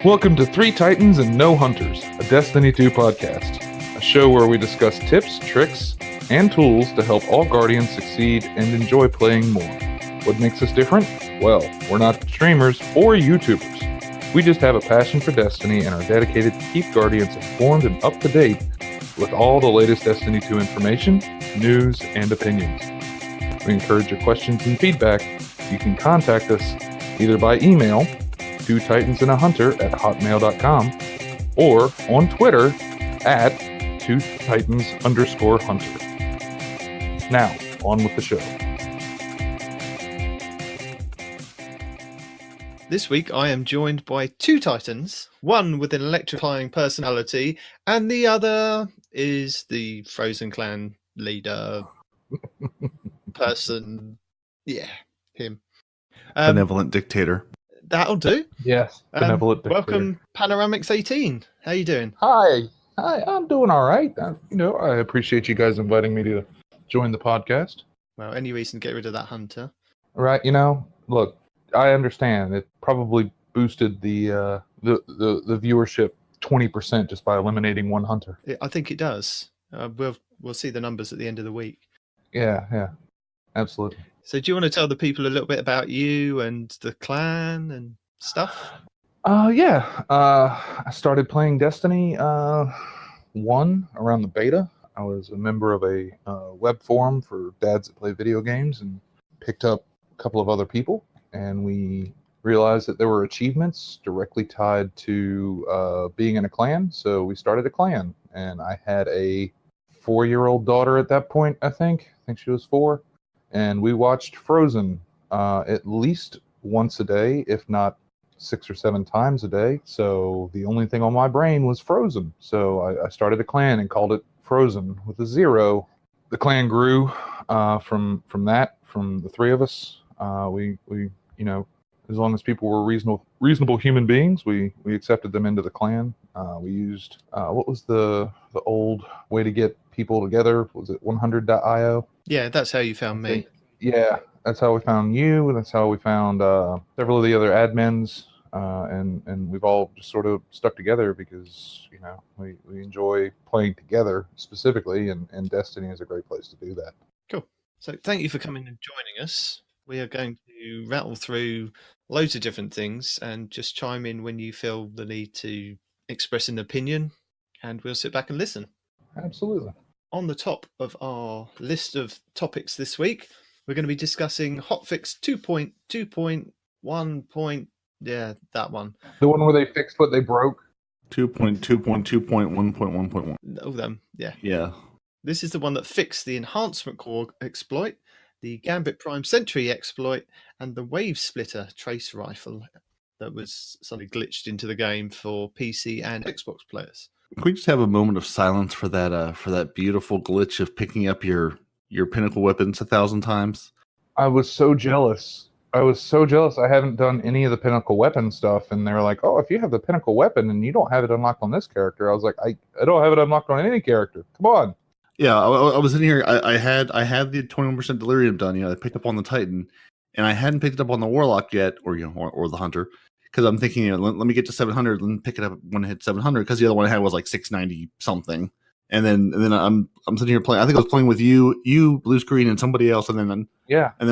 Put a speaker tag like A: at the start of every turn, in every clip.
A: Welcome to Three Titans and No Hunters, a Destiny 2 podcast, a show where we discuss tips, tricks, and tools to help all Guardians succeed and enjoy playing more. What makes us different? Well, we're not streamers or YouTubers. We just have a passion for Destiny and are dedicated to keep Guardians informed and up to date with all the latest Destiny 2 information, news, and opinions. We encourage your questions and feedback. You can contact us either by email, twotitansandahunter@hotmail.com, or on Twitter at twotitans_hunter. Now, on with the show.
B: This week I am joined by two Titans, one with an electrifying personality, and the other is the Frozen Clan leader person. Yeah, him.
C: Benevolent dictator.
B: That'll do.
A: Yes, benevolent dictator.
B: Welcome, Panoramix18. How you doing?
A: Hi, I'm doing all right. I appreciate you guys inviting me to join the podcast.
B: Well, any reason to get rid of that hunter?
A: Right, look, I understand it probably boosted the viewership 20% just by eliminating one hunter.
B: I think it does. We'll see the numbers at the end of the week.
A: Yeah, absolutely.
B: So do you want to tell the people a little bit about you and the clan and stuff?
A: Yeah. I started playing Destiny 1 around the beta. I was a member of a web forum for dads that play video games and picked up a couple of other people, and we realized that there were achievements directly tied to being in a clan, so we started a clan. And I had a 4-year-old daughter at that point, I think she was 4. And we watched Frozen at least once a day, if not 6 or 7 times a day. So the only thing on my brain was Frozen. So I started a clan and called it Frozen with a 0. The clan grew from the three of us. We as long as people were reasonable human beings, we accepted them into the clan. We used what was the old way to get people together? Was it 100.io?
B: Yeah, that's how you found me.
A: Yeah, that's how we found you, and that's how we found several of the other admins, and we've all just sort of stuck together because we enjoy playing together specifically, and Destiny is a great place to do that.
B: Cool. So thank you for coming and joining us. We are going to rattle through loads of different things and just chime in when you feel the need to express an opinion, and we'll sit back and listen.
A: Absolutely.
B: On the top of our list of topics this week, we're going to be discussing hotfix 2.2.1. Yeah, that one.
A: The one where they fixed what they broke.
C: 2.2.2.1.1.1.
B: All them, yeah.
C: Yeah.
B: This is the one that fixed the enhancement core exploit, the Gambit Prime Sentry exploit, and the Wave Splitter trace rifle that was suddenly glitched into the game for PC and Xbox players.
C: Can we just have a moment of silence for that beautiful glitch of picking up your pinnacle weapons 1,000 times?
A: I was so jealous. I haven't done any of the pinnacle weapon stuff, and they're like, "Oh, if you have the pinnacle weapon and you don't have it unlocked on this character," I was like, "I don't have it unlocked on any character. Come on."
C: Yeah, I was in here. I had the 21% delirium done. I picked up on the Titan, and I hadn't picked it up on the Warlock yet, or the Hunter. Because I'm thinking, let me get to 700 and pick it up when I hit 700. Because the other one I had was like 690 something, and then I'm sitting here playing. I think I was playing with you, blue screen, and somebody else, and then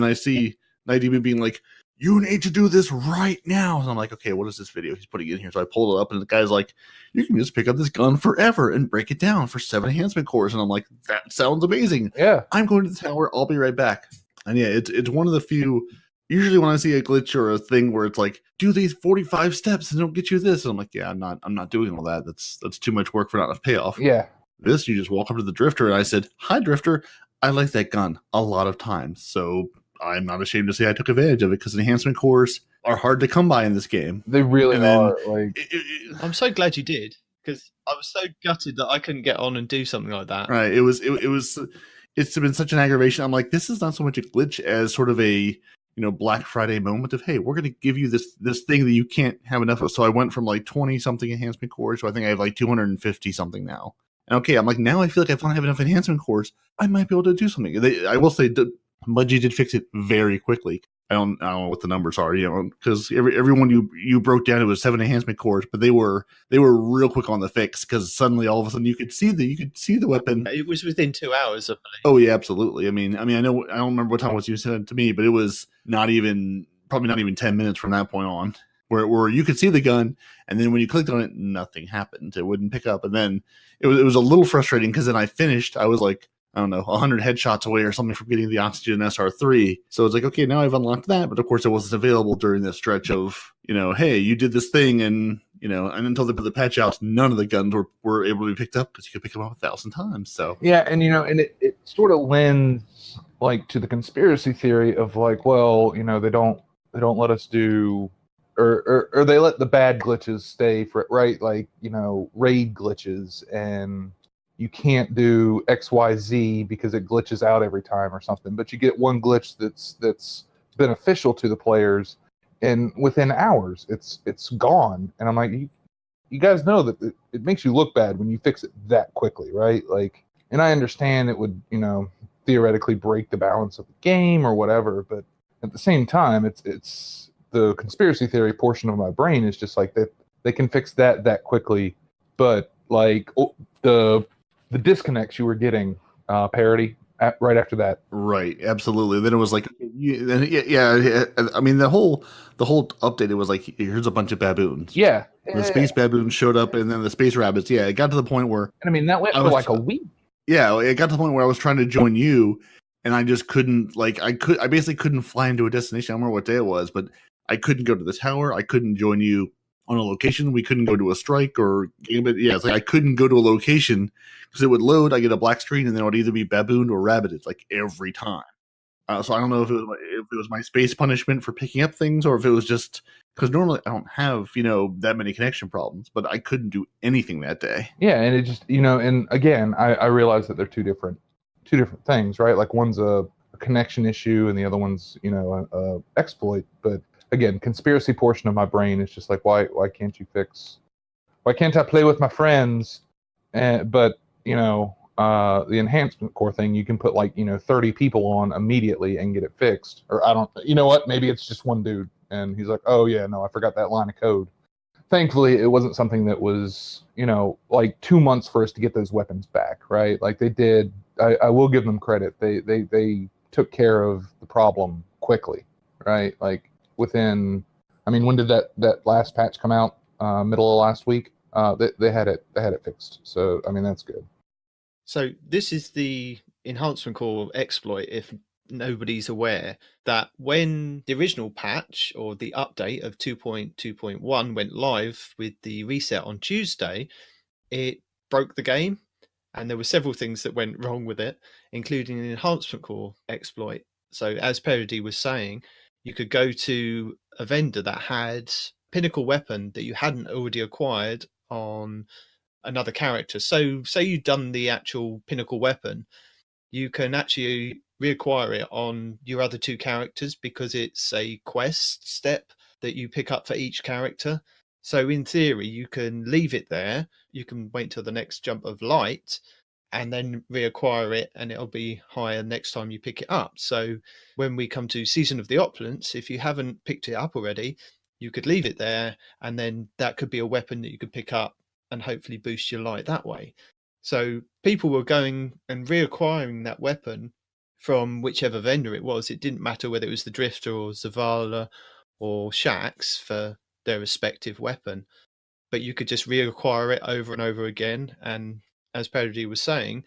C: I see Nadim being like, "You need to do this right now." And I'm like, "Okay, what is this video he's putting in here?" So I pulled it up, and the guy's like, "You can just pick up this gun forever and break it down for 7 enhancement cores." And I'm like, "That sounds amazing."
A: Yeah,
C: I'm going to the tower. I'll be right back. And yeah, it's one of the few. Usually when I see a glitch or a thing where it's like, do these 45 steps and it'll get you this, and I'm like, yeah, I'm not doing all that. That's too much work for not enough payoff.
A: Yeah.
C: This, you just walk up to the Drifter, and I said, "Hi, Drifter. I like that gun a lot of times, so I'm not ashamed to say I took advantage of it because enhancement cores are hard to come by in this game."
A: They really are.
B: I'm so glad you did, because I was so gutted that I couldn't get on and do something like that.
C: Right. It's been such an aggravation. I'm like, this is not so much a glitch as sort of a Black Friday moment of, hey, we're going to give you this thing that you can't have enough of. So I went from like 20 something enhancement cores to I think I have like 250 something now. And okay, I'm like, now I feel like if I don't have enough enhancement cores, I might be able to do something. I will say, Bungie did fix it very quickly. I don't know what the numbers are, because everyone you broke down, it was 7 enhancement cores, but they were real quick on the fix, because suddenly all of a sudden you could see the weapon.
B: It was within 2 hours, I believe.
C: Oh yeah, absolutely. I mean, I know I don't remember what time it was you sent it to me, but it was probably not even 10 minutes from that point on, where you could see the gun, and then when you clicked on it, nothing happened. It wouldn't pick up, and then it was a little frustrating, because then I finished. I was like, I don't know, 100 headshots away or something from getting the Oxygen SR3. So it's like, okay, now I've unlocked that, but of course it wasn't available during this stretch of, hey, you did this thing, and and until they put the patch out, none of the guns were able to be picked up, because you could pick them up 1,000 times. So
A: yeah, and and it sort of lends like to the conspiracy theory of like, well, they don't let us do, or they let the bad glitches stay for right, like raid glitches, and you can't do XYZ because it glitches out every time or something. But you get one glitch that's beneficial to the players, and within hours it's gone. And I'm like, you guys know that it makes you look bad when you fix it that quickly, right? Like, and I understand it would theoretically break the balance of the game or whatever, but at the same time, it's the conspiracy theory portion of my brain is just like that they can fix that quickly, but like the disconnects you were getting parity right after that.
C: Right, absolutely. Then it was like, yeah. I mean, the whole update, it was like, here's a bunch of baboons.
A: Yeah,
C: the space baboons showed up, and then the space rabbits. Yeah, it got to the point where,
A: and I mean, that went for like a week.
C: Yeah, it got to the point where I was trying to join you, and I just couldn't. Like, I basically couldn't fly into a destination. I don't remember what day it was, but I couldn't go to the tower. I couldn't join you on a location. We couldn't go to a strike or Gambit. Yeah, it's like I couldn't go to a location because it would load. I get a black screen, and then it would either be babooned or rabbited, like every time. So I don't know if it was my space punishment for picking up things, or if it was just because normally I don't have that many connection problems, but I couldn't do anything that day.
A: Yeah, and it just and again, I realize that they're two different things, right? Like one's a connection issue, and the other one's a exploit, but again, conspiracy portion of my brain is just like, why can't you fix? Why can't I play with my friends? But the enhancement core thing, you can put like 30 people on immediately and get it fixed. Or I don't, what? Maybe it's just one dude, and he's like, oh yeah, no, I forgot that line of code. Thankfully, it wasn't something that was like 2 months for us to get those weapons back, right? Like they did. I will give them credit. They took care of the problem quickly, right? Like within, I mean, when did that last patch come out? Middle of last week. They had it fixed. So I mean, that's good.
B: So this is the enhancement core exploit, if nobody's aware, that when the original patch or the update of 2.2.1 went live with the reset on Tuesday, it broke the game, and there were several things that went wrong with it, including an enhancement core exploit. So as Parody was saying, you could go to a vendor that had pinnacle weapon that you hadn't already acquired on another character. So say you've done the actual pinnacle weapon, you can actually reacquire it on your other two characters because it's a quest step that you pick up for each character. So in theory, you can leave it there, you can wait till the next jump of light, and then reacquire it, and it'll be higher next time you pick it up. So when we come to Season of the Opulence, if you haven't picked it up already, you could leave it there, and then that could be a weapon that you could pick up and hopefully boost your light that way. So people were going and reacquiring that weapon from whichever vendor it was. It didn't matter whether it was the Drifter or Zavala or Shax for their respective weapon, but you could just reacquire it over and over again, and as Parody was saying,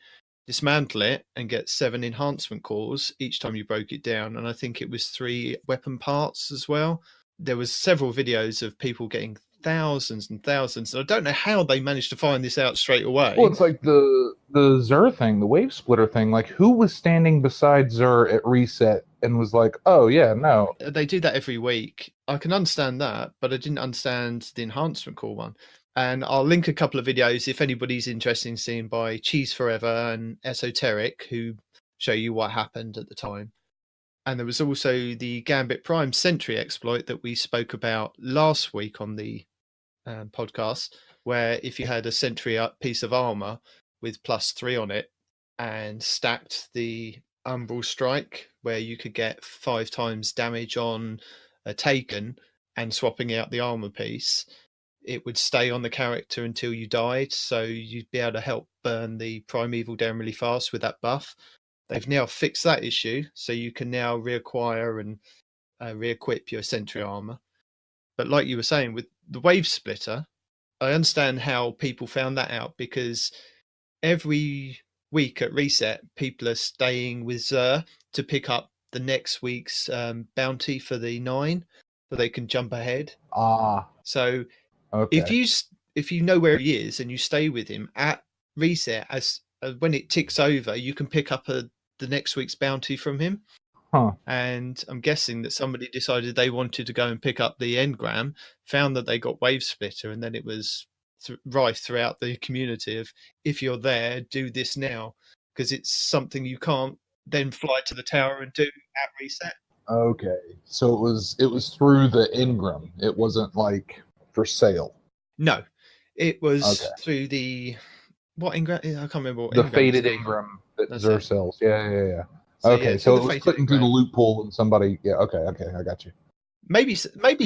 B: dismantle it and get 7 enhancement cores each time you broke it down, and I think it was 3 weapon parts as well. There was several videos of people getting thousands and thousands, and I don't know how they managed to find this out straight away.
A: Well, it's like the Xur thing, the wave splitter thing. Like, who was standing beside Xur at reset and was like, oh yeah, no.
B: They do that every week. I can understand that, but I didn't understand the enhancement core one. And I'll link a couple of videos if anybody's interested in seeing, by Cheese Forever and Esoteric, who show you what happened at the time. And there was also the Gambit Prime Sentry exploit that we spoke about last week on the podcast, where if you had a Sentry piece of armor with +3 on it and stacked the Umbral Strike, where you could get 5 times damage on a Taken, and swapping out the armor piece, it would stay on the character until you died, so you'd be able to help burn the Primeval down really fast with that buff. They've now fixed that issue, so you can now reacquire and re-equip your Sentry armor. But like you were saying, with the Wave Splitter, I understand how people found that out, because every week at reset, people are staying with Xur to pick up the next week's bounty for the 9, so they can jump ahead. So
A: Okay.
B: if you know where he is and you stay with him at reset, as when it ticks over, you can pick up the next week's bounty from him.
A: Huh.
B: And I'm guessing that somebody decided they wanted to go and pick up the engram, found that they got Wave Splitter, and then it was rife throughout the community of, if you're there, do this now, because it's something you can't then fly to the tower and do at reset.
A: Okay. So it was through the Ingram. It wasn't like for sale.
B: No, it was through the what engram? I can't remember what
A: the
B: engram
A: faded Ingram that Xur sells. Yeah.
B: So,
A: okay, so it was clicking through the loophole and somebody. Yeah, okay, I got you.
B: Maybe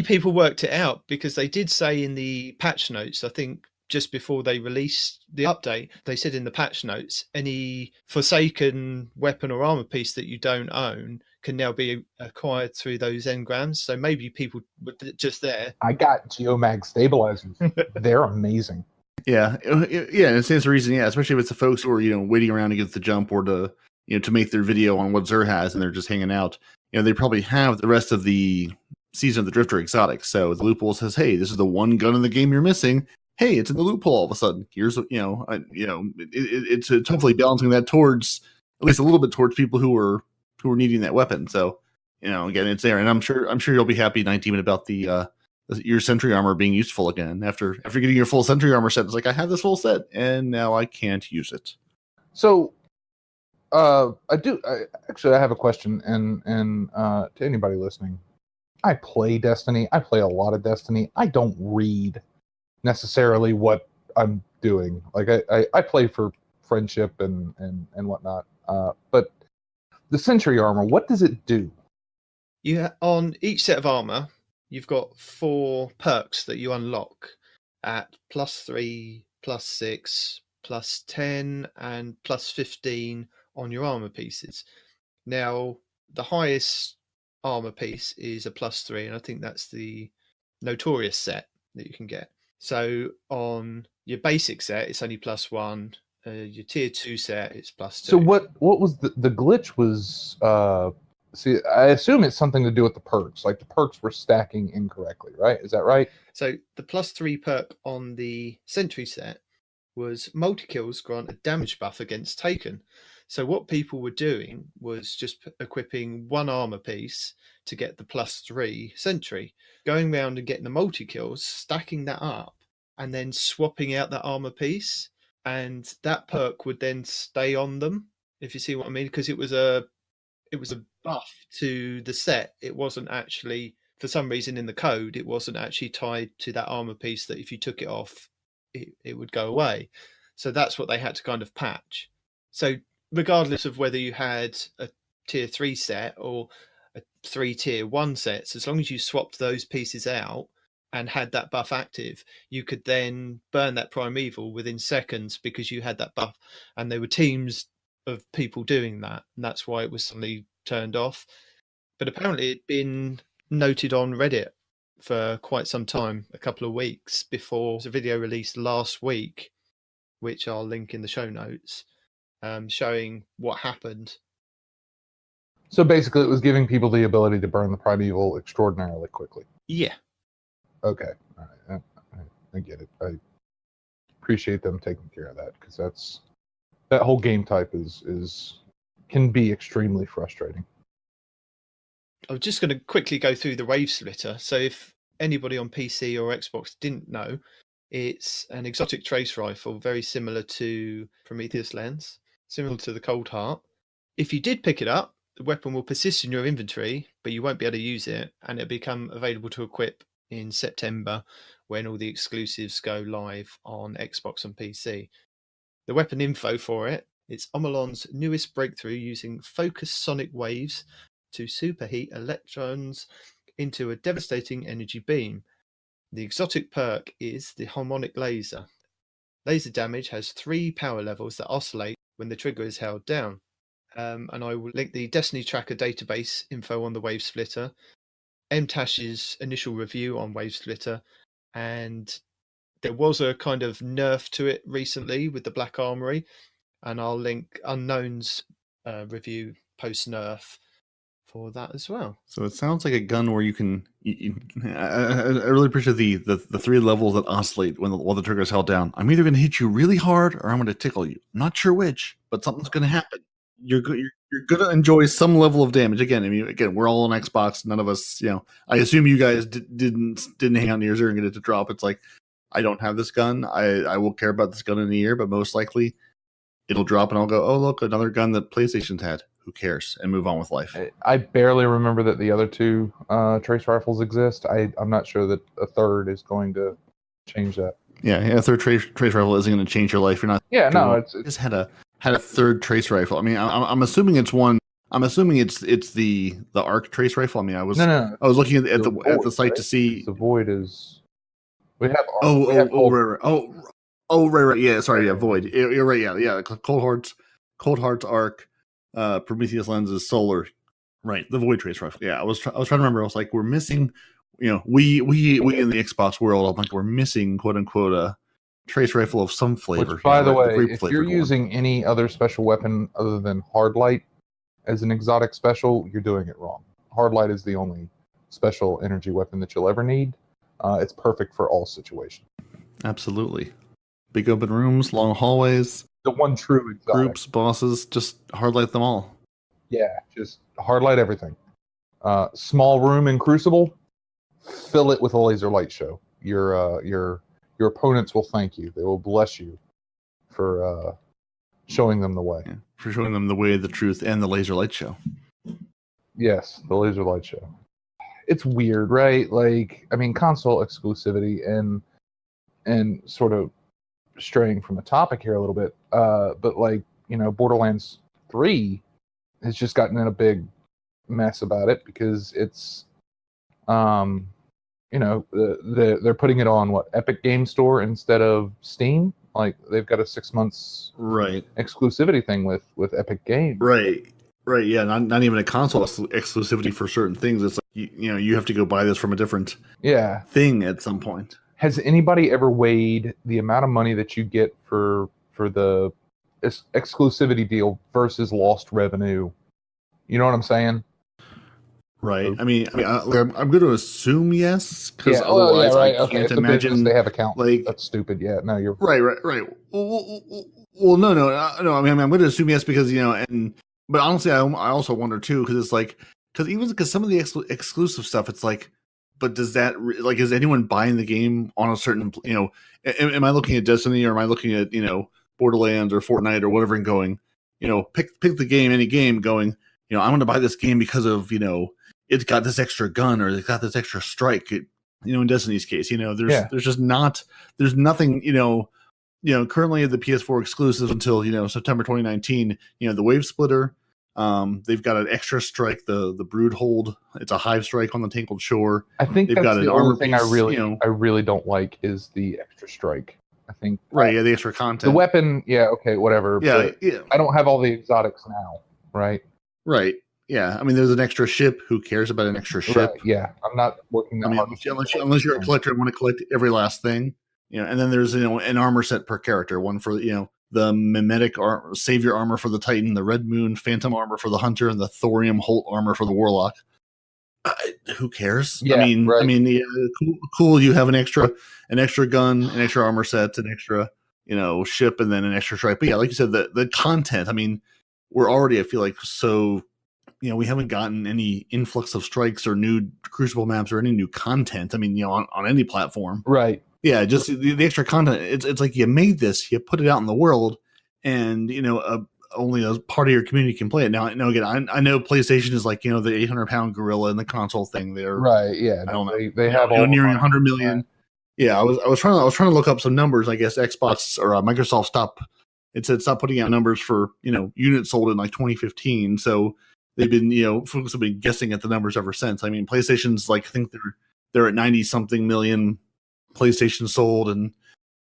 B: people worked it out, because they did say in the patch notes, I think just before they released the update, they said in the patch notes, any Forsaken weapon or armor piece that you don't own can now be acquired through those engrams. So maybe people were just there.
A: I got Geomag stabilizers. They're amazing.
C: Yeah, and it stands to reason. Yeah, especially if it's the folks who are waiting around to get the jump, or to to make their video on what Xur has, and they're just hanging out. They probably have the rest of the Season of the Drifter exotic. So the loophole says, "Hey, this is the one gun in the game you're missing. Hey, it's in the loophole all of a sudden. Here's it's hopefully balancing that towards at least a little bit towards people who are needing that weapon. So again, it's there, and I'm sure you'll be happy, 19, about the your Sentry armor being useful again after getting your full Sentry armor set. It's like, I have this full set and now I can't use it.
A: So I have a question, and to anybody listening, I play Destiny. I play a lot of Destiny. I don't read necessarily what I'm doing. Like I play for friendship and whatnot. But the Sentry armor, what does it do?
B: Yeah, on each set of armor, you've got 4 perks that you unlock at +3, +6, +10, and +15 on your armor pieces. Now, the highest armor piece is a +3, and I think that's the Notorious set that you can get. So on your basic set, it's only +1. Your tier 2 set, it's +2.
A: So what was the glitch was? See, I assume it's something to do with the perks. Like the perks were stacking incorrectly, right? Is that right?
B: So the +3 perk on the Sentry set was multi-kills grant a damage buff against Taken. So what people were doing was just equipping 1 armor piece to get the +3 Sentry, going around and getting the multi-kills, stacking that up, and then swapping out that armor piece. And that perk would then stay on them, if you see what I mean, because it was a buff to the set. It wasn't actually, for some reason in the code, it wasn't actually tied to that armor piece, that if you took it off, it would go away. So that's what they had to kind of patch. So regardless of whether you had a tier 3 set or a 3 tier 1 sets, as long as you swapped those pieces out and had that buff active, you could then burn that Primeval within seconds, because you had that buff. And there were teams of people doing that, and that's why it was suddenly turned off. But apparently it'd been noted on Reddit for quite some time, a couple of weeks before the video released last week, which I'll link in the show notes, showing what happened.
A: So basically it was giving people the ability to burn the Primeval extraordinarily quickly.
B: Yeah.
A: Okay. All right. I get it. I appreciate them taking care of that, because that whole game type can be extremely frustrating.
B: I'm just going to quickly go through the Wave Splitter. So if anybody on PC or Xbox didn't know, it's an exotic trace rifle, very similar to Prometheus Lens, similar to the Cold Heart. If you did pick it up, the weapon will persist in your inventory, but you won't be able to use it, and it'll become available to equip in September, when all the exclusives go live on Xbox and PC. The weapon info for it It's Omolon's newest breakthrough, using focused sonic waves to superheat electrons into a devastating energy beam. The exotic perk is the harmonic laser. Laser damage has 3 power levels that oscillate when the trigger is held down. And I will link the Destiny Tracker database info on the Wave Splitter, MTash's initial review on Wave Splitter, and there was a kind of nerf to it recently with the Black Armory, and I'll link Unknown's review post nerf for that as well.
C: So it sounds like a gun where you can. I really appreciate the 3 levels that oscillate while the trigger is held down. I'm either going to hit you really hard or I'm going to tickle you. I'm not sure which, but something's going to happen. You're going to enjoy some level of damage. Again, we're all on Xbox. None of us, I assume you guys didn't hang out near zero and get it to drop. It's like, I don't have this gun. I will care about this gun in a year, but most likely it'll drop and I'll go, oh, look, another gun that PlayStation's had. Who cares? And move on with life.
A: I barely remember that the other 2 trace rifles exist. I'm not sure that a third is going to change that.
C: Yeah, a third trace rifle isn't going to change your life. You're not.
A: Yeah, no,
C: it's just had a third trace rifle. I mean, I'm assuming it's one. I'm assuming it's the ARC trace rifle. I mean, I was looking at the site, right? To see
A: the Void is. We have.
C: Right. Yeah, sorry. Yeah, Void. You're right. Yeah. Cold Hearts ARC. Prometheus lenses, solar, right? The Void trace rifle. Yeah, I was trying to remember. I was like, we're missing, we in the Xbox world, I'm like, we're missing quote unquote a trace rifle of some flavor.
A: Which, by the way, if you're using any other special weapon other than Hard Light as an exotic special, you're doing it wrong. Hard Light is the only special energy weapon that you'll ever need. It's perfect for all situations.
C: Absolutely, big open rooms, long hallways.
A: The one true exotic.
C: Groups, bosses, just hard light them all.
A: Yeah, just hard light everything. Small room in Crucible, fill it with a laser light show. Your opponents will thank you. They will bless you for showing them the way.
C: Yeah, for showing them the way, the truth, and the laser light show.
A: Yes, the laser light show. It's weird, right? Like, I mean, console exclusivity and sort of straying from the topic here a little bit, but like, Borderlands 3 has just gotten in a big mess about it because it's they're putting it on Epic Game Store instead of Steam. Like, they've got a 6 months exclusivity thing with Epic Games.
C: Right, yeah, not even a console exclusivity for certain things. It's like, you have to go buy this from a different thing at some point.
A: Has anybody ever weighed the amount of money that you get for the exclusivity deal versus lost revenue? You know what I'm saying?
C: Right. I mean, I'm going to assume yes, because otherwise I can't imagine
A: they have account. Like, that's stupid. Yeah, no, you're
C: right. Well, no. I mean, I'm going to assume yes because but honestly, I also wonder too, because it's like, because some of the exclusive stuff, it's like. But does that is anyone buying the game on a certain am I looking at Destiny or am I looking at Borderlands or Fortnite or whatever and going pick the game, any game, going I'm going to buy this game because of it's got this extra gun or it's got this extra strike. In Destiny's case, there's just there's nothing currently the PS4 exclusives until September 2019. The Wave Splitter. They've got an extra strike, the Brood Hold. It's a hive strike on the Tangled Shore.
A: I think
C: they've
A: that's
C: got
A: the
C: an
A: only
C: armor
A: thing
C: piece,
A: I really don't like is the extra strike. I think
C: the extra content.
A: The weapon, okay, whatever.
C: Yeah.
A: I don't have all the exotics now, right?
C: Right. Yeah. I mean, there's an extra ship. Who cares about an extra ship?
A: Right, yeah. I'm not working that hard.
C: Unless you're a collector and want to collect every last thing. And then there's an armor set per character. One for the mimetic savior armor for the Titan, the Red Moon Phantom armor for the Hunter, and the Thorium Holt armor for the Warlock. Who cares?
A: Yeah,
C: Cool. You have an extra gun, an extra armor set, an extra ship, and then an extra strike. But yeah, like you said, the content. I mean, we're already, I feel like, so we haven't gotten any influx of strikes or new Crucible maps or any new content. I mean, on any platform,
A: right?
C: Yeah, just the extra content. It's like you made this, you put it out in the world, and only a part of your community can play it. Now again, I know PlayStation is like the 800-pound gorilla in the console thing. They're
A: right. Yeah,
C: I don't know.
A: They have all
C: nearing 100 million. Yeah, I was trying to look up some numbers. I guess Xbox or Microsoft stopped it said stop putting out numbers for units sold in like 2015. So they've been folks have been guessing at the numbers ever since. I mean, PlayStation's like I think they're at 90 something million PlayStation sold, and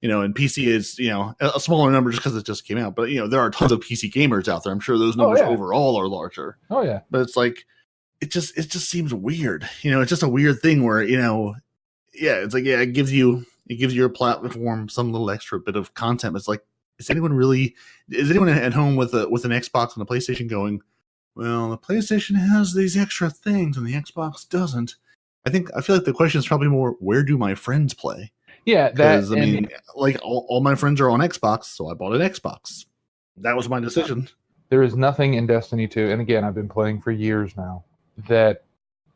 C: and PC is a smaller number just because it just came out. But there are tons of PC gamers out there. I'm sure those numbers overall are larger.
A: Oh yeah,
C: but it's like it just seems weird. It's just a weird thing where it's like it gives you your platform some little extra bit of content. But it's like is anyone at home with an Xbox and a PlayStation going, well, the PlayStation has these extra things and the Xbox doesn't? I feel like the question is probably more, where do my friends play?
A: Yeah,
C: because I mean, like all my friends are on Xbox, so I bought an Xbox. That was my decision.
A: There is nothing in Destiny 2, and again, I've been playing for years now, that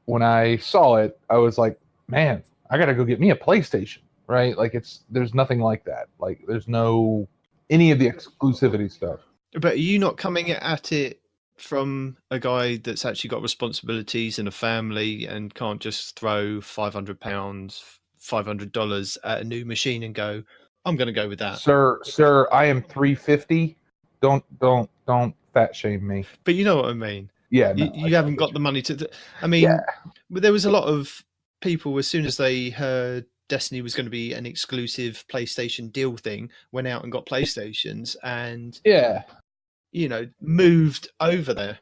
A: when I saw it, I was like, man, I gotta go get me a PlayStation, right? Like there's nothing like that. Like there's no any of the exclusivity stuff.
B: But are you not coming at it from a guy that's actually got responsibilities and a family and can't just throw £500, $500 at a new machine and go, I'm going to go with that?
A: Sir, I am 350. Don't fat shame me.
B: But you know what I mean.
A: Yeah, no,
B: you haven't got the money to. I mean, there was a lot of people as soon as they heard Destiny was going to be an exclusive PlayStation deal thing, went out and got PlayStations and moved over there.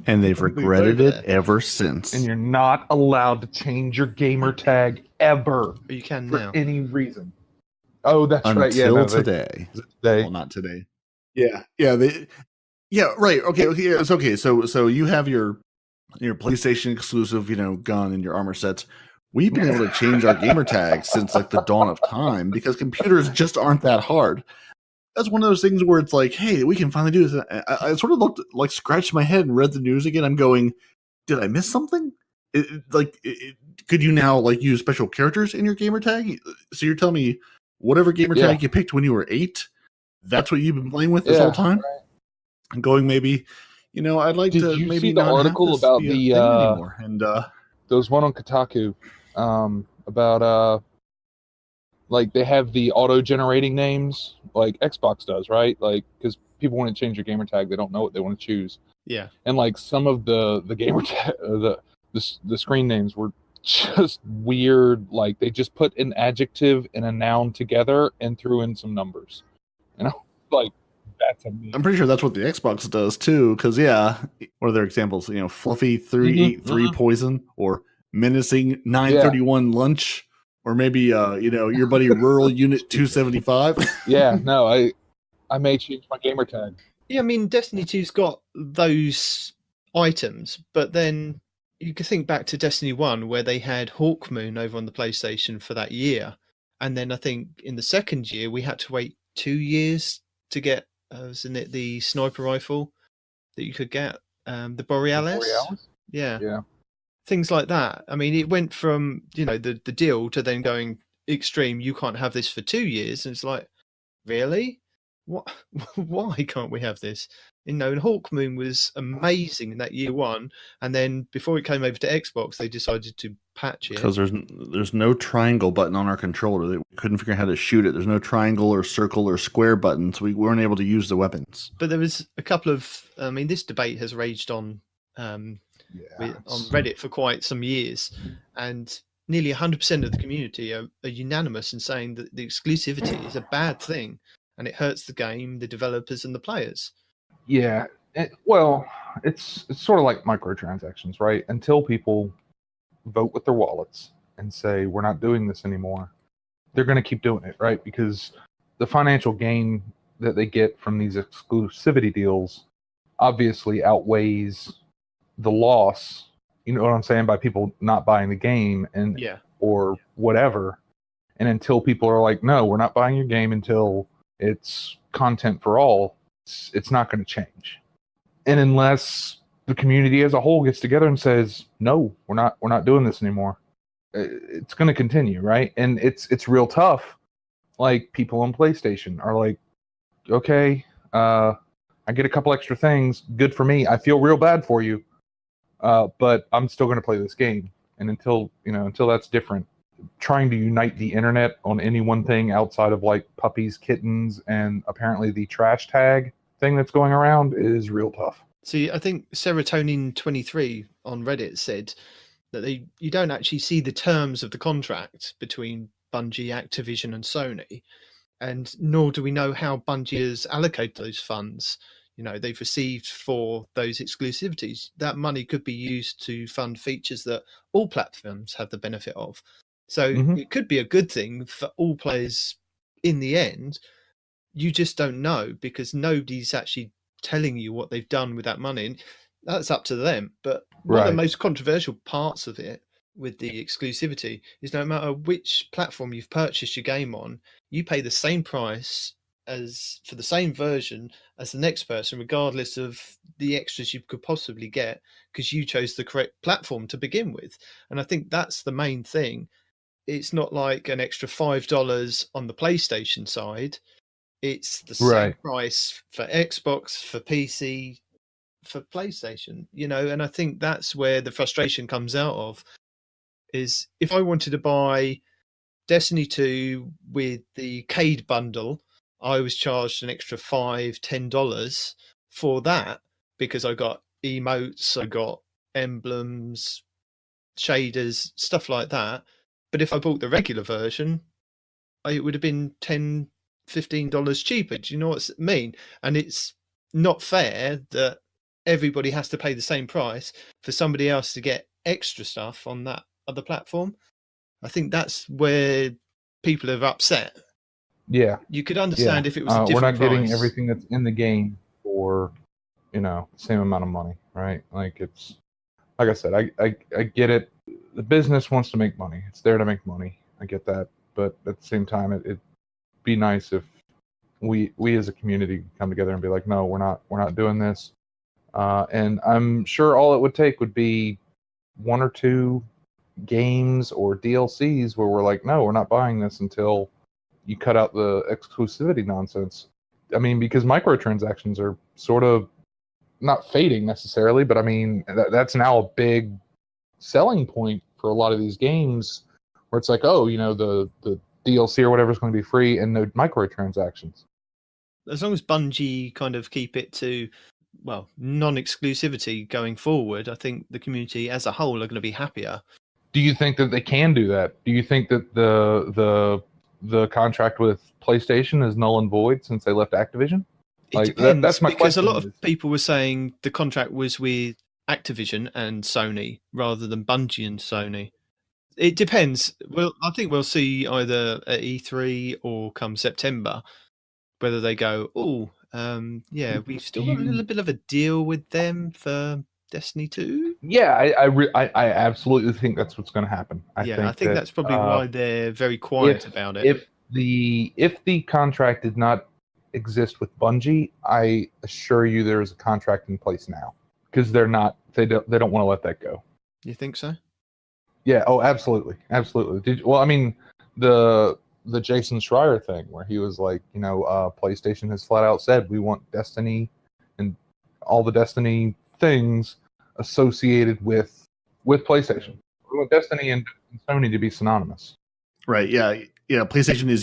C: And they've regretted it ever since.
A: And you're not allowed to change your gamer tag ever.
B: But you can
A: for
B: now.
A: any reason. Oh, that's
C: Until
A: right. Yeah,
C: today. Well, not today. Yeah. Right. Okay. Yeah, it's okay. So you have your PlayStation exclusive, gun and your armor sets. We've been able to change our gamer tags since like the dawn of time because computers just aren't that hard. That's one of those things where it's like, hey, we can finally do this. I sort of looked, like, scratched my head and read the news again. I'm going, did I miss something? Could you now like use special characters in your gamer tag? So you're telling me whatever gamer tag you picked when you were 8, that's what you've been playing with this whole time? Right. I'm going, maybe, I'd like to
A: you
C: maybe
A: see the
C: not
A: article
C: have this
A: about
C: be a thing anymore. And
A: there was one on Kotaku about like they have the auto-generating names like Xbox does, right? Like because people want to change their gamer tag, they don't know what they want to choose.
B: Yeah. And
A: like some of the gamer tag, the screen names were just weird. Like they just put an adjective and a noun together and threw in some numbers. Like that's amazing.
C: I'm pretty sure that's what the Xbox does too. Because what are their examples? Fluffy 383 poison or menacing 931 lunch. Or maybe, your buddy Rural Unit 275.
A: Yeah, no, I may change my gamer tag.
B: Yeah, I mean, Destiny 2's got those items, but then you can think back to Destiny 1 where they had Hawkmoon over on the PlayStation for that year. And then I think in the second year, we had to wait 2 years to get, wasn't it the sniper rifle that you could get? The Borealis? Yeah. Things like that. I mean, it went from, the deal to then going extreme, you can't have this for 2 years. And it's like, really? What? Why can't we have this? And Hawkmoon was amazing in that year 1. And then before it came over to Xbox, they decided to patch it.
C: Because there's no triangle button on our controller. We couldn't figure out how to shoot it. There's no triangle or circle or square buttons. We weren't able to use the weapons.
B: But there was a couple of, this debate has raged on on Reddit for quite some years, and nearly 100% of the community are unanimous in saying that the exclusivity is a bad thing and it hurts the game, the developers, and the players.
A: Yeah, it's sort of like microtransactions, right? Until people vote with their wallets and say we're not doing this anymore, they're going to keep doing it, right? Because the financial gain that they get from these exclusivity deals obviously outweighs the loss, you know what I'm saying, by people not buying the game and or whatever. And until people are like, no, we're not buying your game until it's content for all, it's not going to change. And unless the community as a whole gets together and says, no, we're not doing this anymore, it's going to continue, right? And it's real tough. Like people on PlayStation are like, okay, I get a couple extra things, good for me. I feel real bad for you. But I'm still going to play this game, and until that's different, trying to unite the internet on any one thing outside of like puppies, kittens, and apparently the trash tag thing that's going around is real tough.
B: See, I think Serotonin23 on Reddit said that you don't actually see the terms of the contract between Bungie, Activision, and Sony, and nor do we know how Bungie has allocated those funds. They've received for those exclusivities. That money could be used to fund features that all platforms have the benefit of. So it could be a good thing for all players in the end. You just don't know because nobody's actually telling you what they've done with that money. And that's up to them. But one of the most controversial parts of it with the exclusivity is no matter which platform you've purchased your game on, you pay the same price for the same version as the next person, regardless of the extras you could possibly get, because you chose the correct platform to begin with. And I think that's the main thing. It's not like an extra $5 on the PlayStation side. It's the same price for Xbox, for PC, for PlayStation, and I think that's where the frustration comes out of, is if I wanted to buy Destiny 2 with the Cade bundle, I was charged an extra $5-10 for that because I got emotes, I got emblems, shaders, stuff like that. But if I bought the regular version, it would have been $10-15 cheaper. Do you know what I mean? And it's not fair that everybody has to pay the same price for somebody else to get extra stuff on that other platform. I think that's where people are upset.
A: Yeah.
B: You could understand if it was a different
A: we're not
B: price.
A: getting everything that's in the game for, the same amount of money, right? Like it's, like I said, I get it. The business wants to make money. It's there to make money. I get that. But at the same time, it'd be nice if we as a community come together and be like, no, we're not doing this. And I'm sure all it would take would be one or two games or DLCs where we're like, no, we're not buying this until you cut out the exclusivity nonsense. I mean, because microtransactions are sort of not fading necessarily, but I mean, that's now a big selling point for a lot of these games where it's like, oh, the DLC or whatever is going to be free and no microtransactions.
B: As long as Bungie kind of keep it to, non-exclusivity going forward, I think the community as a whole are going to be happier.
A: Do you think that they can do that? Do you think that the contract with PlayStation is null and void since they left Activision?
B: It depends,
A: that's my
B: because
A: question.
B: A lot of people were saying the contract was with Activision and Sony rather than Bungie and Sony. It depends. Well, I think we'll see either at E3 or come September whether they go, we've still got a little bit of a deal with them for Destiny 2.
A: Yeah, I absolutely think that's what's going to happen. I think
B: that's probably why they're very quiet about it.
A: If the contract did not exist with Bungie, I assure you there is a contract in place now because they don't want to let that go.
B: You think so?
A: Yeah. Oh, absolutely. The Jason Schreier thing where he was like, PlayStation has flat out said we want Destiny and all the Destiny things associated with PlayStation. We want Destiny and Sony to be synonymous.
C: Right. Yeah. Yeah. PlayStation is,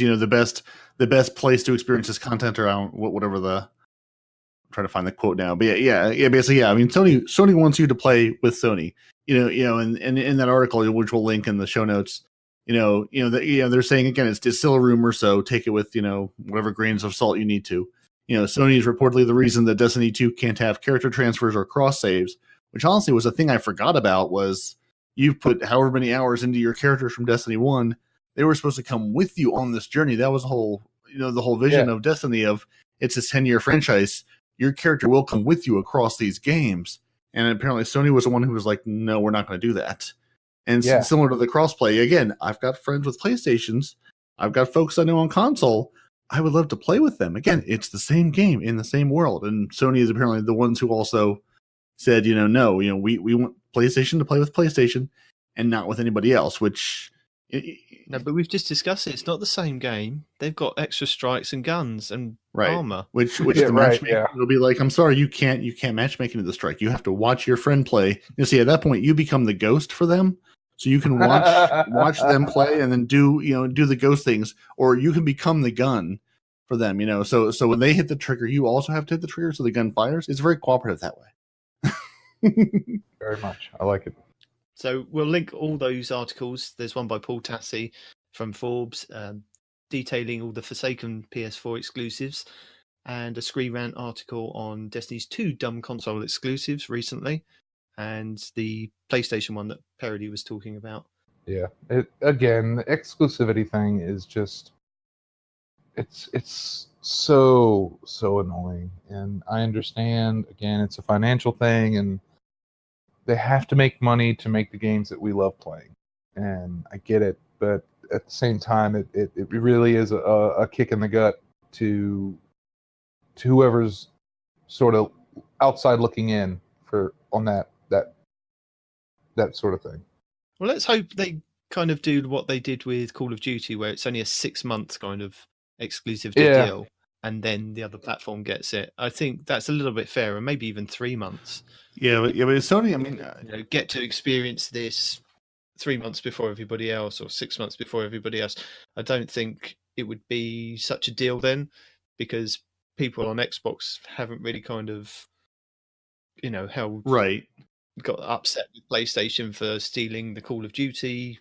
C: the best place to experience this content around whatever I'm trying to find the quote now. But yeah. Basically, yeah. I mean, Sony wants you to play with Sony, and in that article, which we'll link in the show notes, they're saying again, it's still a rumor. So take it with, whatever grains of salt you need to. Sony is reportedly the reason that Destiny 2 can't have character transfers or cross saves, which honestly was a thing I forgot about. Was you put however many hours into your characters from Destiny 1, they were supposed to come with you on this journey. That was the whole vision of Destiny, of it's a 10-year franchise. Your character will come with you across these games. And apparently Sony was the one who was like, no, we're not going to do that. And similar to the crossplay, again, I've got friends with PlayStations. I've got folks I know on console. I would love to play with them. Again, it's the same game in the same world. And Sony is apparently the ones who also said, no, we want PlayStation to play with PlayStation and not with anybody else, which...
B: No, but we've just discussed it. It's not the same game. They've got extra strikes and guns and armor.
C: Which the matchmaking will be like, I'm sorry, you can't matchmake into the strike. You have to watch your friend play. You see, at that point, you become the ghost for them. So you can watch them play and then do the ghost things, or you can become the gun for them. So when they hit the trigger, you also have to hit the trigger so the gun fires. It's very cooperative that way.
A: Very much. I like it.
B: So we'll link all those articles. There's one by Paul Tassi from Forbes detailing all the Forsaken PS4 exclusives, and a Screen Rant article on Destiny's 2 dumb console exclusives recently, and the PlayStation one that Parody was talking about.
A: Yeah. Again, the exclusivity thing is just it's so annoying. And I understand, again, it's a financial thing, and they have to make money to make the games that we love playing. And I get it, but at the same time, it really is a kick in the gut to whoever's sort of outside looking in on that sort of thing.
B: Well, let's hope they kind of do what they did with Call of Duty, where it's only a 6-month kind of exclusive deal, and then the other platform gets it. I think that's a little bit fairer, maybe even 3 months.
C: Yeah, but Sony, I mean,
B: get to experience this 3 months before everybody else, or 6 months before everybody else. I don't think it would be such a deal then, because people on Xbox haven't really kind of, got upset with PlayStation for stealing the Call of Duty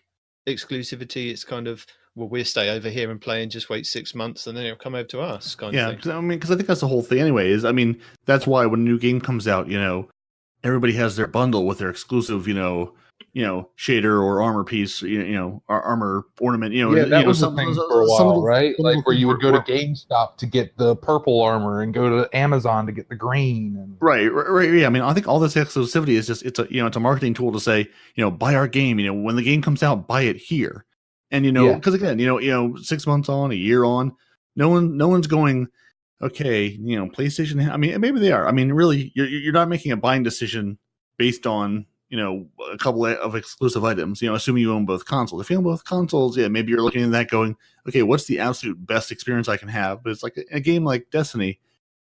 B: exclusivity. It's kind of, well, we'll stay over here and play and just wait 6 months, and then it'll come over to us kind of thing.
C: Yeah, because I think that's the whole thing anyway. That's why when a new game comes out, everybody has their bundle with their exclusive, shader or armor piece, armor ornament.
A: That was the thing for a while, right? Like where you would go to GameStop to get the purple armor and go to Amazon to get the green. And...
C: Right. Yeah. I mean, I think all this exclusivity is just it's a marketing tool to say, buy our game. When the game comes out, buy it here. And because again, 6 months on, a year on, no one's going, okay, PlayStation. I mean, maybe they are. I mean, really, you're not making a buying decision based on a couple of exclusive items, assuming you own both consoles. If you own both consoles, yeah, maybe you're looking at that going, okay, what's the absolute best experience I can have? But it's like a game like Destiny,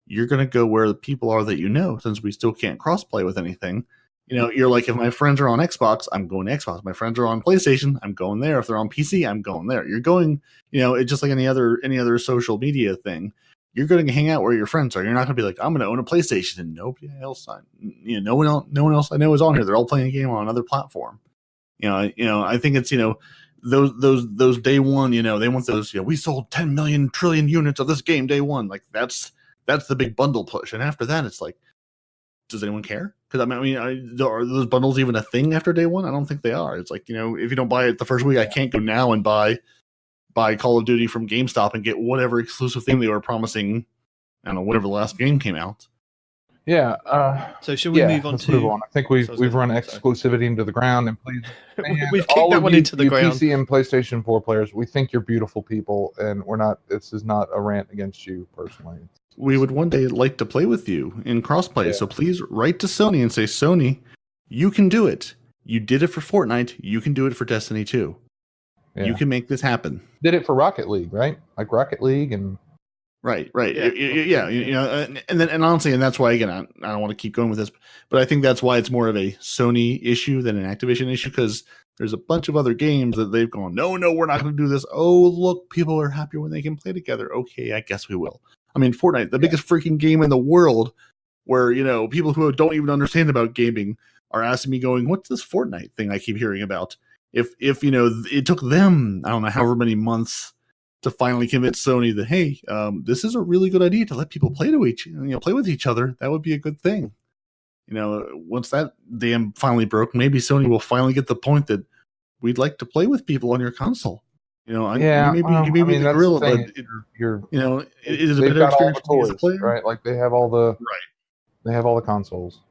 C: you're going to go where the people are that since we still can't cross-play with anything. You're like, if my friends are on Xbox, I'm going to Xbox. My friends are on PlayStation, I'm going there. If they're on PC, I'm going there. You're going, it's just like any other social media thing. You're going to hang out where your friends are. You're not going to be like, I'm going to own a PlayStation and nobody else. No one else I know is on here. They're all playing a game on another platform. I think it's those day one. They want those. We sold 10 million trillion units of this game day one. Like that's the big bundle push. And after that, it's like, does anyone care? Because are those bundles even a thing after day one? I don't think they are. It's like if you don't buy it the first week, I can't go now and buy Call of Duty from GameStop and get whatever exclusive thing they were promising. I don't know, whatever the last game came out.
A: Yeah.
B: So should we move on
A: let's move on. I think we've run exclusivity into the ground, and please,
B: we've kicked that one into the ground.
A: PC and PlayStation 4 players, we think you're beautiful people, and we're not. This is not a rant against you personally.
C: We would one day like to play with you in crossplay. Yeah. So please write to Sony and say, Sony, you can do it. You did it for Fortnite. You can do it for Destiny 2. Yeah. You can make this happen.
A: Did it for Rocket League, right? Like Rocket League and
C: right. Yeah. And honestly, and that's why again, I don't want to keep going with this, but I think that's why it's more of a Sony issue than an Activision issue, because there's a bunch of other games that they've gone, no, we're not going to do this. Oh, look, people are happier when they can play together. Okay, I guess we will. I mean, Fortnite, the biggest freaking game in the world, where people who don't even understand about gaming are asking me, going, "What's this Fortnite thing I keep hearing about?" If it took them, I don't know, however many months to finally convince Sony that, hey, this is a really good idea to let people play with each other. That would be a good thing. Once that dam finally broke, maybe Sony will finally get the point that we'd like to play with people on your console. Maybe the gorilla, but it is a better experience for the player,
A: right? Like they have all the they have all the consoles.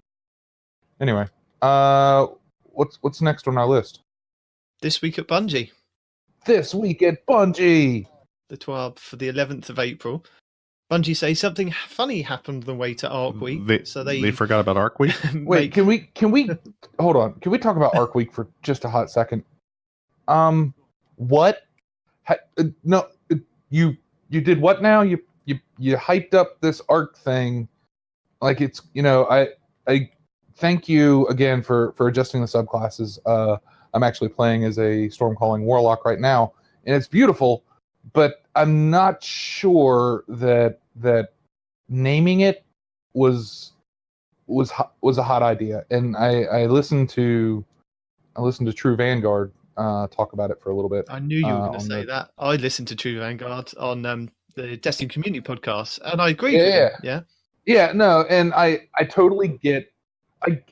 A: Anyway, what's next on our list?
B: This week at Bungie.
A: This week at Bungie.
B: The 12th for the 11th of April. Bungie say something funny happened on the way to Arc Week. They
C: forgot about Arc Week.
A: Wait, can we hold on? Can we talk about Arc Week for just a hot second? What? No, you did what now? You hyped up this Arc thing, like it's I thank you again for adjusting the subclasses. I'm actually playing as a Stormcalling Warlock right now, and it's beautiful, but I'm not sure that naming it was a hot idea. And I listened to True Vanguard talk about it for a little bit.
B: I knew you were going to say that. I listened to True Vanguard on the Destiny Community podcast, and I agree with him. Yeah.
A: Yeah, no, and I totally get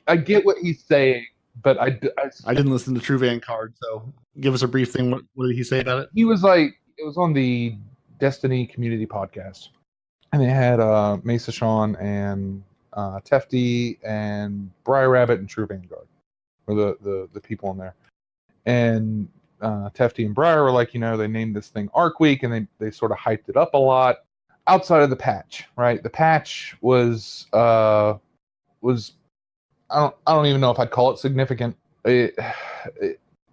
A: I get what he's saying, but I
C: didn't listen to True Vanguard, so give us a brief thing. What did he say about it?
A: He was like, it was on the Destiny Community podcast, and they had Mesa Sean and Tefty and Briar Rabbit and True Vanguard, or the people in there, and Tefty and Briar were like, they named this thing Arc Week, and they sort of hyped it up a lot. Outside of the patch, right? The patch was I don't even know if I'd call it significant. It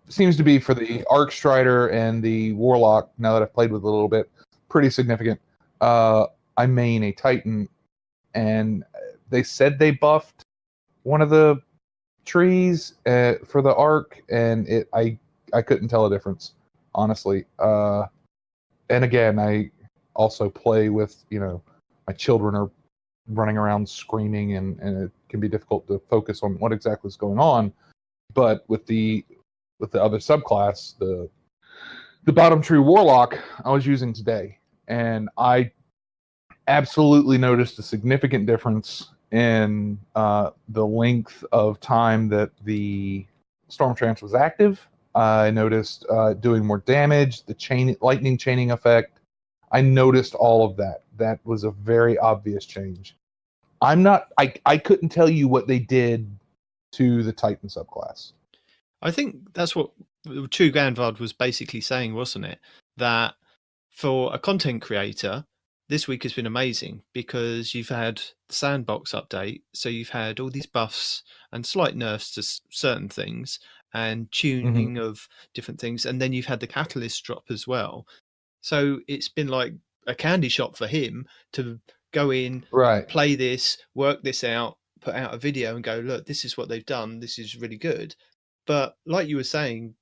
A: seems to be for the Arc Strider and the Warlock. Now that I've played with it a little bit, pretty significant. I main a Titan, and they said they buffed one of the trees for the Arc, and I couldn't tell a difference, honestly. And again, I also play with, my children are running around screaming, and it can be difficult to focus on what exactly is going on. But with the other subclass, the bottom tree Warlock I was using today, and I absolutely noticed a significant difference in the length of time that the Storm Trance was active. I noticed doing more damage, the lightning chaining effect. I noticed all of that. That was a very obvious change. I couldn't tell you what they did to the Titan subclass.
B: I think that's what True Vanguard was basically saying, wasn't it? That for a content creator, this week has been amazing because you've had the sandbox update, so you've had all these buffs and slight nerfs to certain things and tuning of different things, and then you've had the catalyst drop as well. So it's been like a candy shop for him to go in, play this, work this out, put out a video and go, look, this is what they've done. This is really good. But like you were saying,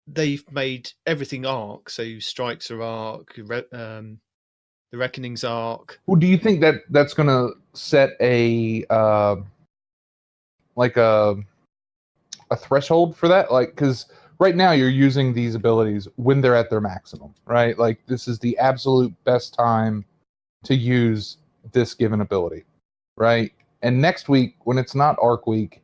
B: they've made everything Arc. So Strikes are Arc, the Reckoning's Arc.
A: Well, do you think that's going to set a threshold for that? Like, because right now you're using these abilities when they're at their maximum, right? Like, this is the absolute best time to use this given ability, right? And next week, when it's not Arc Week,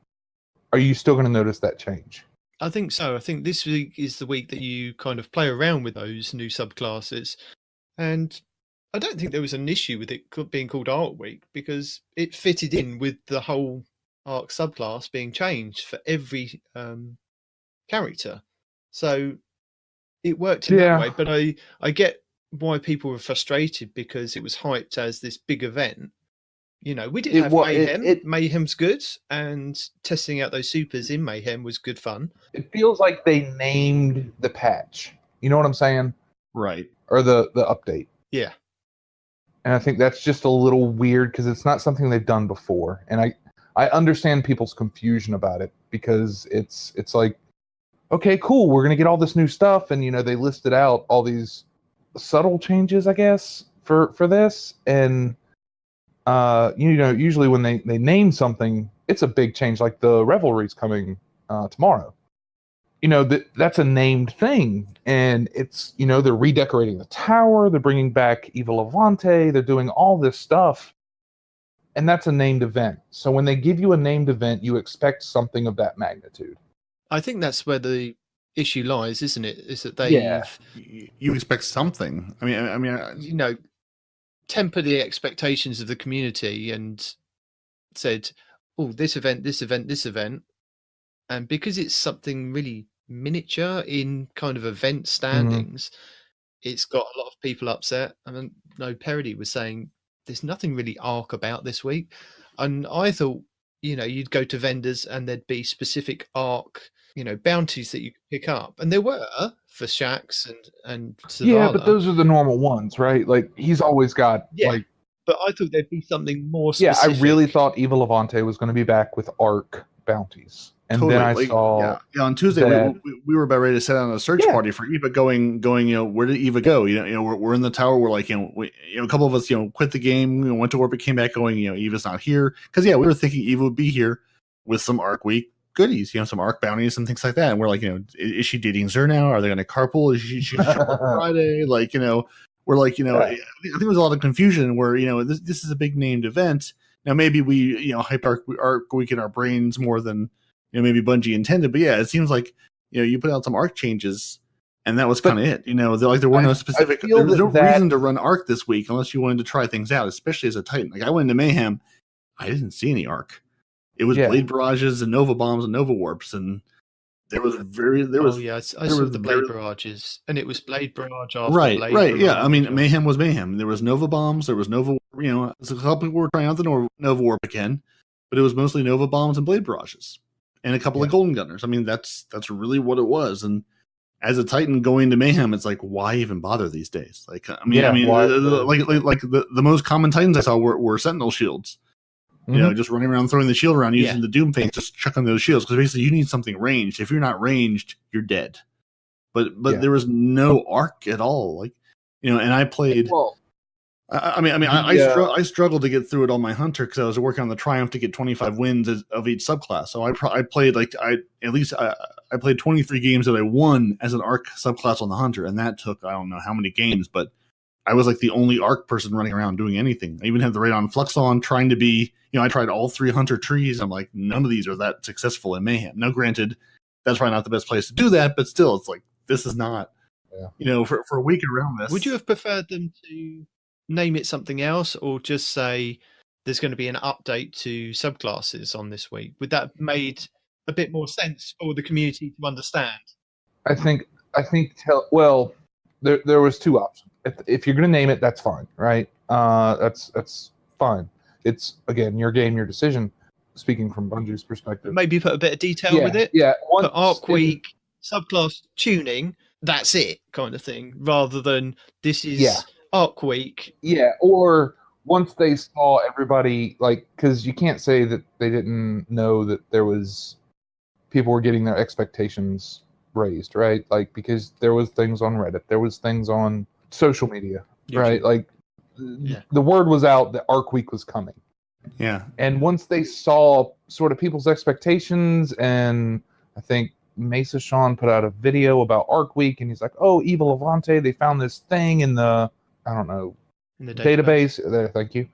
A: are you still going to notice that change?
B: I think so. I think this week is the week that you kind of play around with those new subclasses. And I don't think there was an issue with it being called Arc Week because it fitted in with the whole Arc subclass being changed for every character. So it worked in that way. But I get why people were frustrated because it was hyped as this big event. We did have Mayhem. Mayhem's good, and testing out those supers in Mayhem was good fun.
A: It feels like they named the patch. You know what I'm saying?
C: Right.
A: Or the update.
B: Yeah.
A: And I think that's just a little weird because it's not something they've done before. And I understand people's confusion about it because it's like, okay, cool, we're going to get all this new stuff. And, they listed out all these subtle changes, I guess, for this. And, usually when they name something, it's a big change. Like the Revelry's coming tomorrow. That's a named thing. And it's, they're redecorating the tower. They're bringing back Eva Levante. They're doing all this stuff. And that's a named event. So when they give you a named event, you expect something of that magnitude.
B: I think that's where the issue lies, isn't it? Is that
C: you expect something. I mean,
B: temper the expectations of the community and said, oh, this event, and because it's something really miniature in kind of event standings, it's got a lot of people upset. And no, Parody was saying there's nothing really Arc about this week, and I thought you'd go to vendors and there'd be specific Arc bounties that you could pick up, and there were for Shax and Zavala.
A: Yeah, but those are the normal ones, right? Like he's always got
B: but I thought there'd be something more specific.
A: Yeah, I really thought Eva Levante was going to be back with Arc bounties, And then I saw
C: on Tuesday
A: that,
C: we were about ready to set out on a search party for Eva. Going. Where did Eva go? We're in the tower. We're like, a couple of us, quit the game. Went to orbit, came back, going, Eva's not here. Because we were thinking Eva would be here with some Arc Week goodies, some Arc bounties and things like that. And we're like, is she dating Zer now? Are they going to carpool? Is she show up on Friday? Like, we're like, I think there's a lot of confusion where this is a big named event. Now maybe we hype Arc Week in our brains more than maybe Bungie intended, but it seems like you put out some Arc changes, and that was kind of it. There were no specific. There was no reason to run Arc this week unless you wanted to try things out, especially as a Titan. Like I went into Mayhem, I didn't see any Arc. It was Blade Barrages and Nova Bombs and Nova Warps, and I saw
B: the Blade Barrages, and it was Blade Barrage after
C: Blade
B: Barrage.
C: Yeah, I mean Mayhem was Mayhem. There was Nova Bombs, there was Nova. A couple people were trying out the Nova Warp again, but it was mostly Nova Bombs and Blade Barrages. And a couple of Golden Gunners. I mean, that's really what it was. And as a Titan going to Mayhem, it's like, why even bother these days? Like, the most common Titans I saw were Sentinel shields. Just running around throwing the shield around, using the Doom Fangs, just chucking those shields. Because basically, you need something ranged. If you're not ranged, you're dead. But there was no Arc at all. Like, and I played. Well, I struggled to get through it on my Hunter because I was working on the Triumph to get 25 wins of each subclass. So I played I played 23 games that I won as an Arc subclass on the Hunter, and that took I don't know how many games, but I was like the only Arc person running around doing anything. I even had the Radon Flux on, trying to be. I tried all 3 Hunter trees. I'm like, none of these are that successful in Mayhem. Now, granted, that's probably not the best place to do that, but still, it's like this is not. For a week around this.
B: Would you have preferred them to name it something else, or just say there's going to be an update to subclasses on this week? Would that have made a bit more sense for the community to understand?
A: I think there was 2 options. If you're going to name it, that's fine, right? That's fine. It's again your game, your decision. Speaking from Bungie's perspective,
B: maybe put a bit of detail with it.
A: Yeah,
B: put Arc Week subclass tuning. That's it, kind of thing, rather than this is Arc Week.
A: Yeah, or once they saw everybody, because you can't say that they didn't know that there was people were getting their expectations raised, right? Like, because there was things on Reddit, there was things on social media, right? Like, the word was out that Arc Week was coming.
C: Yeah.
A: And once they saw sort of people's expectations, and I think Mesa Sean put out a video about Arc Week, and he's like, oh, Evil Levante, they found this thing in the, I don't know,
B: in the
A: database. There, thank you.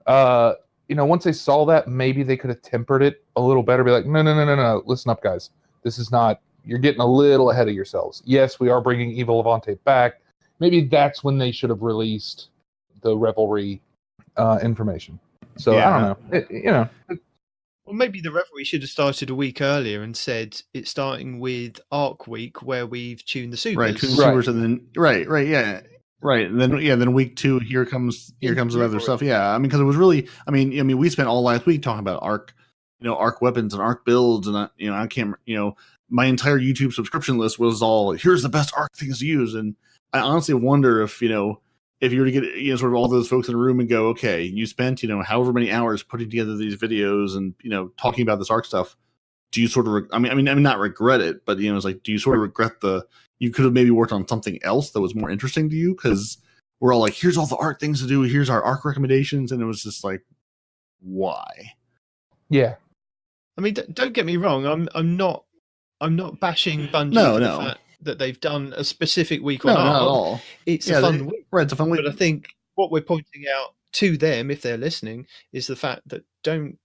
A: Once they saw that, maybe they could have tempered it a little better. Be like, no. Listen up, guys. This is not, you're getting a little ahead of yourselves. Yes, we are bringing Evil Levante back. Maybe that's when they should have released the Revelry information. So I don't know.
B: Well, maybe the Revelry should have started a week earlier and said it's starting with Arc Week, where we've tuned the supers.
C: Right, tune the supers, and then right, and then week 2, here comes the other stuff. Yeah, I mean, because it was really, I mean, we spent all last week talking about Arc, Arc weapons and Arc builds, and I can't, my entire YouTube subscription list was all here's the best Arc things to use, and I honestly wonder if if you were to get sort of all those folks in a room and go, okay, you spent however many hours putting together these videos and talking about this Arc stuff, do you sort of I mean not regret it, but it's like, do you sort of regret you could have maybe worked on something else that was more interesting to you? Because we're all like, here's all the Arc things to do, here's our Arc recommendations, and it was just like, why?
A: Yeah,
B: I mean, don't get me wrong, I'm not bashing Bungie for the fact that they've done a specific week on Arc.
C: Not at all.
B: It's a fun week.
C: Right, it's a fun week.
B: But I think what we're pointing out to them, if they're listening, is the fact that don't,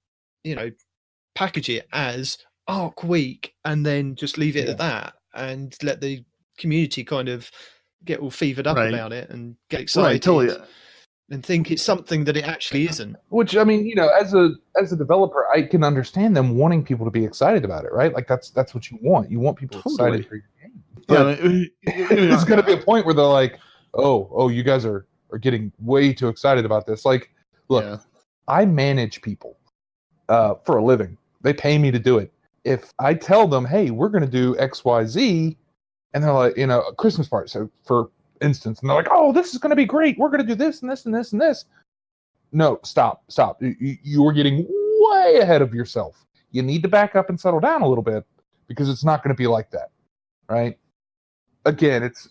B: package it as Arc Week and then just leave it at that and let the community kind of get all fevered up about it and get excited.
C: Right, totally.
B: And think it's something that it actually isn't.
A: Which, I mean, as a developer, I can understand them wanting people to be excited about it, right? Like that's what you want. You want people excited for your game. But there's going to be a point where they're like, oh, you guys are getting way too excited about this. Like, look, I manage people for a living. They pay me to do it. If I tell them, hey, we're going to do X, Y, Z, and they're like, a Christmas party, so for instance, and they're like, oh, this is going to be great. We're going to do this and this and this and this. No, stop. You are getting way ahead of yourself. you need to back up and settle down a little bit because it's not going to be like that, right? Again, it's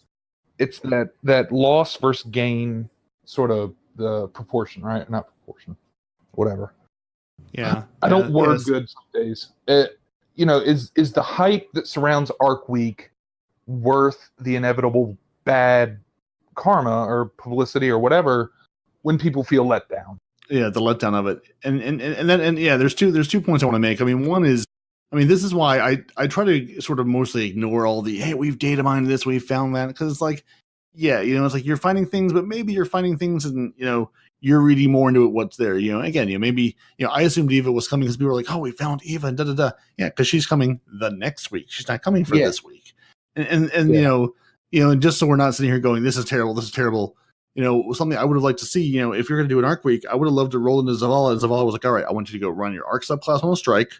A: that loss versus gain sort of the proportion, right? Not proportion, whatever.
C: Yeah,
A: I don't word good some days. Is the hype that surrounds Arc Week worth the inevitable bad karma or publicity or whatever when people feel let down?
C: Yeah, the letdown of it, and yeah, there's two points I want to make. I mean, one is, this is why I try to sort of mostly ignore all the, hey, we've data mined this, we've found that, because it's like, yeah, it's like you're finding things, but maybe you're finding things and you're reading more into it what's there. Again, maybe I assumed Eva was coming because people were like, oh, we found Eva and da. Yeah, because she's coming the next week. She's not coming for this week, and and just so we're not sitting here going, this is terrible, this is terrible. Something I would have liked to see, if you're going to do an Arc Week, I would have loved to roll into Zavala. And Zavala was like, all right, I want you to go run your Arc subclass on a strike.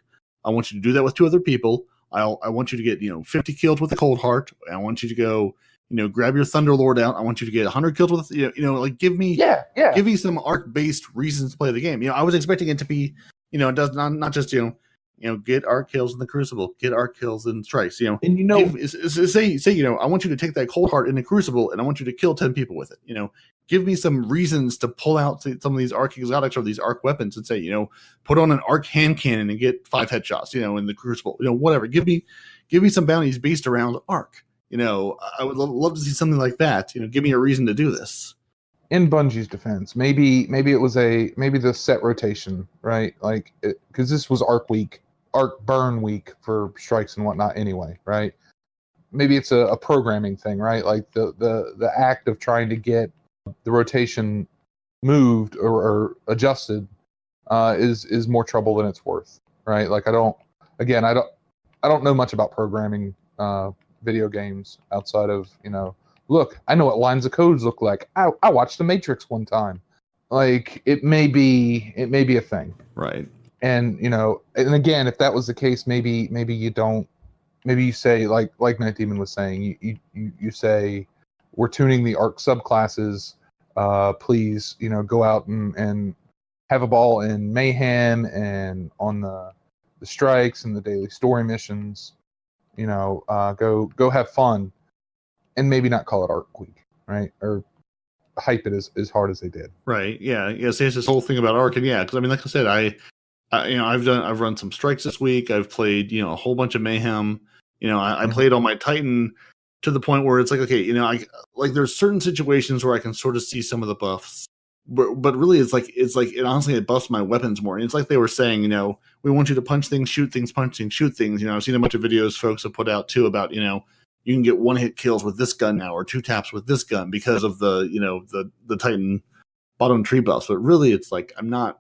C: I want you to do that with 2 other people. I want you to get, 50 kills with a Cold Heart. I want you to go, grab your Thunderlord out. I want you to get 100 kills with, like give me some Arc-based reasons to play the game. I was expecting it to be, it does not just, get Arc kills in the Crucible, get Arc kills in Strikes, say, I want you to take that Cold Heart in the Crucible and I want you to kill 10 people with it. Give me some reasons to pull out some of these Arc exotics or these Arc weapons and say, put on an Arc hand cannon and get 5 headshots, in the Crucible, whatever. Give me some bounties based around Arc. I would love to see something like that. Give me a reason to do this.
A: In Bungie's defense, maybe it was maybe the set rotation, right? Like, because this was Arc Week, Arc Burn Week for strikes and whatnot anyway, right? Maybe it's a programming thing, right? Like the act of trying to get the rotation moved or adjusted is more trouble than it's worth, right? Like I don't know much about programming video games outside of look, I know what lines of codes look like. I watched The Matrix one time. Like it may be a thing,
C: right?
A: And and again, if that was the case, maybe you say like Night Demon was saying, you say we're tuning the Arc subclasses. Please, go out and have a ball in Mayhem and on the strikes and the daily story missions. Go have fun, and maybe not call it Arc Week, right? Or hype it as hard as they did.
C: Right. Yeah. Yeah. So it's this whole thing about Arc, and yeah, because like I said, I've run some strikes this week. I've played a whole bunch of Mayhem. I played on my Titan to the point where it's like, okay, there's certain situations where I can sort of see some of the buffs, but really it's like it honestly it buffs my weapons more. And it's like they were saying, we want you to punch things, shoot things, punch things, shoot things. I've seen a bunch of videos folks have put out too about you can get 1-hit kills with this gun now or 2 taps with this gun because of the the Titan bottom tree buffs. But really, it's like I'm not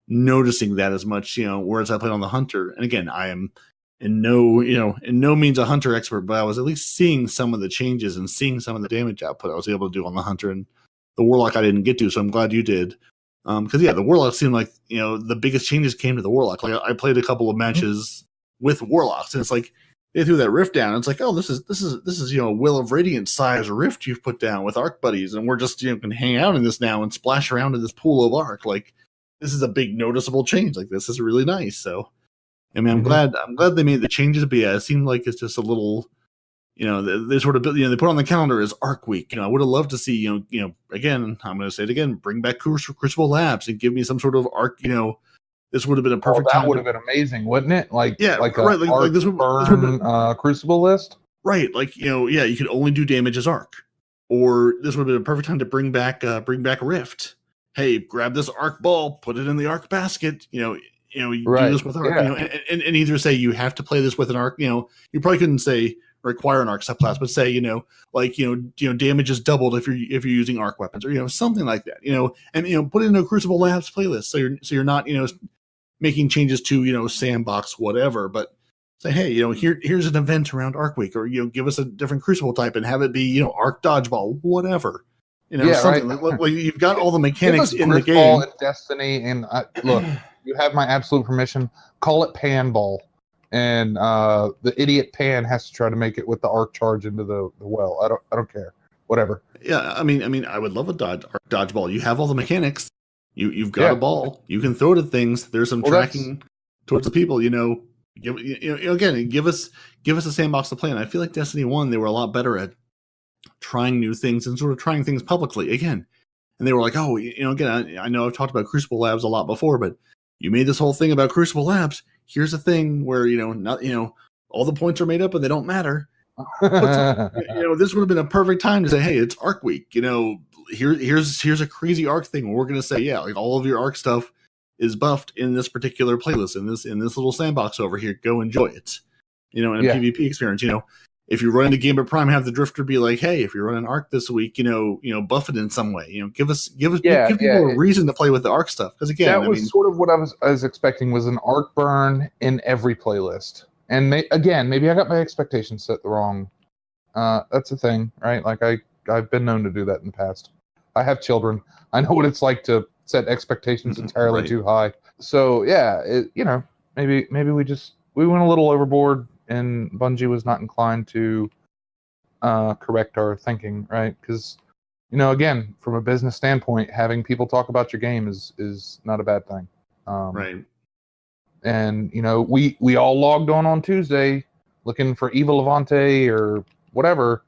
C: noticing that as much. Whereas I played on the Hunter, and again, I am in no means a Hunter expert, but I was at least seeing some of the changes and seeing some of the damage output I was able to do on the Hunter. And the Warlock I didn't get to, so I'm glad you did. Because the Warlock seemed like the biggest changes came to the Warlock. Like I played a couple of matches with Warlocks, and it's like they threw that rift down. And it's like, oh, this is a Will of Radiance size rift you've put down with Arc buddies, and we're just can hang out in this now and splash around in this pool of Arc. Like this is a big noticeable change. Like this is really nice. So I'm glad they made the changes. But yeah, it seemed like it's just a little. They sort of they put on the calendar as Arc Week. I would have loved to see, again, I'm going to say it again, bring back Crucible Labs and give me some sort of Arc, this would have been a perfect time.
A: That would have been amazing, wouldn't it? Like,
C: yeah,
A: like a
C: right,
A: Arc
C: this
A: burn Crucible list?
C: Right, like, yeah, you could only do damage as Arc. Or this would have been a perfect time to bring back Rift. Hey, grab this Arc ball, put it in the Arc basket, you right. Do this with Arc, and either say you have to play this with an Arc, you probably couldn't say require an Arc subclass, but say damage is doubled if you're using Arc weapons or something like that, and put it in a Crucible Labs playlist so you're not making changes to sandbox whatever, but say hey here's an event around Arc Week, or give us a different Crucible type and have it be Arc dodgeball whatever, something
A: right.
C: like you've got all the mechanics in the game.
A: And Destiny, and look, you have my absolute permission. Call it Pan Ball. And the idiot Pan has to try to make it with the Arc charge into the well. I don't care. Whatever.
C: Yeah, I mean, I would love a dodgeball. You have all the mechanics. You've got a ball. You can throw it at things. There's some tracking towards the people. Give us a sandbox to play in. I feel like Destiny 1, they were a lot better at trying new things and sort of trying things publicly again. And they were like, oh, again, I know I've talked about Crucible Labs a lot before, but you made this whole thing about Crucible Labs. Here's a thing where, all the points are made up and they don't matter. This would have been a perfect time to say, hey, it's Arc Week. Here's a crazy Arc thing where we're going to say, yeah, like all of your Arc stuff is buffed in this particular playlist, in this little sandbox over here. Go enjoy it. In a PvP experience, if you're running the Gambit Prime, have the Drifter be like, hey, if you're running Arc this week, buff it in some way. Give people a reason to play with the Arc stuff. Because again,
A: that was sort of what I was expecting, was an Arc burn in every playlist. And maybe I got my expectations set the wrong. That's the thing, right? Like I've been known to do that in the past. I have children. I know what it's like to set expectations entirely too high. So yeah, maybe we went a little overboard, and Bungie was not inclined to correct our thinking, right? Because again, from a business standpoint, having people talk about your game is not a bad thing.
C: Right.
A: And we all logged on Tuesday looking for Eva Levante or whatever.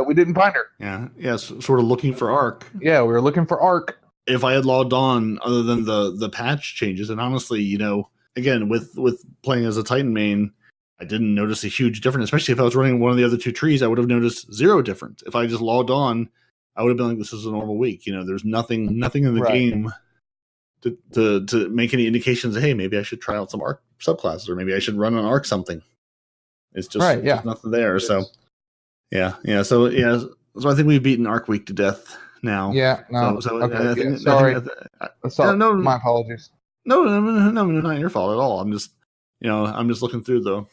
A: We didn't find her.
C: Yeah, sort of looking for Arc.
A: Yeah, we were looking for Arc.
C: If I had logged on, other than the patch changes, and honestly, again, with playing as a Titan main, I didn't notice a huge difference. Especially if I was running one of the other two trees, I would have noticed zero difference. If I just logged on, I would have been like, this is a normal week. There's nothing in the game to make any indications that, hey, maybe I should try out some Arc subclasses, or maybe I should run an Arc something. It's just, just nothing there. So so I think we've beaten Arc Week to death now.
A: Yeah, no.
C: Okay,
A: sorry. My apologies.
C: No, not your fault at all. I'm just looking through the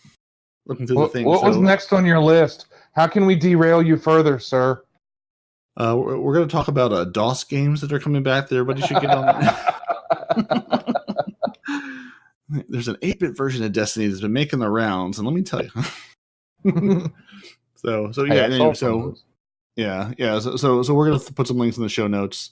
C: thing.
A: What was next on your list? How can we derail you further, sir?
C: We're going to talk about DOS games that are coming back that everybody should get on. There's an 8-bit version of Destiny that's been making the rounds, and let me tell you. So we're going to put some links in the show notes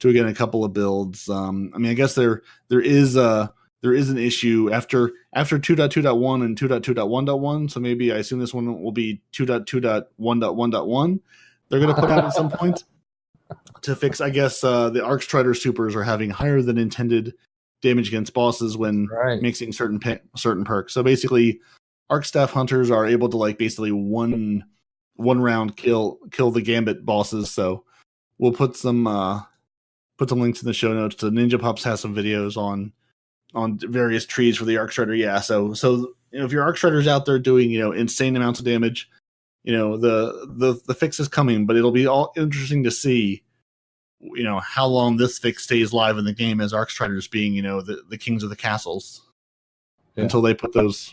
C: to, again, a couple of builds. I guess there is an issue after 2.2.1 and 2.2.1.1. So maybe I assume this one will be 2.2.1.1.1. They're going to put out at some point to fix, I guess, the Arc Strider supers are having higher than intended damage against bosses when mixing certain perks. So basically, Arc Staff Hunters are able to basically one round kill the Gambit bosses. So we'll put some links in the show notes. So Ninja Pups has some videos on various trees for the Arc Strider. Yeah, so if your Arc Strider's out there doing insane amounts of damage, the fix is coming, but it'll be all interesting to see how long this fix stays live in the game as Arc Striders being the kings of the castles until they put those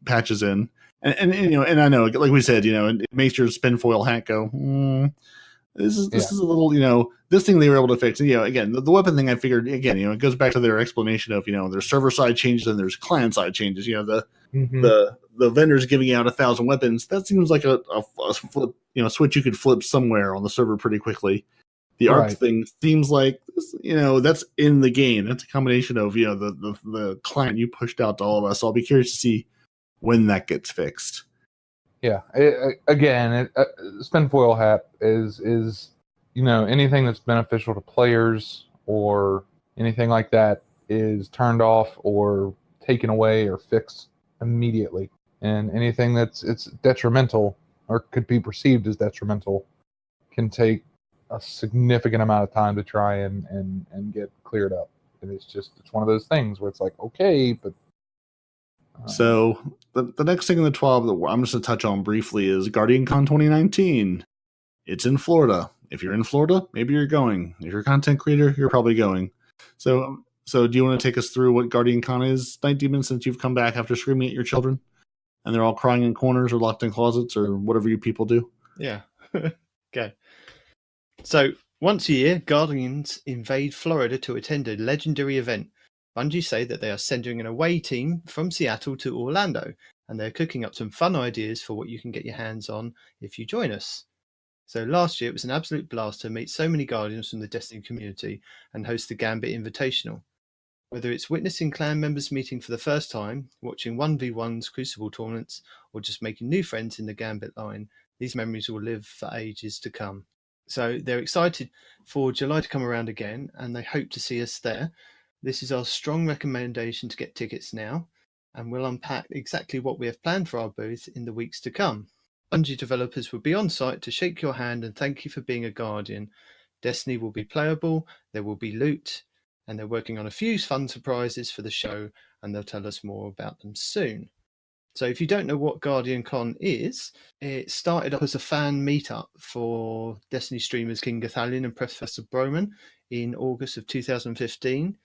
C: patches in. And I know, like we said, it makes your spin foil hat go, this is a little, this thing they were able to fix. Again, the weapon thing, I figured, again, it goes back to their explanation of, there's server side changes and there's client side changes. The vendors giving out 1,000 weapons, that seems like a flip, switch you could flip somewhere on the server pretty quickly. The Arc thing seems like, that's in the game. That's a combination of, the client you pushed out to all of us. So I'll be curious to see when that gets fixed.
A: Yeah. Spin foil hat is anything that's beneficial to players or anything like that is turned off or taken away or fixed immediately. And anything it's detrimental or could be perceived as detrimental can take a significant amount of time to try and get cleared up. And it's one of those things where it's like, okay, but
C: so the next thing in the 12 that I'm just going to touch on briefly is GuardianCon 2019. It's in Florida. If you're in Florida, maybe you're going. If you're a content creator, you're probably going. So do you want to take us through what GuardianCon is, Night Demon, since you've come back after screaming at your children and they're all crying in corners or locked in closets or whatever you people do?
B: Yeah. Okay. So once a year, Guardians invade Florida to attend a legendary event. Bungie say that they are sending an away team from Seattle to Orlando, and they're cooking up some fun ideas for what you can get your hands on if you join us. So last year, it was an absolute blast to meet so many Guardians from the Destiny community and host the Gambit Invitational. Whether it's witnessing clan members meeting for the first time, watching 1v1s, Crucible tournaments, or just making new friends in the Gambit line, these memories will live for ages to come. So they're excited for July to come around again, and they hope to see us there. This is our strong recommendation to get tickets now, and we'll unpack exactly what we have planned for our booth in the weeks to come. Bungie developers will be on site to shake your hand and thank you for being a Guardian. Destiny will be playable, there will be loot, and they're working on a few fun surprises for the show, and they'll tell us more about them soon. So if you don't know what GuardianCon is, it started up as a fan meetup for Destiny streamers King Gathalion and Professor Broman in August of 2015.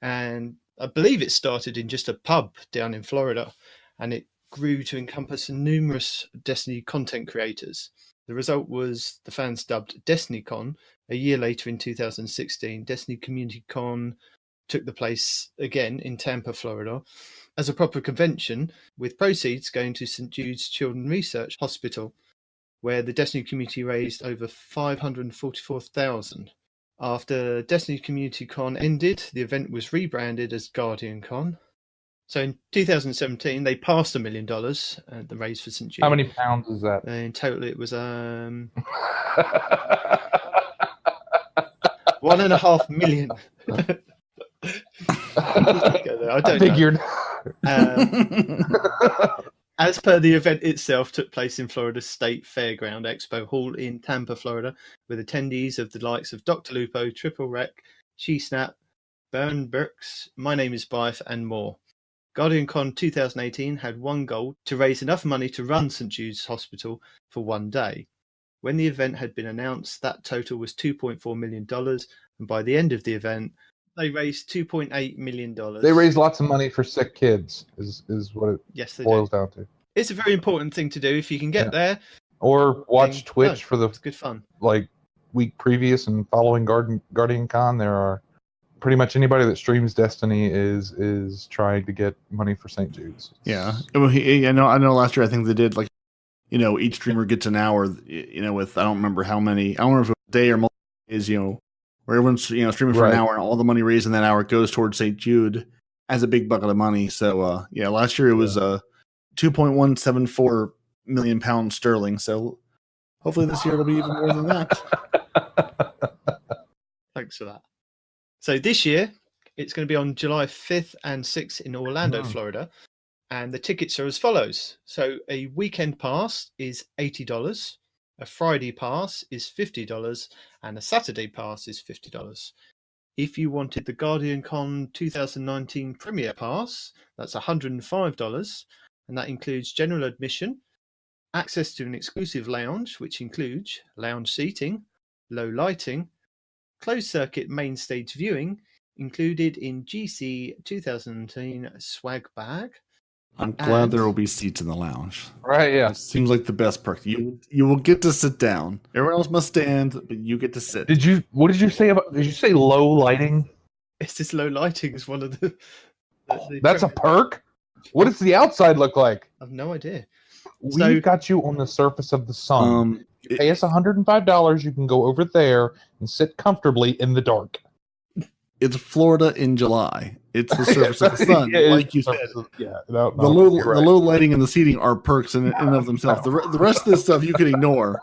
B: And I believe it started in just a pub down in Florida, and it grew to encompass numerous Destiny content creators. The result was the fans dubbed DestinyCon. A year later in 2016, Destiny Community Con took the place again in Tampa, Florida, as a proper convention, with proceeds going to St. Jude's Children's Research Hospital, where the Destiny community raised over $544,000. After Destiny Community Con ended, the event was rebranded as GuardianCon. So in 2017, they passed $1 million at the raise for St. Jude.
A: How many pounds is that?
B: In total, it was 1.5 million. I
A: figured.
B: As per the event itself, took place in Florida's State Fairground Expo Hall in Tampa, Florida, with attendees of the likes of Dr. Lupo, Triple Rec, She-Snap, Bern Burks, My Name is Bife, and more. GuardianCon 2018 had one goal: to raise enough money to run St. Jude's Hospital for one day. When the event had been announced, that total was $2.4 million, and by the end of the event, they raised $2.8 million.
A: They raised lots of money for sick kids, is what it boils down to.
B: It's a very important thing to do if you can get there.
A: Or watch Twitch for the
B: it's good fun.
A: Like week previous and following GuardianCon. There are pretty much anybody that streams Destiny is trying to get money for St. Jude's.
C: Yeah, I know. Last year I think they did each streamer gets an hour. With I don't remember how many. I don't remember if it was a day or multiple days. Where everyone's streaming for an hour, and all the money raised in that hour goes towards St. Jude as a big bucket of money. So last year it was 2.174 million pounds sterling. So hopefully this year it'll be even more than that.
B: Thanks for that. So this year it's going to be on July 5th and 6th in Orlando, Florida, and the tickets are as follows. So a weekend pass is $80. A Friday pass is $50, and a Saturday pass is $50. If you wanted the GuardianCon 2019 Premier Pass, that's $105, and that includes general admission, access to an exclusive lounge, which includes lounge seating, low lighting, closed circuit main stage viewing, included in GC 2019 swag bag.
C: I'm glad there will be seats in the lounge.
A: Right, yeah.
C: It seems like the best perk. You will get to sit down. Everyone else must stand, but you get to sit.
A: What did you say about? Did you say low lighting?
B: It's just low lighting is one of the
A: that's a perk? What does the outside look like?
B: I've no idea.
A: We've got you on the surface of the sun. You pay us $105, you can go over there and sit comfortably in the dark.
C: It's Florida in July. It's the surface of the sun, like you said.
A: The
C: low lighting and the seating are perks in and of themselves. The rest of this stuff you can ignore.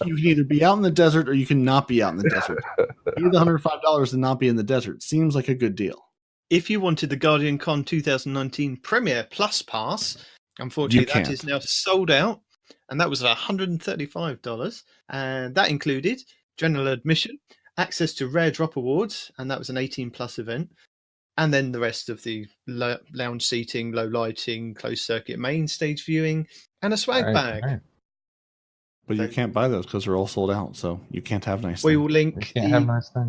C: You can either be out in the desert or you can not be out in the desert. Pay the $105 and not be in the desert. Seems like a good deal.
B: If you wanted the GuardianCon 2019 Premier Plus Pass, unfortunately that is now sold out, and that was $135, and that included general admission, access to Rare Drop Awards, and that was an 18+ event, and then the rest of the lounge seating, low lighting, closed circuit main stage viewing, and a swag bag. Right.
C: But you can't buy those because they're all sold out, so you can't have nice things.
B: We will link the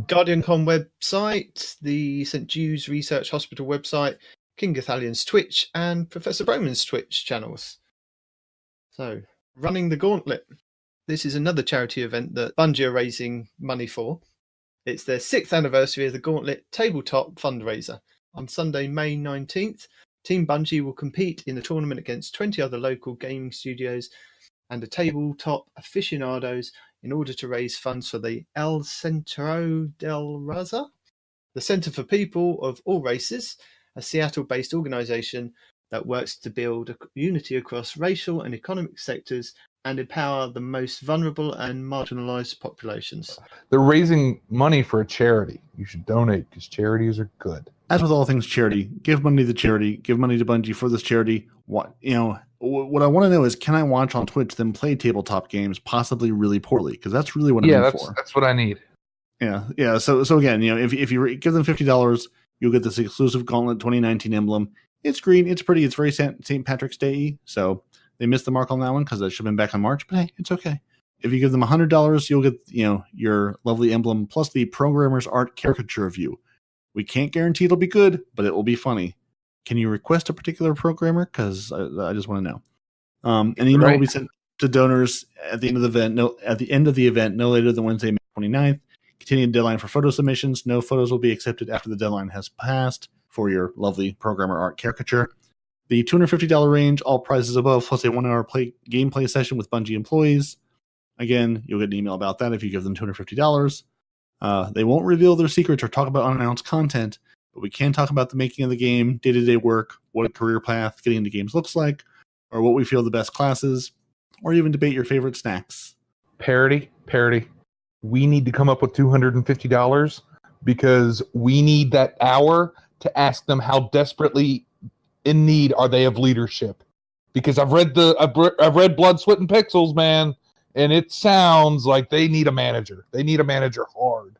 B: GuardianCon website, the St. Jude's Research Hospital website, King Gathalion's Twitch, and Professor Broman's Twitch channels. So, running the Gauntlet. This is another charity event that Bungie are raising money for. It's their 6th anniversary of the Gauntlet tabletop fundraiser. On Sunday, May 19th, Team Bungie will compete in the tournament against 20 other local gaming studios and the tabletop aficionados in order to raise funds for the El Centro del Raza, the Center for People of All Races, a Seattle-based organization that works to build unity across racial and economic sectors and empower the most vulnerable and marginalized populations.
A: They're raising money for a charity. You should donate because charities are good.
C: As with all things charity, give money to charity, give money to Bungie for this charity. What I want to know is, can I watch on Twitch them play tabletop games, possibly really poorly? Because that's really what I'm in for.
A: That's what I need.
C: Yeah. So again, if you give them $50, you'll get this exclusive Gauntlet 2019 emblem. It's green, it's pretty, it's very St. Patrick's Day-y, so they missed the mark on that one because that should have been back in March, but hey, it's okay. If you give them $100, you'll get your lovely emblem plus the programmer's art caricature of you. We can't guarantee it'll be good, but it will be funny. Can you request a particular programmer? Because I just want to know. An email will be sent to donors at the end of the event. No later than Wednesday, May 29th. Continuing deadline for photo submissions. No photos will be accepted after the deadline has passed for your lovely programmer art caricature. The $250 range, all prices above, plus a 1-hour gameplay session with Bungie employees. Again, you'll get an email about that if you give them $250. They won't reveal their secrets or talk about unannounced content, but we can talk about the making of the game, day-to-day work, what a career path getting into games looks like, or what we feel the best classes, or even debate your favorite snacks.
A: Parody. We need to come up with $250 because we need that hour to ask them how desperately in need are they of leadership. Because I've read Blood, Sweat, and Pixels, man, and it sounds like they need a manager. They need a manager hard.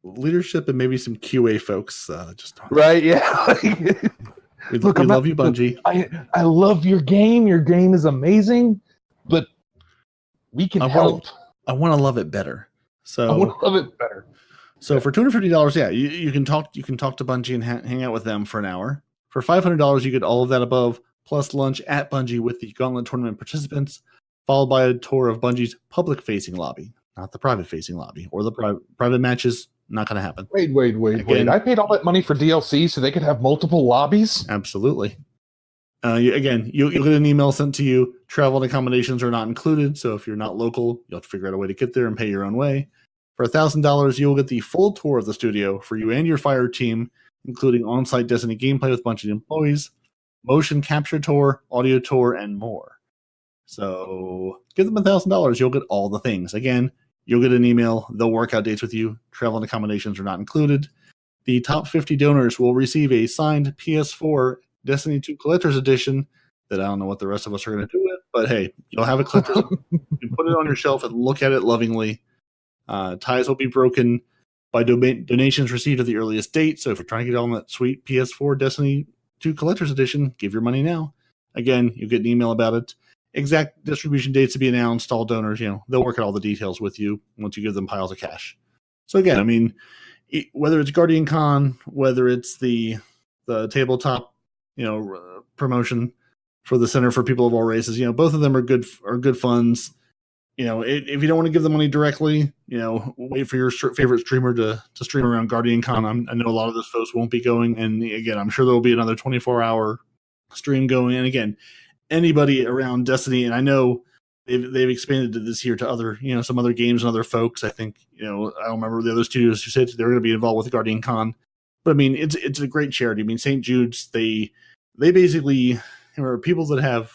C: Leadership and maybe some QA folks.
A: Right? Yeah.
C: we love you, Bungie.
A: I love your game. Your game is amazing, but we can help.
C: I want to love it better. So
A: I want to love it better.
C: So for $250, yeah, you can talk to Bungie and hang out with them for an hour. For $500, you get all of that above, plus lunch at Bungie with the Gauntlet tournament participants, followed by a tour of Bungie's public-facing lobby, not the private-facing lobby, or the private matches. Not going to happen.
A: Wait. I paid all that money for DLC so they could have multiple lobbies?
C: Absolutely. You'll get an email sent to you. Travel and accommodations are not included, so if you're not local, you'll have to figure out a way to get there and pay your own way. For $1,000, you'll get the full tour of the studio for you and your fire team, including on-site Destiny gameplay with Bungie employees, motion capture tour, audio tour, and more. So give them $1,000. You'll get all the things. Again, you'll get an email. They'll work out dates with you. Travel and accommodations are not included. The top 50 donors will receive a signed PS4 Destiny 2 Collector's Edition that I don't know what the rest of us are going to do with, but hey, you'll have a collector's edition. You can put it on your shelf and look at it lovingly. Ties will be broken by donations received at the earliest date. So if you're trying to get on that sweet PS4 Destiny 2 Collector's Edition, give your money now. Again, you get an email about it. Exact distribution dates to be announced. All donors, they'll work out all the details with you once you give them piles of cash. So again, I mean, whether it's GuardianCon, whether it's the tabletop, promotion for the Center for People of All Races, both of them are good funds. If you don't want to give the money directly, wait for your favorite streamer to stream around GuardianCon. I know a lot of those folks won't be going, and again, I'm sure there will be another 24-hour stream going. And again, anybody around Destiny, and I know they've expanded this year to other, some other games and other folks. I think, I don't remember the other studios who said they're going to be involved with GuardianCon, but I mean, it's a great charity. I mean, St. Jude's, they basically are people that have,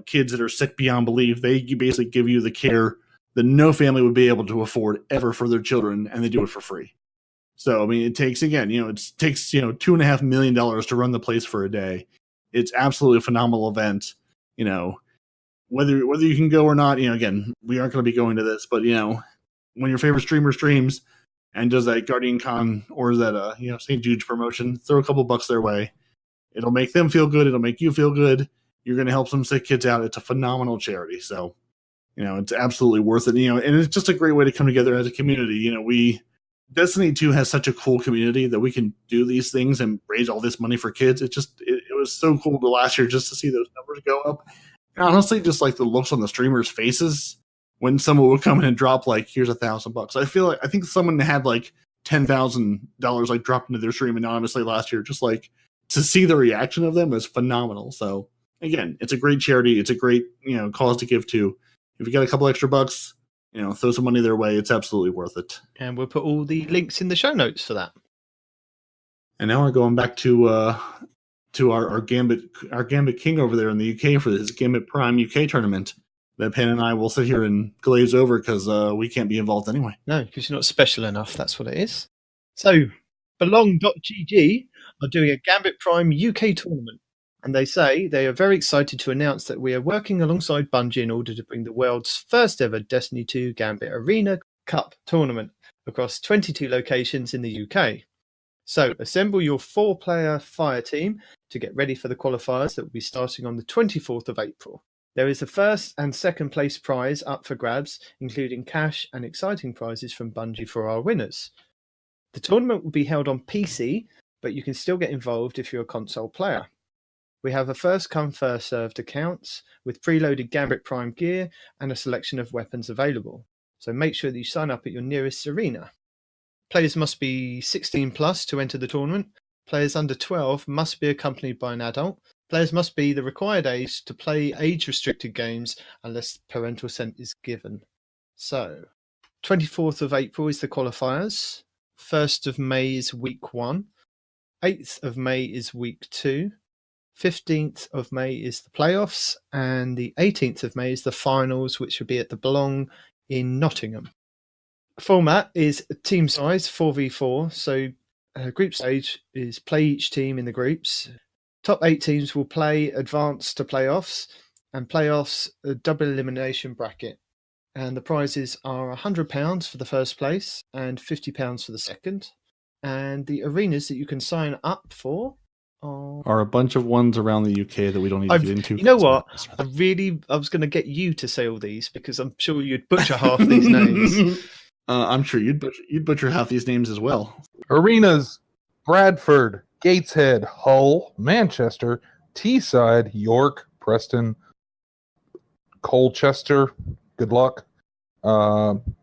C: kids that are sick beyond belief. They basically give you the care that no family would be able to afford ever for their children, and they do it for free. So, I mean, it takes $2.5 million to run the place for a day. It's absolutely a phenomenal event. Whether you can go or not, again, we aren't going to be going to this, but when your favorite streamer streams and does that GuardianCon or is that St. Jude's promotion, throw a couple bucks their way. It'll make them feel good. It'll make you feel good. You're going to help some sick kids out. It's a phenomenal charity. So, it's absolutely worth it. And it's just a great way to come together as a community. Destiny 2 has such a cool community that we can do these things and raise all this money for kids. It was so cool to last year just to see those numbers go up. And honestly, just like the looks on the streamers' faces when someone would come in and drop here's $1,000. I think someone had $10,000 dropped into their stream anonymously last year. Just to see the reaction of them is phenomenal. So again, it's a great charity. It's a great, cause to give to. If you got a couple extra bucks, throw some money their way. It's absolutely worth it.
B: And we'll put all the links in the show notes for that.
C: And now we're going back to our Gambit King over there in the UK for this Gambit Prime UK tournament that Pan and I will sit here and glaze over because we can't be involved anyway.
B: No, because you're not special enough. That's what it is. So, Belong.gg are doing a Gambit Prime UK tournament. And they say they are very excited to announce that we are working alongside Bungie in order to bring the world's first ever Destiny 2 Gambit Arena Cup tournament across 22 locations in the UK. So assemble your 4-player fire team to get ready for the qualifiers that will be starting on the 24th of April. There is a first and second place prize up for grabs, including cash and exciting prizes from Bungie for our winners. The tournament will be held on PC, but you can still get involved if you're a console player. We have a first-come, first-served accounts with preloaded Gambit Prime gear and a selection of weapons available. So make sure that you sign up at your nearest arena. Players must be 16 plus to enter the tournament. Players under 12 must be accompanied by an adult. Players must be the required age to play age-restricted games unless parental consent is given. So, 24th of April is the qualifiers. 1st of May is week 1. 8th of May is week 2. 15th of May is the playoffs, and the 18th of May is the finals, which will be at the Belong in Nottingham. Format is team size 4v4, so group stage is play each team in the groups. Top 8 teams will play advance to playoffs, and playoffs a double elimination bracket. And the prizes are £100 for the first place and £50 for the second. And the arenas that you can sign up for
C: are a bunch of ones around the UK that we don't need to get into.
B: You know what? I was going to get you to say all these because I'm sure you'd butcher half these names.
C: I'm sure you'd butcher half these names as well.
A: Arenas: Bradford, Gateshead, Hull, Manchester, Teesside, York, Preston, Colchester. Good luck.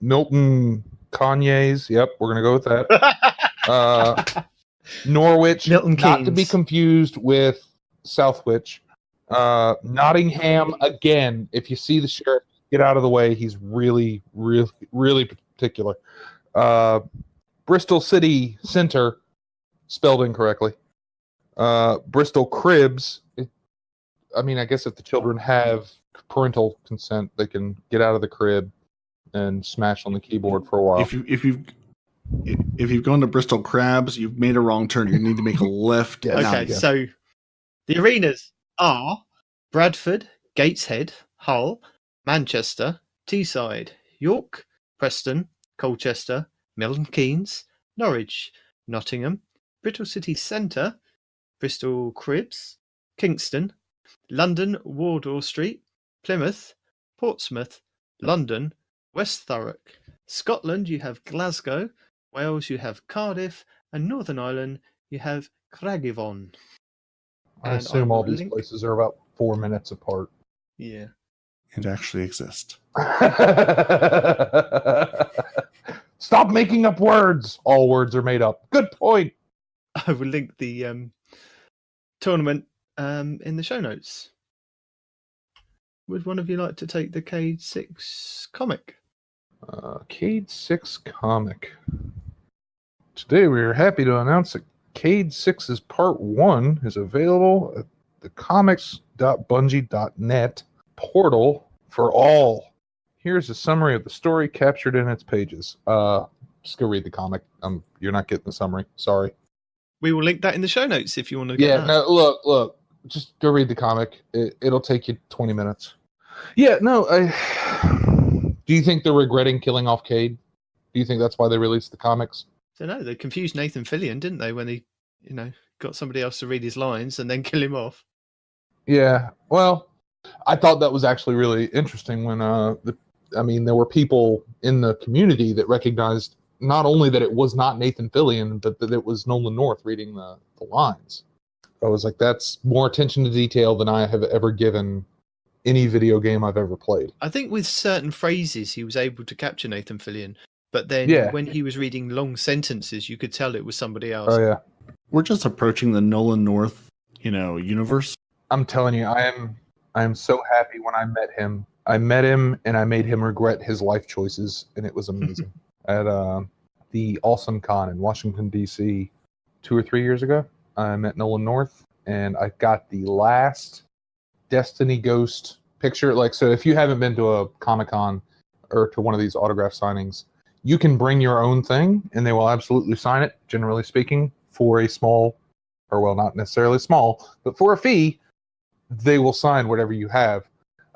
A: Milton Keynes. Yep, we're going to go with that. Norwich,
B: Milton
A: not
B: Keynes.
A: to be confused with Southwich. Nottingham, again, if you see the sheriff, get out of the way. He's really, really, really particular. Bristol City Centre, spelled incorrectly. Bristol Cribs. I guess if the children have parental consent, they can get out of the crib and smash on the keyboard for a while.
C: If you've gone to Bristol Crabs, you've made a wrong turn. You need to make a left.
A: Yeah.
B: Okay, so the arenas are Bradford, Gateshead, Hull, Manchester, Teesside, York, Preston, Colchester, Milton Keynes, Norwich, Nottingham, Bristol City Centre, Bristol Cribs, Kingston, London, Wardour Street, Plymouth, Portsmouth, London, West Thurrock. Scotland, you have Glasgow. Wales, you have Cardiff. And Northern Ireland, you have Craigavon.
A: I assume all these places are about 4 minutes apart.
B: Yeah.
C: And actually exist.
A: Stop making up words. All words are made up. Good point.
B: I will link the tournament in the show notes. Would one of you like to take the Cade 6 comic?
A: Cade 6 comic. Today we are happy to announce that Cade 6's Part 1 is available at the comics.bungie.net portal for all. Here's a summary of the story captured in its pages. Just go read the comic. You're not getting the summary. Sorry.
B: We will link that in the show notes if you want to get that.
A: No, look. Just go read the comic. It'll take you 20 minutes. Yeah, no. Do you think they're regretting killing off Cade? Do you think that's why they released the comics?
B: I don't know. They confused Nathan Fillion, didn't they, when he, got somebody else to read his lines and then kill him off?
A: Yeah. Well, I thought that was actually really interesting when there were people in the community that recognized not only that it was not Nathan Fillion, but that it was Nolan North reading the lines. I was like, that's more attention to detail than I have ever given any video game I've ever played.
B: I think with certain phrases he was able to capture Nathan Fillion, but then when he was reading long sentences, you could tell it was somebody else.
A: Oh yeah,
C: we're just approaching the Nolan North, universe.
A: I'm telling you, I am so happy when I met him. I met him and I made him regret his life choices, and it was amazing. At the Awesome Con in Washington D.C. 2 or 3 years ago. I met Nolan North, and I got the last Destiny Ghost picture. Like, so if you haven't been to a Comic-Con or to one of these autograph signings, you can bring your own thing, and they will absolutely sign it, generally speaking, for a small, or well, not necessarily small, but for a fee, they will sign whatever you have.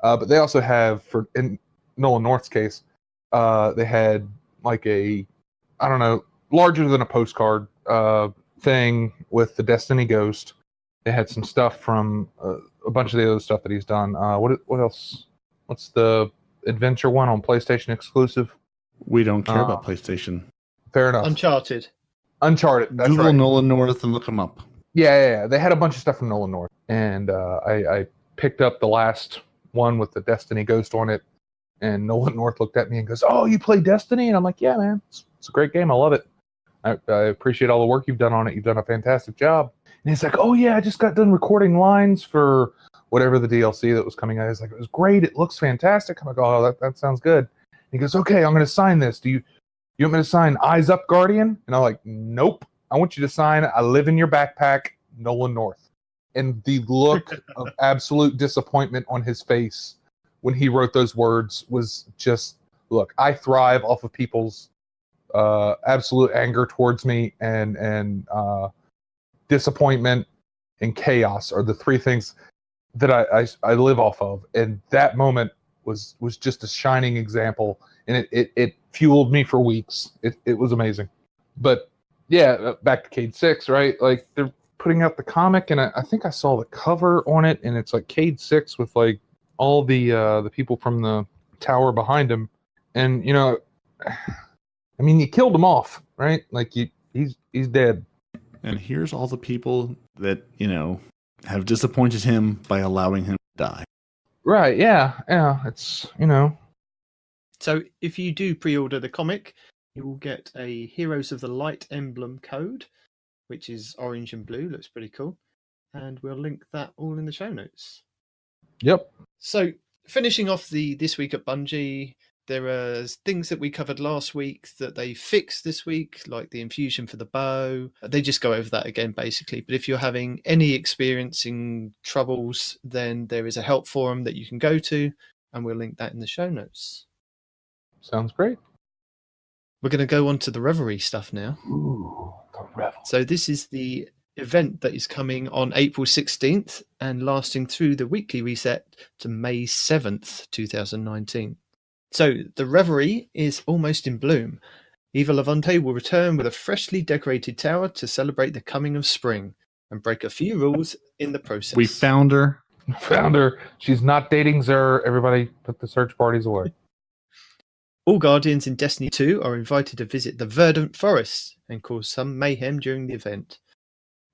A: But they also have, in Nolan North's case, they had like a, I don't know, larger than a postcard thing with the Destiny Ghost. They had some stuff from a bunch of the other stuff that he's done. What else? What's the adventure one on PlayStation exclusive?
C: We don't care about PlayStation.
A: Fair enough.
B: Uncharted.
A: That's
C: Google
A: right.
C: Nolan North and look him up.
A: Yeah. They had a bunch of stuff from Nolan North, and I picked up the last one with the Destiny Ghost on it, and Nolan North looked at me and goes, "Oh, you play Destiny?" And I'm like, "Yeah, man, it's a great game. I love it. I appreciate all the work you've done on it. You've done a fantastic job." And he's like, "Oh yeah, I just got done recording lines for whatever the DLC that was coming out." He's like, "It was great. It looks fantastic." I'm like, "Oh, that sounds good." And he goes, "Okay, I'm going to sign this. Do you want me to sign Eyes Up Guardian?" And I'm like, "Nope. I want you to sign I Live in Your Backpack, Nolan North." And the look of absolute disappointment on his face when he wrote those words was just, look, I thrive off of people's absolute anger towards me, and disappointment and chaos are the three things that I live off of. And that moment was just a shining example, and it fueled me for weeks. It was amazing. But yeah, back to Cade 6, right? Like, they're putting out the comic, and I think I saw the cover on it, and it's like Cade 6 with like all the people from the tower behind him. And you know, I mean, you killed him off, right? Like, he's dead.
C: And here's all the people that, have disappointed him by allowing him to die.
A: Right, yeah. It's,
B: So if you do pre-order the comic, you will get a Heroes of the Light emblem code, which is orange and blue. Looks pretty cool. And we'll link that all in the show notes.
A: Yep.
B: So finishing off this week at Bungie, there are things that we covered last week that they fixed this week, like the infusion for the bow. They just go over that again, basically. But if you're having any experiencing troubles, then there is a help forum that you can go to, and we'll link that in the show notes.
A: Sounds great.
B: We're going to go on to the Revelry stuff now.
A: Ooh, the Revelry.
B: So this is the event that is coming on April 16th and lasting through the weekly reset to May 7th, 2019. So the Revelry is almost in bloom. Eva Levante will return with a freshly decorated tower to celebrate the coming of spring and break a few rules in the process.
C: We found her.
A: She's not dating Zer. Everybody put the search parties away.
B: All Guardians in Destiny 2 are invited to visit the Verdant Forrest and cause some mayhem during the event.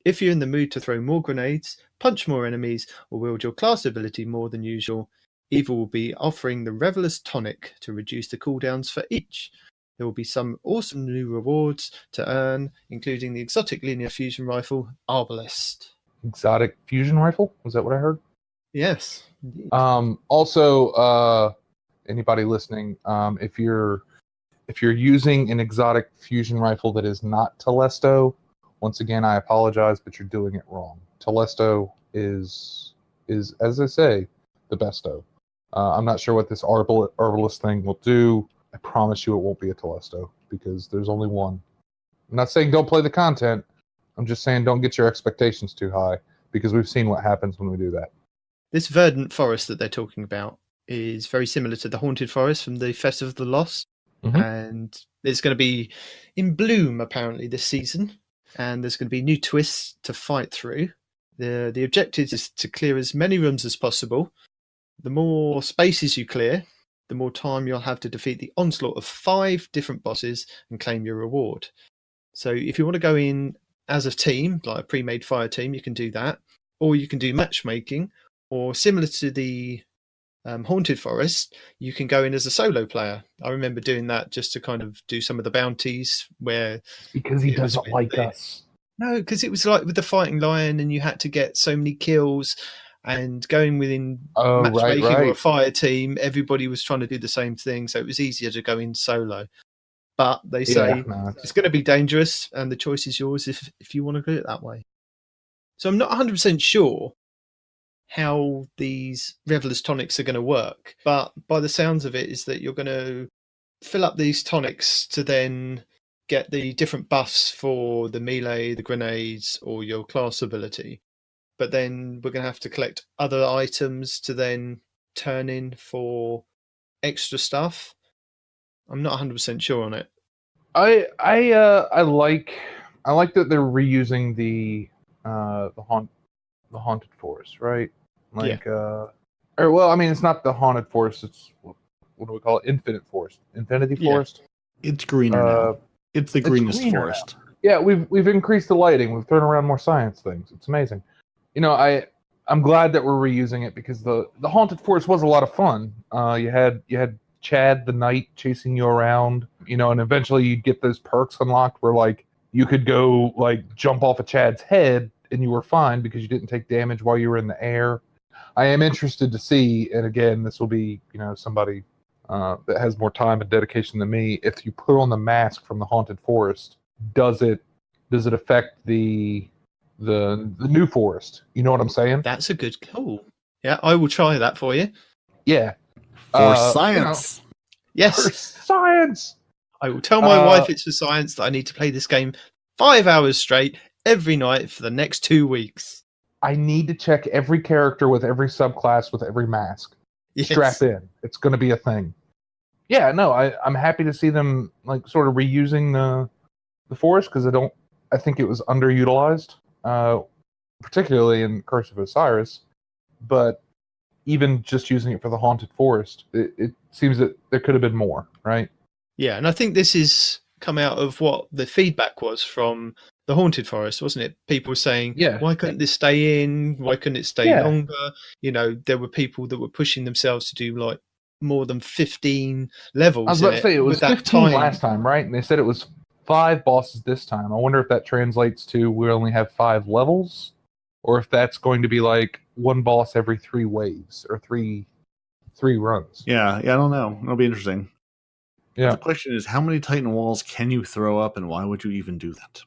B: If you're in the mood to throw more grenades, punch more enemies, or wield your class ability more than usual, Eva will be offering the Revelers Tonic to reduce the cooldowns for each. There will be some awesome new rewards to earn, including the exotic linear fusion rifle, Arbalest.
A: Exotic fusion rifle? Was that what I heard?
B: Yes. Indeed.
A: Also, anybody listening, if you're using an exotic fusion rifle that is not Telesto, once again, I apologize, but you're doing it wrong. Telesto is as I say, the besto. I'm not sure what this Arbalest thing will do. I promise you it won't be a Telesto, because there's only one. I'm not saying don't play the content. I'm just saying don't get your expectations too high, because we've seen what happens when we do that.
B: This Verdant Forest that they're talking about is very similar to the Haunted Forest from the Festival of the Lost.
A: Mm-hmm.
B: And it's going to be in bloom, apparently, this season. And there's going to be new twists to fight through. The objective is to clear as many rooms as possible. The more spaces you clear, the more time you'll have to defeat the onslaught of 5 different bosses and claim your reward. So if you want to go in as a team, like a pre-made fire team, you can do that. Or you can do matchmaking. Or similar to the Haunted Forest, you can go in as a solo player. I remember doing that just to kind of do some of the bounties where...
A: Because he doesn't like us.
B: No, because it was like with the Fighting Lion and you had to get so many kills, and going within matchmaking or a fire team, everybody was trying to do the same thing, so it was easier to go in solo. But they say
A: no,
B: it's going to be dangerous, and the choice is yours if you want to do it that way. So I'm not 100% sure how these Revelers tonics are going to work, but by the sounds of it is that you're going to fill up these tonics to then get the different buffs for the melee, the grenades, or your class ability. But then we're going to have to collect other items to then turn in for extra stuff. I'm not 100% sure on it.
A: I like that they're reusing the haunted forest, right? Like or well, I mean, it's not the haunted forest. It's what do we call it? Infinite forest, infinity forest.
C: It's greener now. It's the greenest forest.
A: Now. Yeah, we've increased the lighting. We've thrown around more science things. It's amazing. You know, I'm glad that we're reusing it because the haunted forest was a lot of fun. You had Chad the knight chasing you around, you know, and eventually you'd get those perks unlocked where like you could go like jump off of Chad's head and you were fine because you didn't take damage while you were in the air. I am interested to see, and again, this will be, you know, somebody that has more time and dedication than me. If you put on the mask from the haunted forest, does it affect the new forest? You know what I'm saying?
B: That's a good call. Yeah, I will try that for you.
A: Yeah.
C: For science.
B: You know, yes.
A: For science.
B: I will tell my wife it's for science that I need to play this game 5 hours straight every night for the next 2 weeks.
A: I need to check every character with every subclass with every mask.
B: Yes.
A: Strap in. It's going to be a thing. Yeah, no, I'm happy to see them like sort of reusing the forest because I think it was underutilized, particularly in Curse of Osiris. But even just using it for the haunted forest, it seems that there could have been more, right?
B: Yeah, and I think this is come out of what the feedback was from the haunted forest, wasn't it? People were saying, why couldn't this stay in? Why couldn't it stay longer? You know, there were people that were pushing themselves to do like more than 15 levels.
A: I was about to say it was 15 last time, right? And they said it was 5 bosses this time. I wonder if that translates to we only have 5 levels, or if that's going to be like 1 boss every 3 waves or three runs.
C: Yeah, I don't know. It'll be interesting.
A: Yeah.
C: The question is, how many Titan walls can you throw up, and why would you even do that?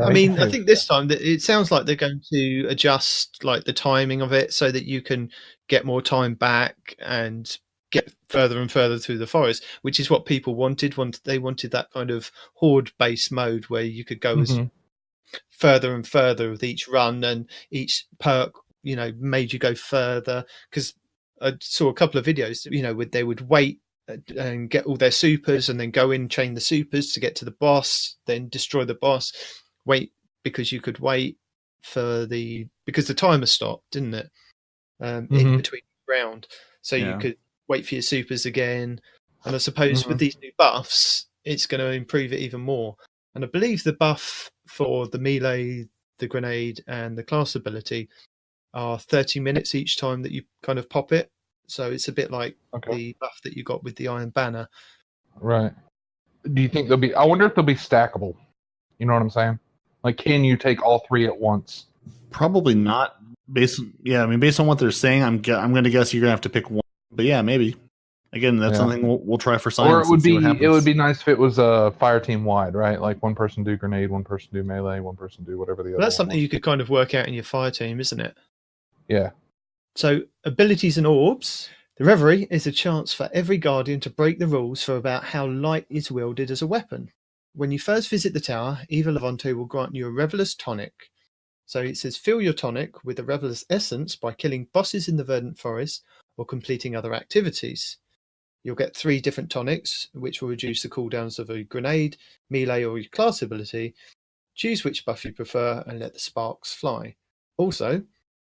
B: I mean, I think this time it sounds like they're going to adjust like the timing of it so that you can get more time back and get further and further through the forest, which is what people wanted. They wanted that kind of horde-based mode where you could go as further and further with each run, and each perk, you know, made you go further. Because I saw a couple of videos, you know, they would wait and get all their supers and then go in, chain the supers to get to the boss, then destroy the boss, wait, because you could wait for because the timer stopped, didn't it? In between round. So you could wait for your supers again. And I suppose with these new buffs, it's going to improve it even more. And I believe the buff for the melee, the grenade, and the class ability are 30 minutes each time that you kind of pop it. So it's a bit like the buff that you got with the Iron Banner.
A: Right. Do you think I wonder if they'll be stackable. You know what I'm saying? Like, can you take all 3 at once?
C: Probably not. Based on what they're saying, I'm going to guess you're going to have to pick one. But yeah, maybe. Again, that's something we'll try for science.
A: Or it would be nice if it was a fire team wide, right? Like one person do grenade, one person do melee, one person do whatever the other.
B: That's something you could kind of work out in your fire team, isn't it?
A: Yeah.
B: So, abilities and orbs. The Revelry is a chance for every Guardian to break the rules for about how light is wielded as a weapon. When you first visit the tower, either Levante will grant you a Reveler's tonic. So it says, fill your tonic with a Reveler's essence by killing bosses in the Verdant Forest or completing other activities. You'll get 3 different tonics, which will reduce the cooldowns of a grenade, melee, or your class ability. Choose which buff you prefer and let the sparks fly. Also,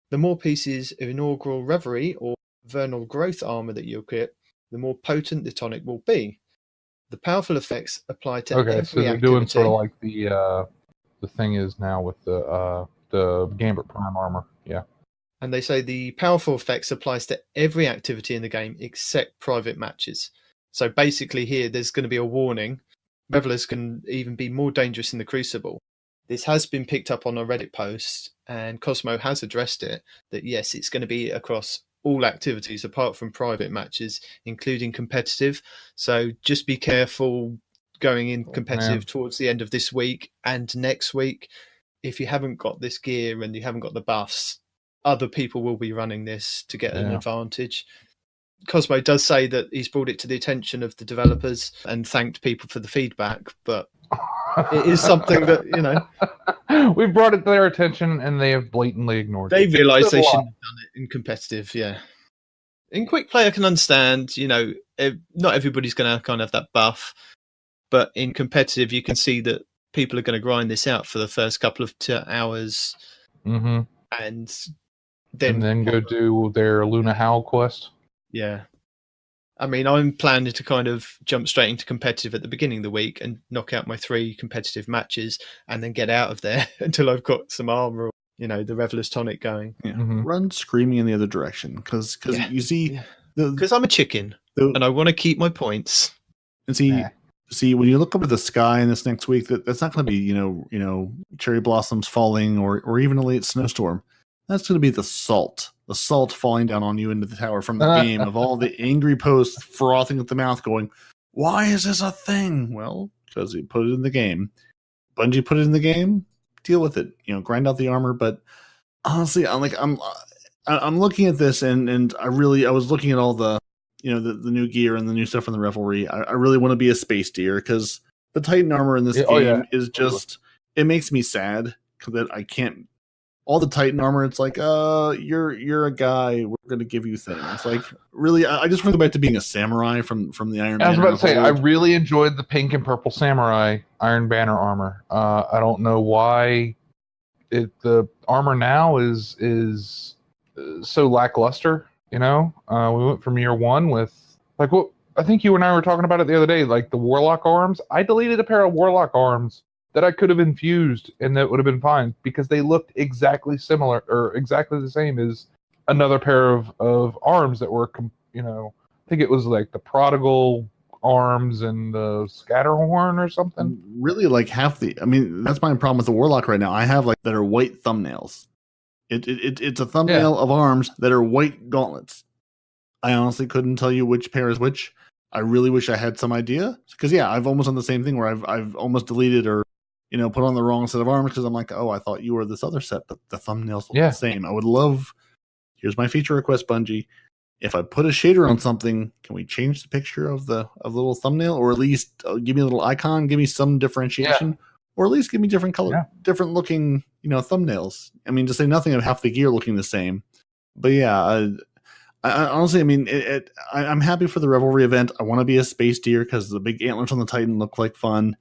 B: the more pieces of inaugural Revelry or vernal growth armor that you equip, the more potent the tonic will be. The powerful effects apply to every
A: so they're
B: activity.
A: Doing sort of like the thing is now with the Gambit Prime armor. Yeah.
B: And they say the powerful effects applies to every activity in the game except private matches. So basically here there's going to be a warning. Revelers can even be more dangerous in the Crucible. This has been picked up on a Reddit post, and Cosmo has addressed it, that yes, it's going to be across all activities apart from private matches, including competitive. So just be careful going in competitive towards the end of this week and next week. If you haven't got this gear and you haven't got the buffs, other people will be running this to get an advantage. Cosmo does say that he's brought it to the attention of the developers and thanked people for the feedback, but it is something that, you know,
A: we've brought it to their attention and they have blatantly ignored
B: they
A: it.
B: realise they shouldn't have done it in competitive. Yeah, in quick play I can understand, you know, not everybody's going to kind of have that buff, but in competitive you can see that people are going to grind this out for the first couple of hours, and then
A: go do their Luna Howl quest.
B: Yeah. I mean, I'm planning to kind of jump straight into competitive at the beginning of the week and knock out my 3 competitive matches and then get out of there until I've got some armor or, you know, the Reveler's Tonic going.
C: Yeah. Run screaming in the other direction because you see...
B: Because I'm a chicken and I want to keep my points.
C: And see, when you look up at the sky in this next week, that's not going to be, you know, cherry blossoms falling or even a late snowstorm. That's going to be the salt falling down on you into the tower from the game of all the angry posts frothing at the mouth going, why is this a thing? Well, because he put it in the game. Bungie put it in the game, deal with it. You know, grind out the armor. But honestly, I'm looking at this and I was looking at all the, you know, the new gear and the new stuff from the Revelry. I really want to be a space deer because the Titan armor in this game is just, it makes me sad that I can't. All the Titan armor, it's like, you're a guy. We're going to give you things. It's like, really, I just want to go back to being a samurai from the Iron Banner.
A: I was about to say, I really enjoyed the pink and purple samurai Iron Banner armor. I don't know why the armor now is so lackluster. You know, we went from year 1 with like what I think you and I were talking about it the other day, like the Warlock arms. I deleted a pair of Warlock arms that I could have infused and that would have been fine because they looked exactly similar or exactly the same as another pair of arms that were, you know, I think it was like the Prodigal arms and the Scatterhorn or something.
C: Really, like I mean, that's my problem with the Warlock right now. I have like that are white thumbnails. It's a thumbnail of arms that are white gauntlets. I honestly couldn't tell you which pair is which. I really wish I had some idea because I've almost done the same thing where I've almost deleted or, you know, put on the wrong set of armors because I'm like, oh, I thought you were this other set, but the thumbnails look the same. I would love. Here's my feature request, Bungie. If I put a shader on something, can we change the picture of the little thumbnail, or at least give me a little icon, give me some differentiation, or at least give me different color, different looking, you know, thumbnails. I mean, to say nothing of half the gear looking the same. But I honestly, I mean, I'm happy for the Revelry event. I want to be a space deer because the big antlers on the Titan look like fun.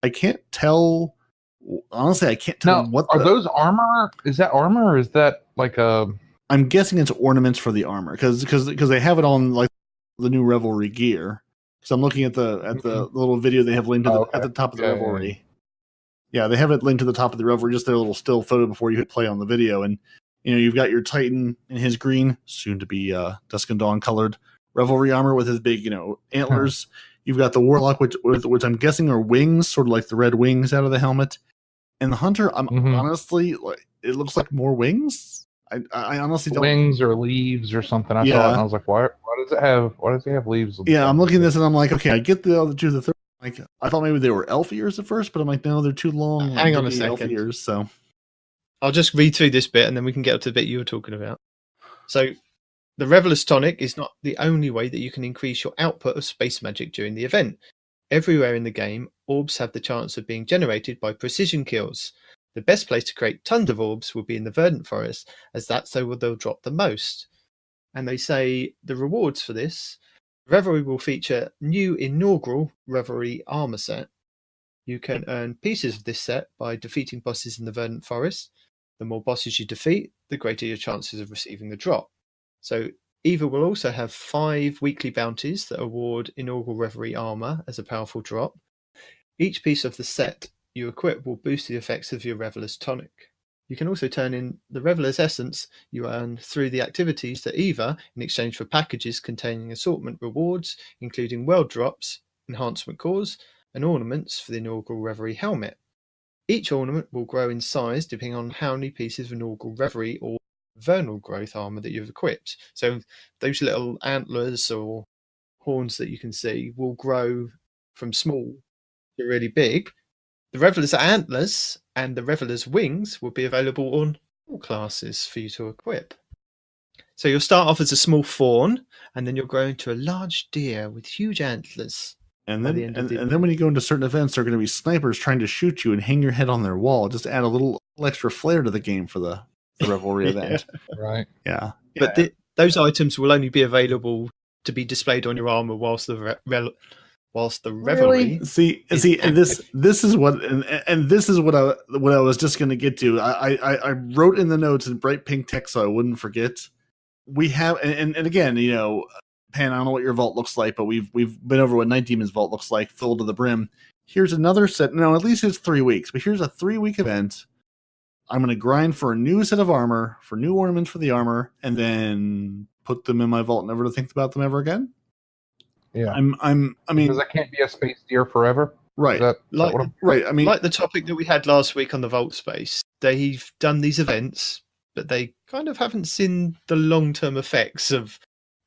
C: I can't tell. Honestly, I can't tell what
A: are those armor. Is that armor, or is that like a?
C: I'm guessing it's ornaments for the armor because they have it on like the new Revelry gear. So I'm looking at the little video they have linked to at the top of the Revelry. Yeah, they have it linked to the top of the Revelry, just their little still photo before you hit play on the video, and you know you've got your Titan in his green, soon to be Dusk and Dawn colored Revelry armor with his big, you know, antlers. You've got the Warlock, which I'm guessing are wings, sort of like the red wings out of the helmet. And the Hunter, I'm honestly, like, it looks like more wings. I honestly don't.
A: Wings or leaves or something. I saw it and I was like, why does it have leaves?
C: I'm looking at this and I'm like, okay, I get the other two. The third, like, I thought maybe they were elf ears at first, but I'm like, no, they're too long.
B: Hang on a second.
C: Elf ears, so
B: I'll just read through this bit and then we can get up to the bit you were talking about. So, the Reveler's Tonic is not the only way that you can increase your output of space magic during the event. Everywhere in the game, orbs have the chance of being generated by precision kills. The best place to create tons of orbs will be in the Verdant Forest, as that's where they'll drop the most. And they say the rewards for this, Revelry will feature new inaugural Revelry armor set. You can earn pieces of this set by defeating bosses in the Verdant Forest. The more bosses you defeat, the greater your chances of receiving the drop. So EVA will also have 5 weekly bounties that award inaugural Revelry armor as a powerful drop. Each piece of the set you equip will boost the effects of your Reveler's Tonic. You can also turn in the Reveler's Essence you earn through the activities to EVA in exchange for packages containing assortment rewards, including world drops, enhancement cores, and ornaments for the inaugural Revelry helmet. Each ornament will grow in size depending on how many pieces of inaugural Revelry or vernal growth armor that you've equipped. So those little antlers or horns that you can see will grow from small are really big. The Reveler's antlers and the Reveler's wings will be available on all classes for you to equip. So you'll start off as a small fawn, and then you'll grow into a large deer with huge antlers.
C: And
B: by
C: then,
B: the end of the
C: and then when you go into certain events, there are going to be snipers trying to shoot you and hang your head on their wall. Just to add a little extra flair to the game for the Revelry event.
A: Right.
C: Yeah.
B: But those items will only be available to be displayed on your armor whilst the Revelry.
C: See, and this is what, and this is what I was just going to get to. I wrote in the notes in bright pink text so I wouldn't forget. We have, and again, you know, Pan, I don't know what your vault looks like, but we've been over what Night Demon's vault looks like, filled to the brim. Here's another set. No, at least it's 3 weeks, but here's a 3-week event. I'm going to grind for a new set of armor, for new ornaments for the armor, and then put them in my vault, never to think about them ever again.
A: Yeah,
C: I mean,
A: because I can't be a space deer forever.
C: Right.
B: Right. I mean, like the topic that we had last week on the vault space, they've done these events, but they kind of haven't seen the long-term effects of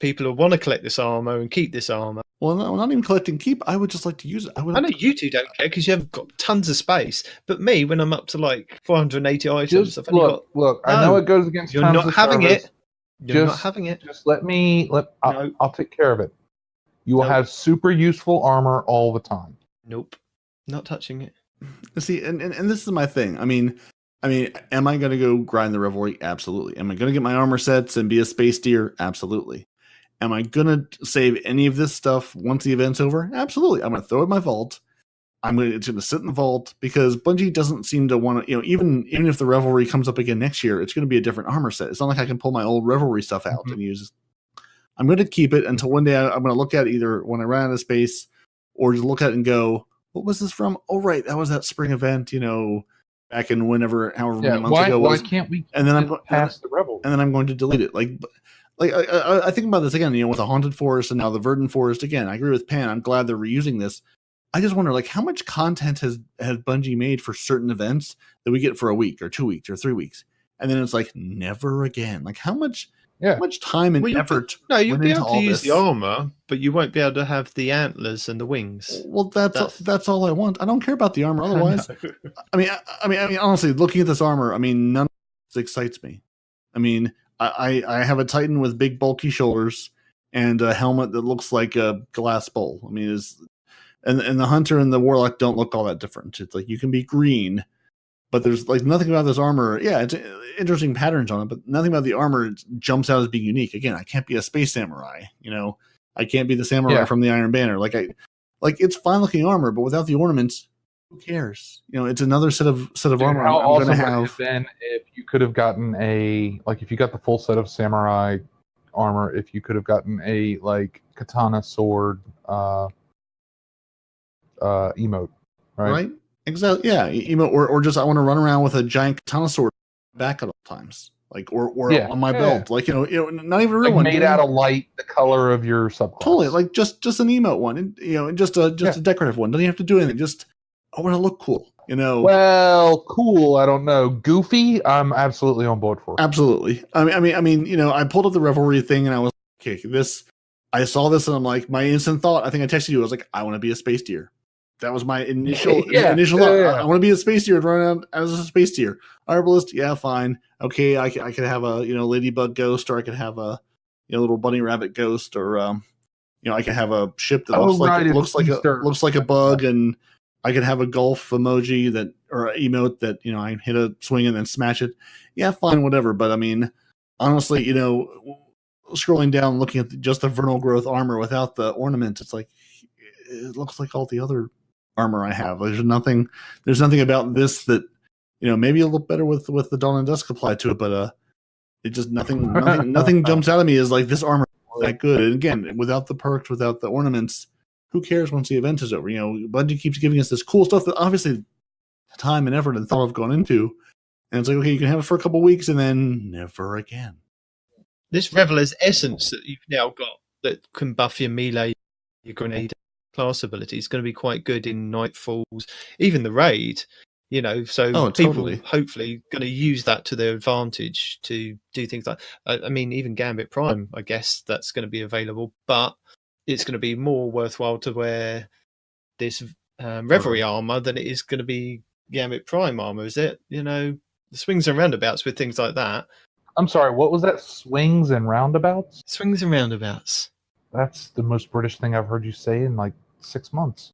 B: people who want to collect this armor and keep this armor.
C: Well, no, not even collecting keep. I would just like to use it. I
B: know you two don't care because you have got tons of space, but me, when I'm up to like 480 items, I've only got.
A: Look, I know it goes against.
B: You're not having it. You're not having it.
A: Just I'll take care of it. You will have super useful armor all the time.
B: Nope, not touching it.
C: See, and this is my thing. I mean, am I going to go grind the Revelry? Absolutely. Am I going to get my armor sets and be a space deer? Absolutely. Am I going to save any of this stuff once the event's over? Absolutely. I'm going to throw it in my vault. It's going to sit in the vault because Bungie doesn't seem to want to, you know, even if the Revelry comes up again next year, it's going to be a different armor set. It's not like I can pull my old Revelry stuff out and use. I'm going to keep it until one day I'm going to look at it either when I run out of space or just look at it and go, what was this from? Oh, right. That was that spring event, you know, back in however many months ago.
A: Why can't we
C: and then
A: pass the Revelry?
C: And then I'm going to delete it. Like I think about this again, you know, with the Haunted Forest and now the Verdant Forest. Again, I agree with Pan. I'm glad they're reusing this. I just wonder, like, how much content has Bungie made for certain events that we get for a week or 2 weeks or 3 weeks, and then it's like never again. Like, how much time and effort?
B: You'll be able to use the armor, but you won't be able to have the antlers and the wings.
C: Well, that's all I want. I don't care about the armor otherwise. I mean, honestly, looking at this armor, I mean, none of this excites me. I mean, I have a Titan with big bulky shoulders and a helmet that looks like a glass bowl. I mean, and the Hunter and the Warlock don't look all that different. It's like you can be green, but there's like nothing about this armor. Yeah, it's interesting patterns on it, but nothing about the armor jumps out as being unique. Again, I can't be a space samurai. You know, I can't be the samurai from the Iron Banner. Like it's fine looking armor, but without the ornaments, who cares? You know, it's another set of armor.
A: How awesome would it have been if you could have gotten if you got the full set of samurai armor, if you could have gotten a katana sword emote, right?
C: Exactly. Yeah, emote, or just I want to run around with a giant katana sword back at all times, or on my belt, like you know, not even a real one
A: made out of light, the color of your subclass.
C: Totally, like just an emote one, and, you know, just a decorative one. Doesn't have to do anything. Just I want to look cool, you know.
A: Well, cool. I don't know. Goofy. I'm absolutely on board for.
C: Absolutely. I mean, you know, I pulled up the Revelry thing, and I was like, okay, this. I saw this, and I'm like, my instant thought. I think I texted you. I was like, I want to be a space deer. That was my initial thought. I want to be a space deer and run around as a space deer. Arbalest, yeah, fine. Okay, I could have a ladybug ghost, or I could have a little bunny rabbit ghost, or I could have a ship that looks like a bug, and I could have a golf emoji or an emote that I hit a swing and then smash it. Yeah, fine, whatever. But I mean, honestly, scrolling down, looking at just the vernal growth armor without the ornament, it's like it looks like all the other armor I have. There's nothing about this that maybe it'll look better with the Dawn and Dusk applied to it, but it just nothing jumps out at me as like this armor is that good. And again, without the perks, without the ornaments, who cares once the event is over? Bungie keeps giving us this cool stuff that obviously time and effort and thought have gone into, and it's like, okay, you can have it for a couple of weeks and then never again.
B: This Reveler's essence that you've now got that can buff your melee, your grenade class ability is going to be quite good in Nightfalls, even the raid. So people hopefully going to use that to their advantage to do things like, I mean, even Gambit Prime, I guess that's going to be available, but it's going to be more worthwhile to wear this Revelry armor than it is going to be Gambit Prime armor, is it? The swings and roundabouts with things like that.
A: I'm sorry, what was that? Swings and roundabouts?
B: Swings and roundabouts.
A: That's the most British thing I've heard you say in like 6 months.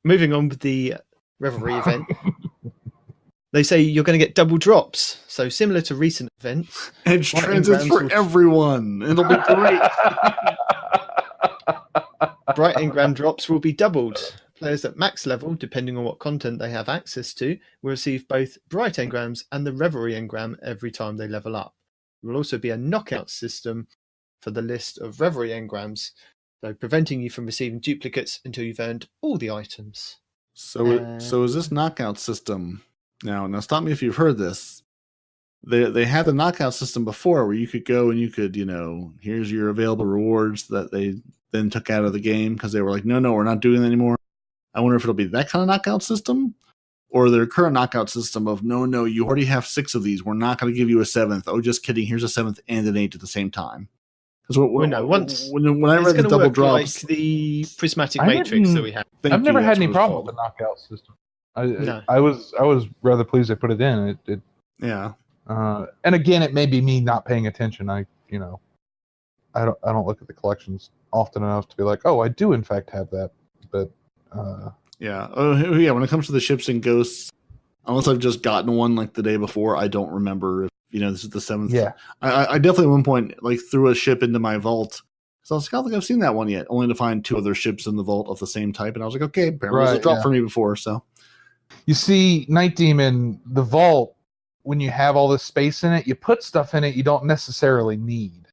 B: Moving on with the Revelry event. They say you're going to get double drops. So similar to recent events.
C: Edge transits for everyone. It'll be great.
B: Bright engram drops will be doubled. Players at max level, depending on what content they have access to, will receive both Bright engrams and the Revelry engram every time they level up. There will also be a knockout system for the list of Revelry engrams, so preventing you from receiving duplicates until you've earned all the items.
C: So is this knockout system... Now stop me if you've heard this. They had the knockout system before where you could go and you could, here's your available rewards that they then took out of the game because they were like, no, we're not doing that anymore. I wonder if it'll be that kind of knockout system or their current knockout system of, no, you already have 6 of these. We're not going to give you a 7th. Oh, just kidding. Here's a 7th and an 8th at the same time. Because when I read the double drops,
B: like the prismatic matrix that we have.
A: I've never had any problem with the knockout system. I was rather pleased they put it in.
C: Yeah.
A: And again, it may be me not paying attention. I don't look at the collections often enough to be like, oh, I do in fact have that. But
C: yeah. When it comes to the ships and ghosts, unless I've just gotten one like the day before, I don't remember if this is the 7th.
A: Yeah.
C: I definitely at one point like threw a ship into my vault. So I was like, I don't think I've seen that one yet. Only to find 2 other ships in the vault of the same type, and I was like, okay, apparently there's a drop for me before. So.
A: You see, Night Demon, the vault, when you have all this space in it, you put stuff in it you don't necessarily need.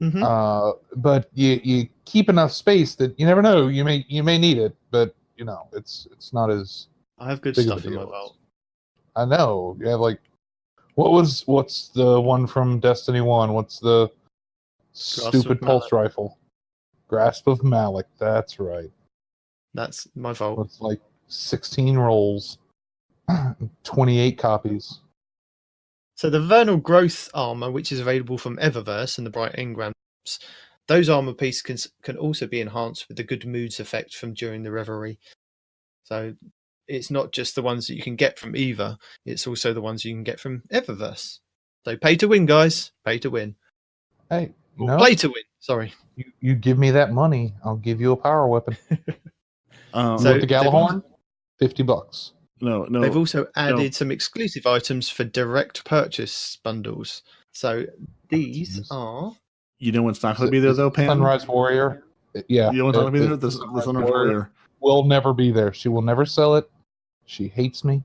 B: Mm-hmm.
A: But you keep enough space that you never know. You may need it, but it's not as.
B: I have good stuff in my vault.
A: I know. You have like, what's the one from Destiny 1? What's the stupid pulse rifle? Grasp of Malik. That's right.
B: That's my vault.
A: It's like 16 rolls, 28 copies.
B: So the Vernal Growth armor, which is available from Eververse and the Bright engrams, those armor pieces can also be enhanced with the Good Moods effect from during the Revelry. So it's not just the ones that you can get from either, it's also the ones you can get from Eververse. So pay to win, guys. Pay to win.
A: Hey,
B: play to win. Sorry.
A: You give me that money, I'll give you a power weapon.
B: So
A: the Galahorn, $50.
C: No.
B: They've also added some exclusive items for direct purchase bundles. So these are...
C: You know what's not going to be there, though, Pam?
A: Sunrise Warrior. Yeah.
C: You know what's not going to be there? The Sunrise Warrior
A: will never be there. She will never sell it. She hates me.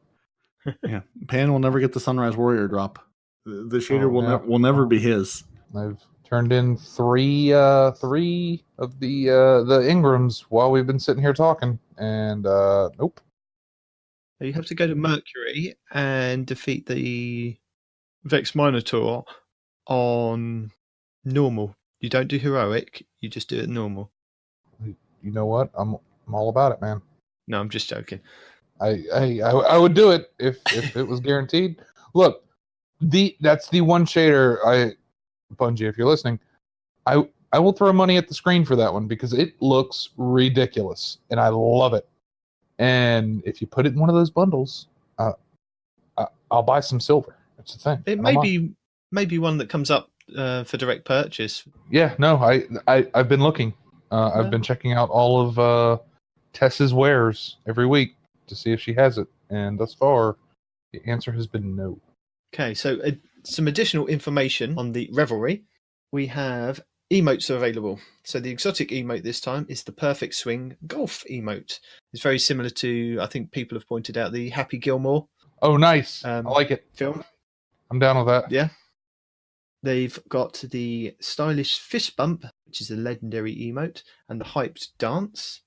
C: Yeah. Pan will never get the Sunrise Warrior drop. The shader will never be his.
A: I've turned in three of the Ingrams while we've been sitting here talking, and nope.
B: You have to go to Mercury and defeat the Vex Minotaur on normal. You don't do heroic, you just do it normal.
A: You know what? I'm all about it, man.
B: No, I'm just joking.
A: I would do it if it was guaranteed. Look, that's the one shader Bungie, if you're listening, I will throw money at the screen for that one because it looks ridiculous and I love it. And if you put it in one of those bundles, I'll buy some silver. That's the thing.
B: It may be one that comes up for direct purchase.
A: Yeah, no, I've been looking. I've been checking out all of Tess's wares every week to see if she has it, and thus far, the answer has been no.
B: Okay, so some additional information on the Revelry. We have emotes are available. So the exotic emote this time is the Perfect Swing Golf emote. It's very similar to, I think people have pointed out, the Happy Gilmore.
A: Oh, nice. I like it.
B: Film.
A: I'm down with that.
B: Yeah. They've got the Stylish Fist Bump, which is a legendary emote, and the Hyped Dance.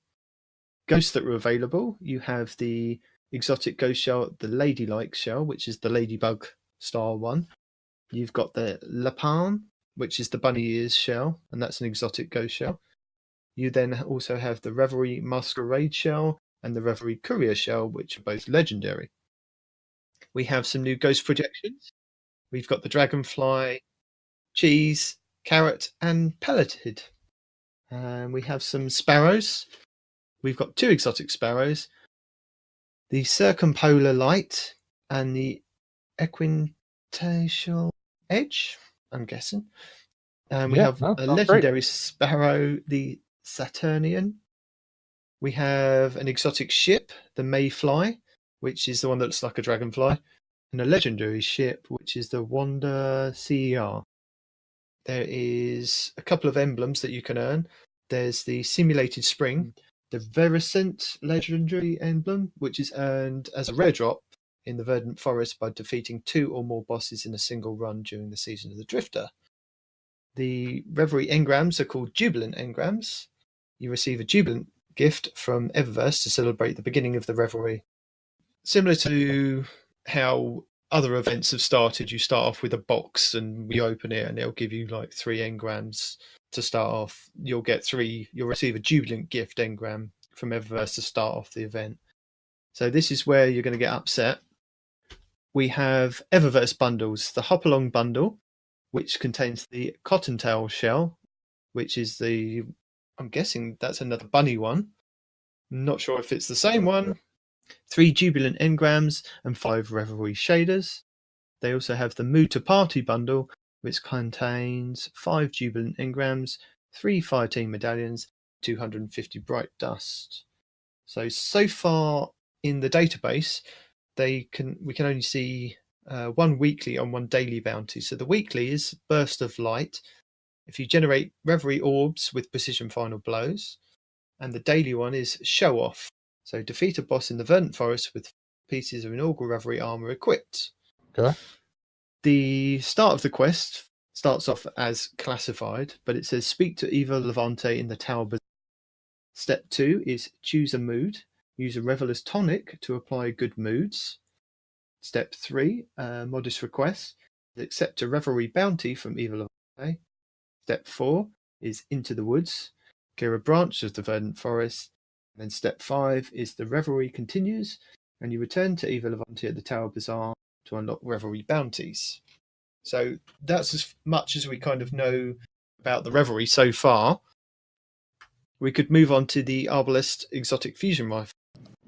B: Ghosts that were available. You have the exotic ghost shell, the Ladylike shell, which is the Ladybug style one. You've got the Lapin, which is the bunny ears shell, and that's an exotic ghost shell. You then also have the Revelry Masquerade shell and the Revelry Courier shell, which are both legendary. We have some new ghost projections. We've got the Dragonfly, Cheese, Carrot, and Pelleted. And we have some Sparrows. we've got 2 exotic sparrows, the circumpolar light and the equinoctial edge, I'm guessing. And we have a legendary sparrow, the Saturnian. We have an exotic ship, the Mayfly, which is the one that looks like a dragonfly, and a legendary ship, which is the Wanda CER. There is a couple of emblems that you can earn. There's the Simulated Spring, the Veracent legendary emblem, which is earned as a rare drop in the Verdant Forest by defeating 2 or more bosses in a single run during the season of the Drifter. The Revelry engrams are called Jubilant engrams. You receive a Jubilant gift from Eververse to celebrate the beginning of the Revelry. Similar to how other events have started, you start off with a box and we open it and it'll give you like 3 engrams to start off. You'll receive a Jubilant gift engram from Eververse to start off the event. So this is where you're going to get upset. We have Eververse bundles, the Hop Along bundle, which contains the Cottontail shell, which is I'm guessing that's another bunny one. I'm not sure if it's the same one. 3 Jubilant engrams and 5 Revelry shaders. They also have the Mood to Party bundle, which contains 5 Jubilant engrams, 3 Fireteam medallions, 250 bright dust. So far in the database, we can only see 1 weekly and 1 daily bounty. So the weekly is Burst of Light. If you generate Revelry orbs with precision final blows, and the daily one is Show Off. So defeat a boss in the Verdant Forest with pieces of inaugural Revelry armor equipped.
A: Okay.
B: The start of the quest starts off as classified, but it says speak to Eva Levante in the Tower Bazaar. Step 2 is choose a mood. Use a Reveler's tonic to apply good moods. Step 3, modest request. Accept a Revelry bounty from Eva Levante. Step 4 is into the woods. Clear a branch of the Verdant Forest. And then step 5 is the Revelry continues, and you return to Eva Levante at the Tower Bazaar to unlock Revelry bounties. So that's as much as we kind of know about the Revelry so far. We could move on to the Arbalest exotic fusion rifle.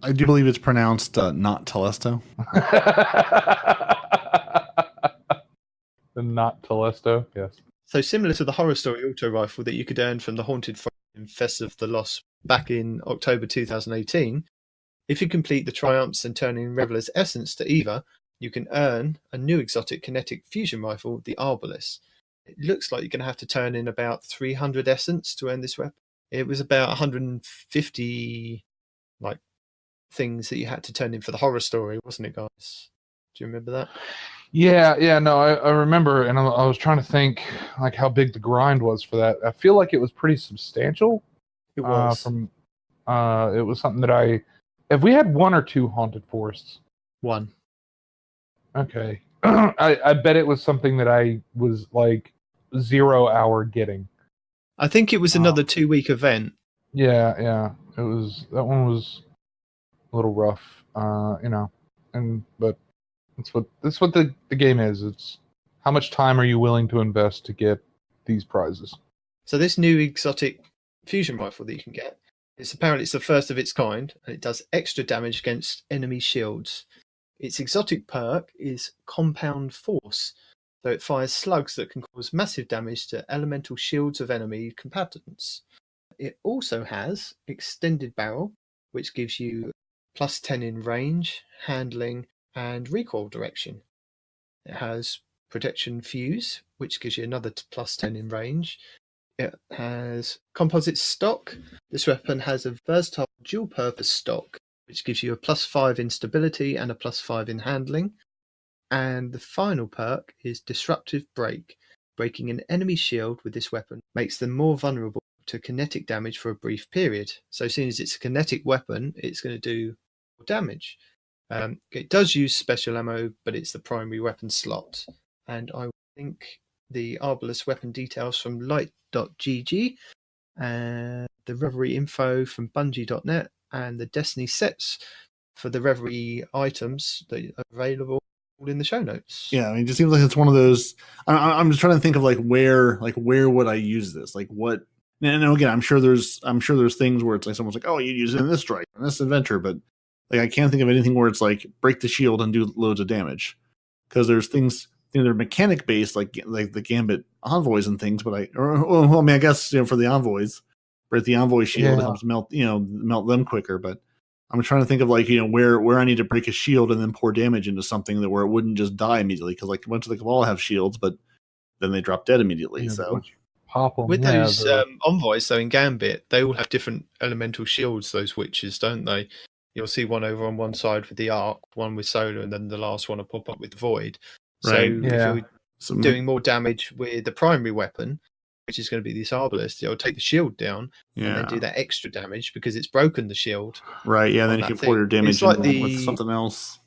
C: I do believe it's pronounced not Telesto.
A: The not Telesto, yes.
B: So similar to the Horror Story auto rifle that you could earn from the Haunted Forest in Fest of the Lost back in October 2018, if you complete the triumphs and turn in Reveler's Essence to Eva, you can earn a new exotic kinetic fusion rifle, the Arbalest. It looks like you're going to have to turn in about 300 Essence to earn this weapon. It was about 150 things that you had to turn in for the Horror Story, wasn't it, guys? Do you remember that?
A: Yeah, no, I remember, and I was trying to think like how big the grind was for that. I feel like it was pretty substantial.
B: It was.
A: It was something that have we had 1 or 2 Haunted Forests?
B: 1.
A: Okay. I bet it was something that I was like 0 hour getting.
B: I think it was another 2-week event.
A: Yeah. That one was a little rough, but that's what the game is. It's how much time are you willing to invest to get these prizes.
B: So this new exotic fusion rifle that you can get, it's the first of its kind, and it does extra damage against enemy shields. Its exotic perk is Compound Force, so it fires slugs that can cause massive damage to elemental shields of enemy combatants. It also has Extended Barrel, which gives you +10 in range, handling, and recoil direction. It has Protection Fuse, which gives you another +10 in range. It has Composite Stock. This weapon has a versatile dual-purpose stock, which gives you a +5 in stability and a +5 in handling. And the final perk is Disruptive Break. Breaking an enemy shield with this weapon makes them more vulnerable to kinetic damage for a brief period. So as soon as it's a kinetic weapon, it's going to do more damage. It does use special ammo, but it's the primary weapon slot. And I think the Arbalest weapon details from light.gg, and the Revelry info from Bungie.net, and the Destiny sets for the Revelry items that are available in the show notes.
C: Yeah, I mean, it just seems like it's one of those. I'm just trying to think of where would I use this? Like, what And again, I'm sure there's things where it's like someone's like, oh, you use it in this strike, in this adventure, but like I can't think of anything where it's like break the shield and do loads of damage, because there's things they're mechanic based like the Gambit envoys and things. But I guess for the envoys, break the envoy shield helps melt them quicker. But I'm trying to think of like where I need to break a shield and then pour damage into something where it wouldn't just die immediately, because like a bunch of the Cabal have shields, but then they drop dead immediately. So.
A: Pop them.
B: With those envoys, so in Gambit, they all have different elemental shields, those witches, don't they? You'll see one over on one side with the arc, one with solar, and then the last one will pop up with the void. Right. So if you're doing more damage with the primary weapon, which is going to be this Arbalest, it'll take the shield down and then do that extra damage because it's broken the shield.
C: Right, yeah, then you can pour your damage with something else.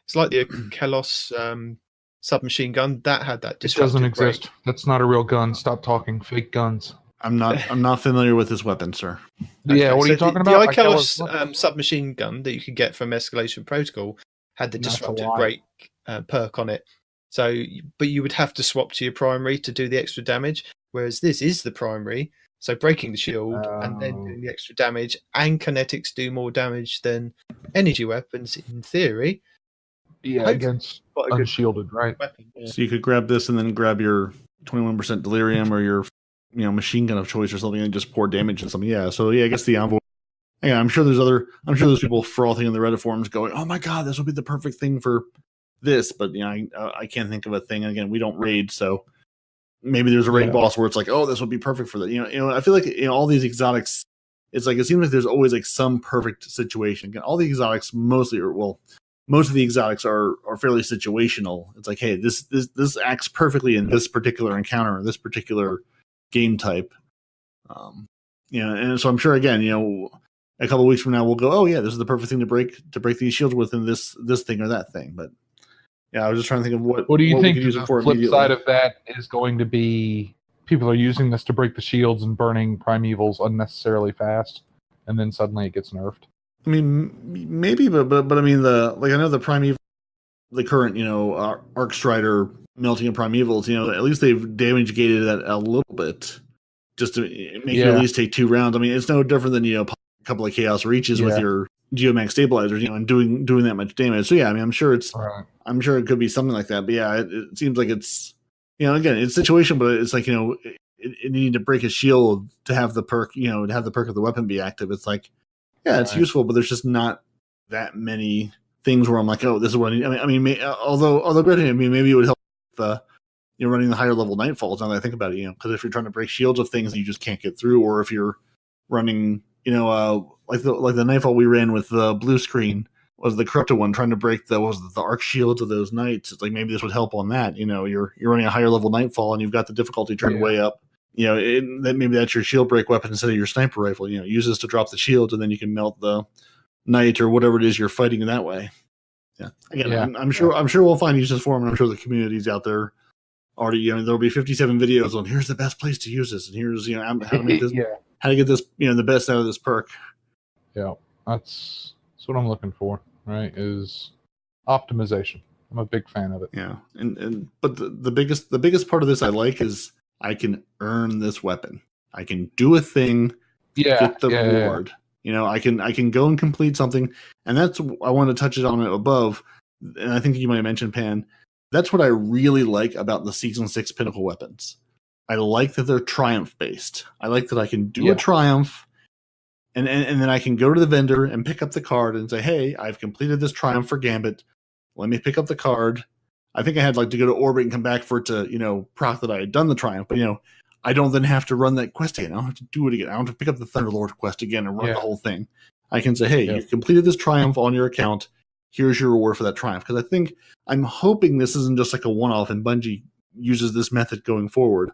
B: It's like the Kalos submachine gun that had that.
A: It doesn't exist. Break. That's not a real gun. Stop talking. Fake guns.
C: I'm not familiar with this weapon, sir.
A: Okay, yeah, what are you talking about?
B: The Kalos submachine gun that you could get from Escalation Protocol had the disruptive break perk on it. So, but you would have to swap to your primary to do the extra damage. Whereas this is the primary, so breaking the shield and then doing the extra damage, and kinetics do more damage than energy weapons in theory.
A: Yeah, against unshielded, right?
B: Weapon, yeah.
C: So you could grab this and then grab your 21% delirium or your machine gun of choice or something and just pour damage and something. Yeah. So I guess the envoy. Yeah, I'm sure there's people frothing in the Reddit forums going, "Oh my god, this would be the perfect thing for this," but I can't think of a thing. And again, we don't raid, so maybe there's a raid boss where it's like, "Oh, this would be perfect for that." I feel like all these exotics. It's like it seems like there's always like some perfect situation. Again, all the exotics most of the exotics are fairly situational. It's like, hey, this acts perfectly in this particular encounter, this particular game type. And so I'm sure again, a couple of weeks from now we'll go, oh yeah, this is the perfect thing to break these shields with in this thing or that thing. But yeah, I was just trying to think of what
A: do you think
C: use
A: the
C: it for
A: flip side of that is going to be? People are using this to break the shields and burning primevals unnecessarily fast, and then suddenly it gets nerfed.
C: I mean, maybe, but I mean, I know the primeval, the current, Arc Strider melting of primevals, at least they've damage gated that a little bit, just to make you at least take 2 rounds. I mean, it's no different than a couple of Chaos Reaches with your Geomax stabilizers, and doing that much damage. So yeah, I mean, I'm sure it could be something like that. But yeah, it seems like it's, again, it's situation, but it's like it needing to break a shield to have the perk, to have the perk of the weapon be active. It's like. Yeah, it's useful, but there's just not that many things where I'm like, oh, this is what I need. I mean, although granted, I mean, maybe it would help with running the higher level Nightfalls. Now that I think about it, because if you're trying to break shields of things that you just can't get through, or if you're running, like the Nightfall we ran with the blue screen was the corrupted one, trying to break the arc shields of those knights. It's like maybe this would help on that. You're running a higher level Nightfall and you've got the difficulty turned way up. Maybe that's your shield break weapon instead of your sniper rifle. Use this to drop the shield, and then you can melt the knight or whatever it is you're fighting in that way. Yeah. Again, I'm sure we'll find uses for them, and I'm sure the community's out there already. There'll be 57 videos on here's the best place to use this, and here's how to make this, how to get this, the best out of this perk.
A: Yeah, that's what I'm looking for. Right, is optimization. I'm a big fan of it.
C: Yeah, but the biggest part of this I like is. I can earn this weapon. I can do a thing, get the reward. I can go and complete something, and that's I want to touch it on it above. And I think you might have mentioned Pan. That's what I really like about the Season 6 Pinnacle weapons. I like that they're triumph based. I like that I can do a triumph, and then I can go to the vendor and pick up the card and say, "Hey, I've completed this triumph for Gambit. Let me pick up the card." I think I had to go to orbit and come back for it to, proc that I had done the triumph. But, I don't then have to run that quest again. I don't have to do it again. I don't have to pick up the Thunderlord quest again and run the whole thing. I can say, hey, you've completed this triumph on your account. Here's your reward for that triumph. Because I'm hoping this isn't just like a one-off and Bungie uses this method going forward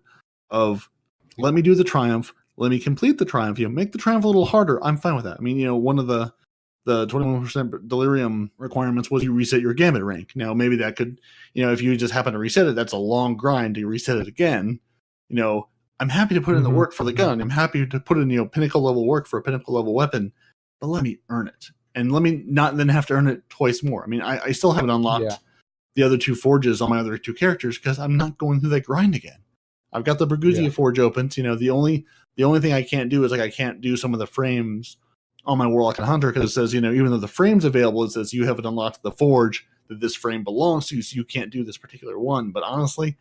C: of let me do the triumph. Let me complete the triumph. Make the triumph a little harder. I'm fine with that. I mean, one of the 21% delirium requirements was you reset your Gambit rank. Now, maybe that could, if you just happen to reset it, that's a long grind to reset it again. I'm happy to put in the work for the gun. I'm happy to put in, pinnacle level work for a pinnacle level weapon, but let me earn it. And let me not then have to earn it twice more. I mean, I still haven't unlocked the other 2 forges on my other 2 characters because I'm not going through that grind again. I've got the Berguzia forge open. The only The only thing I can't do is like I can't do some of the frames on my Warlock and Hunter because it says, even though the frame's available, it says you haven't unlocked the forge that this frame belongs to, so you can't do this particular one. But honestly,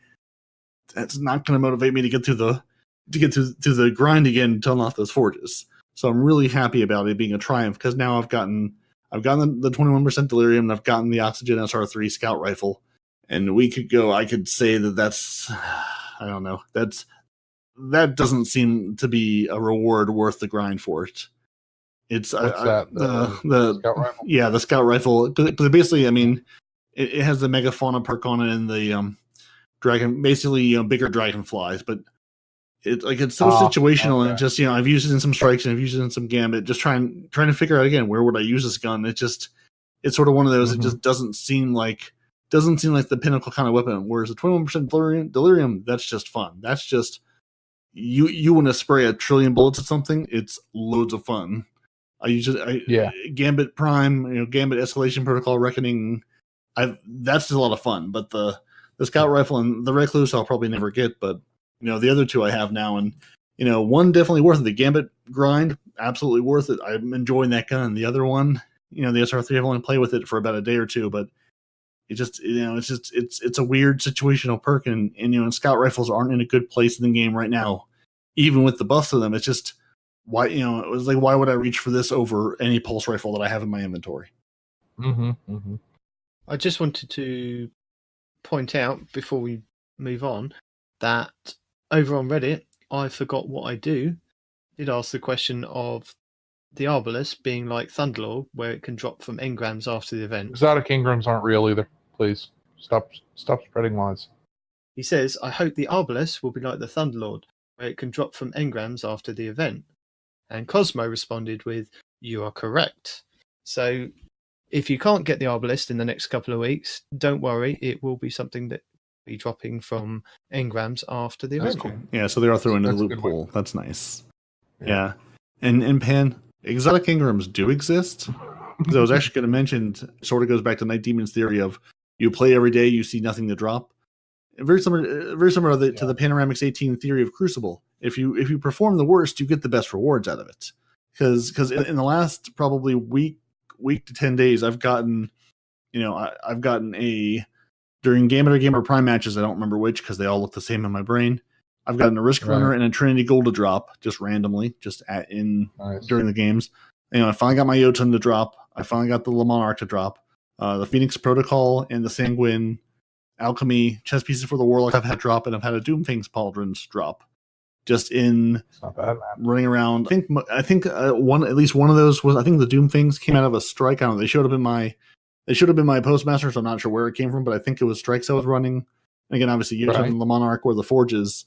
C: that's not going to motivate me to get through the grind again to unlock those forges. So I'm really happy about it being a triumph because now I've gotten the 21% delirium and I've gotten the Oxygen SR3 scout rifle. And I could say that's, I don't know, that doesn't seem to be a reward worth the grind for it. It's
A: What's that?
C: The
A: scout rifle?
C: Yeah, the scout rifle. Because basically, I mean, it has the megafauna perk on it and the dragon, basically bigger dragonflies, but it's so situational.
A: Okay.
C: And just I've used it in some strikes and I've used it in some gambit. Just trying to figure out again where would I use this gun. It's sort of one of those. It just doesn't seem like the pinnacle kind of weapon. Whereas the 21% delirium, that's just fun. That's just you want to spray 1 trillion bullets at something. It's loads of fun. I use it. Gambit Prime, Gambit Escalation Protocol Reckoning. That's just a lot of fun. But the scout rifle and the Recluse I'll probably never get. But the other two I have now, and one definitely worth it. The Gambit grind, absolutely worth it. I'm enjoying that gun. The other one, the SR3, I've only played with it for about a day or two, but it just it's a weird situational perk, and scout rifles aren't in a good place in the game right now, even with the buffs to them. It's just why it was like, why would I reach for this over any pulse rifle that I have in my inventory?
B: I just wanted to point out before we move on that over on Reddit, I forgot what I do. Did ask the question of the Arbalest being like Thunderlord, where it can drop from engrams after the event.
A: Exotic engrams aren't real either. Please stop spreading lies.
B: He says, I hope the Arbalest will be like the Thunderlord, where it can drop from engrams after the event. And Cosmo responded with, you are correct. So if you can't get the Arbalest in the next couple of weeks, don't worry, it will be something that will be dropping from engrams after the event.
C: Cool. Yeah, so they are throwing in the loophole. That's nice. Yeah. And Pan, exotic engrams do exist. Because I was actually going to mention, sort of goes back to Night Demon's theory of you play every day, you see nothing to drop. Very similar to the Panoramix18 theory of Crucible. If you perform the worst, you get the best rewards out of it. Because in the last probably week to 10 days, I've gotten during Gambit or Gamer Prime matches, I don't remember which because they all look the same in my brain. I've gotten a Risk Runner and a Trinity Gold to drop just randomly, during the games. I finally got my Jotun to drop. I finally got the Le Monarch to drop. The Phoenix Protocol and the Sanguine Alchemy chess pieces for the Warlock I've had drop, and I've had a Doomfang's Pauldrons drop. Just in
A: not bad, man.
C: Running around. I think at least one of those was, I think the Doomfangs came out of a strike. I don't know. They should have been my Postmaster, so I'm not sure where it came from, but I think it was strikes I was running. And again, obviously, Jotun and Le Monarch were the forges.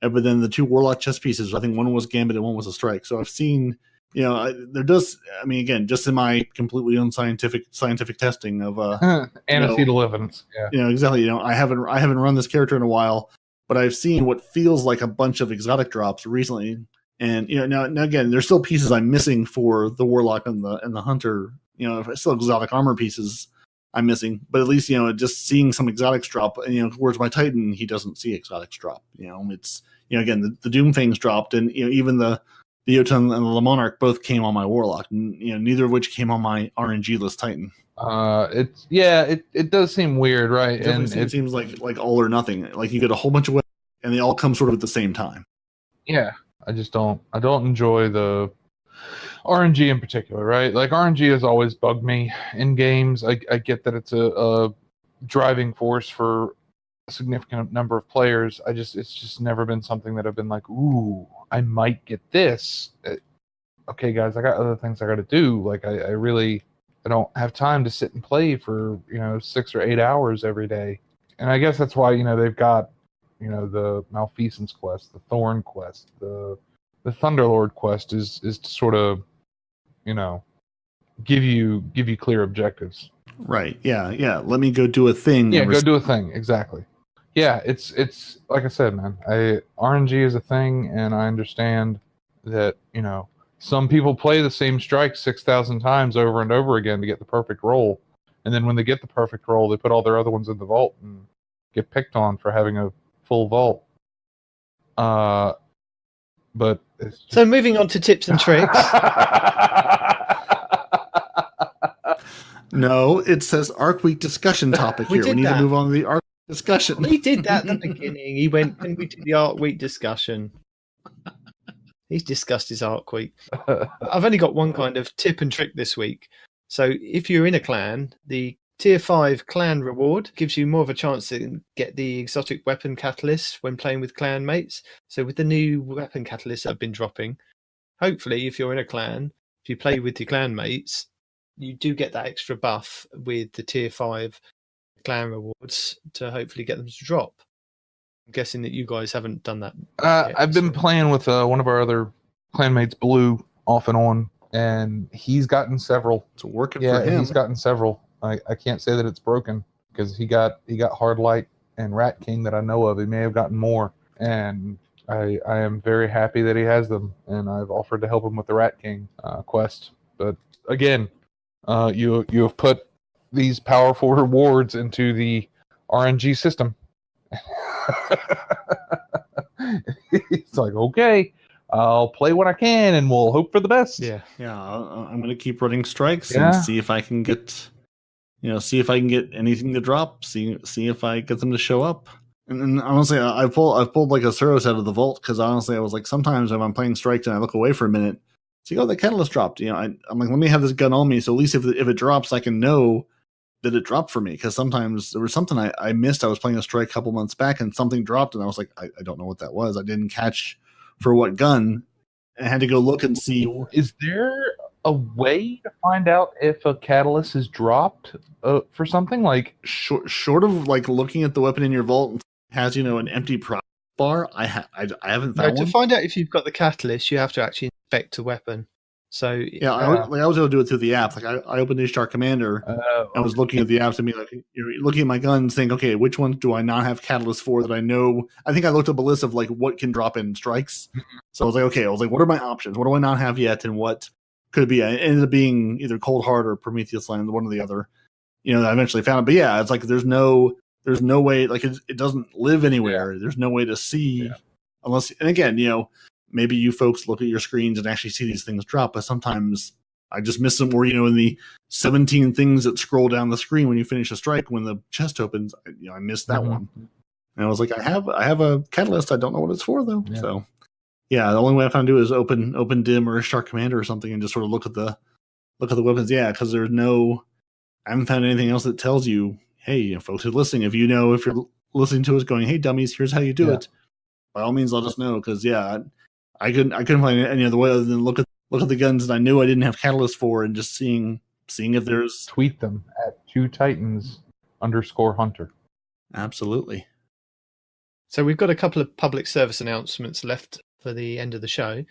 C: But then the two Warlock chess pieces, I think one was Gambit and one was a strike. So I've seen, again, just in my completely unscientific scientific testing of
A: anecdotal evidence. Yeah.
C: Exactly. I haven't run this character in a while, but I've seen what feels like a bunch of exotic drops recently. And now again, there's still pieces I'm missing for the Warlock and the Hunter. Still exotic armor pieces I'm missing, but at least just seeing some exotics drop. And whereas my Titan, he doesn't see exotics drop. It's again the Doomfangs dropped, and even the Jotun and the Le Monarch both came on my Warlock. And, neither of which came on my RNG-less Titan.
A: It does seem weird, right?
C: It seems like all or nothing. Like you get a whole bunch of weapons, and they all come sort of at the same time.
A: Yeah, I don't enjoy the RNG in particular, right? Like RNG has always bugged me in games. I get that it's a driving force for a significant number of players. It's just never been something that I've been like, ooh, I might get this. Okay, guys, I got other things I got to do. Like I don't have time to sit and play for 6 or 8 hours every day. And I guess that's why they've got the Malfeasance quest, the Thorn quest, the Thunderlord quest is to sort of give you clear objectives.
C: Right. Yeah. Let me go do a thing.
A: Yeah, go do a thing. Exactly. Yeah, it's like I said, man. RNG is a thing, and I understand that some people play the same strike 6,000 times over and over again to get the perfect roll, and then when they get the perfect roll, they put all their other ones in the vault and get picked on for having a full vault. but it's
B: So moving on to tips and tricks.
C: No, it says Arc Week discussion topic
B: We
C: here. We
B: did
C: need
B: that.
C: to move on to the Arc discussion.
B: He did that at the beginning. He went, can we do the Arc Week discussion? He's discussed his Arc Week. I've only got one kind of tip and trick this week. So if you're in a clan, the Tier 5 clan reward gives you more of a chance to get the exotic weapon catalyst when playing with clan mates. So with the new weapon catalysts that have been dropping, hopefully if you're in a clan, if you play with your clan mates, you do get that extra buff with the Tier 5 clan rewards to hopefully get them to drop. I'm guessing that you guys haven't done that.
A: I've been playing with one of our other clanmates, Blue, off and on, and he's gotten several.
C: It's working
A: Yeah,
C: for him.
A: he's gotten several. I can't say that it's broken because he got Hard Light and Rat King that I know of. He may have gotten more, and I am very happy that he has them. And I've offered to help him with the Rat King quest. But again, you have put these powerful rewards into the RNG system. It's like, okay, I'll play when I can, and we'll hope for the best.
C: Yeah. I'm going to keep running strikes
A: Yeah.
C: and see if I can get, anything to drop. See if I get them to show up. And honestly, I've pulled like a Suros out of the vault because honestly, I was like, sometimes if I'm playing strikes and I look away for a minute, it's like, oh, the catalyst dropped. I'm like, let me have this gun on me, so at least if it drops, I can know that it dropped for me. Because sometimes there was something I missed. I was playing a strike a couple months back, and something dropped, and I was like, I don't know what that was. I didn't catch for what gun. I had to go look and see.
A: Is there a way to find out if a catalyst is dropped for something like
C: short of like looking at the weapon in your vault and has an empty prop bar? I haven't found one.
B: To find out if you've got the catalyst, you have to actually inspect the weapon. So
C: yeah, I was able to do it through the app. Like I opened Ishtar Commander. I was looking at the apps and being like, looking at my guns, saying, okay, which ones do I not have catalyst for that I know? I think I looked up a list of like what can drop in strikes. So I was like, okay, what are my options? What do I not have yet, and what could it be? It ended up being either Cold Heart or Prometheus Land, one or the other. I eventually found it. But yeah, it's like there's no way. Like it doesn't live anywhere. Yeah. There's no way to see unless. And again, maybe you folks look at your screens and actually see these things drop, but sometimes I just miss them. Or in the 17 things that scroll down the screen when you finish a strike, when the chest opens, I missed that one. And I was like, I have a catalyst. I don't know what it's for though. Yeah. So yeah, the only way I found to do is open DIM or Ishtar Commander or something and just sort of look at the weapons. Yeah, because I haven't found anything else that tells you, hey, folks who are listening, if you're listening to us going, hey dummies, here's how you do it. By all means, let us know, because I couldn't find any other way other than look at the guns that I knew I didn't have catalyst for, and just seeing if there's.
A: Tweet them at 2Titans_Hunter.
C: Absolutely.
B: So we've got a couple of public service announcements left for the end of the show,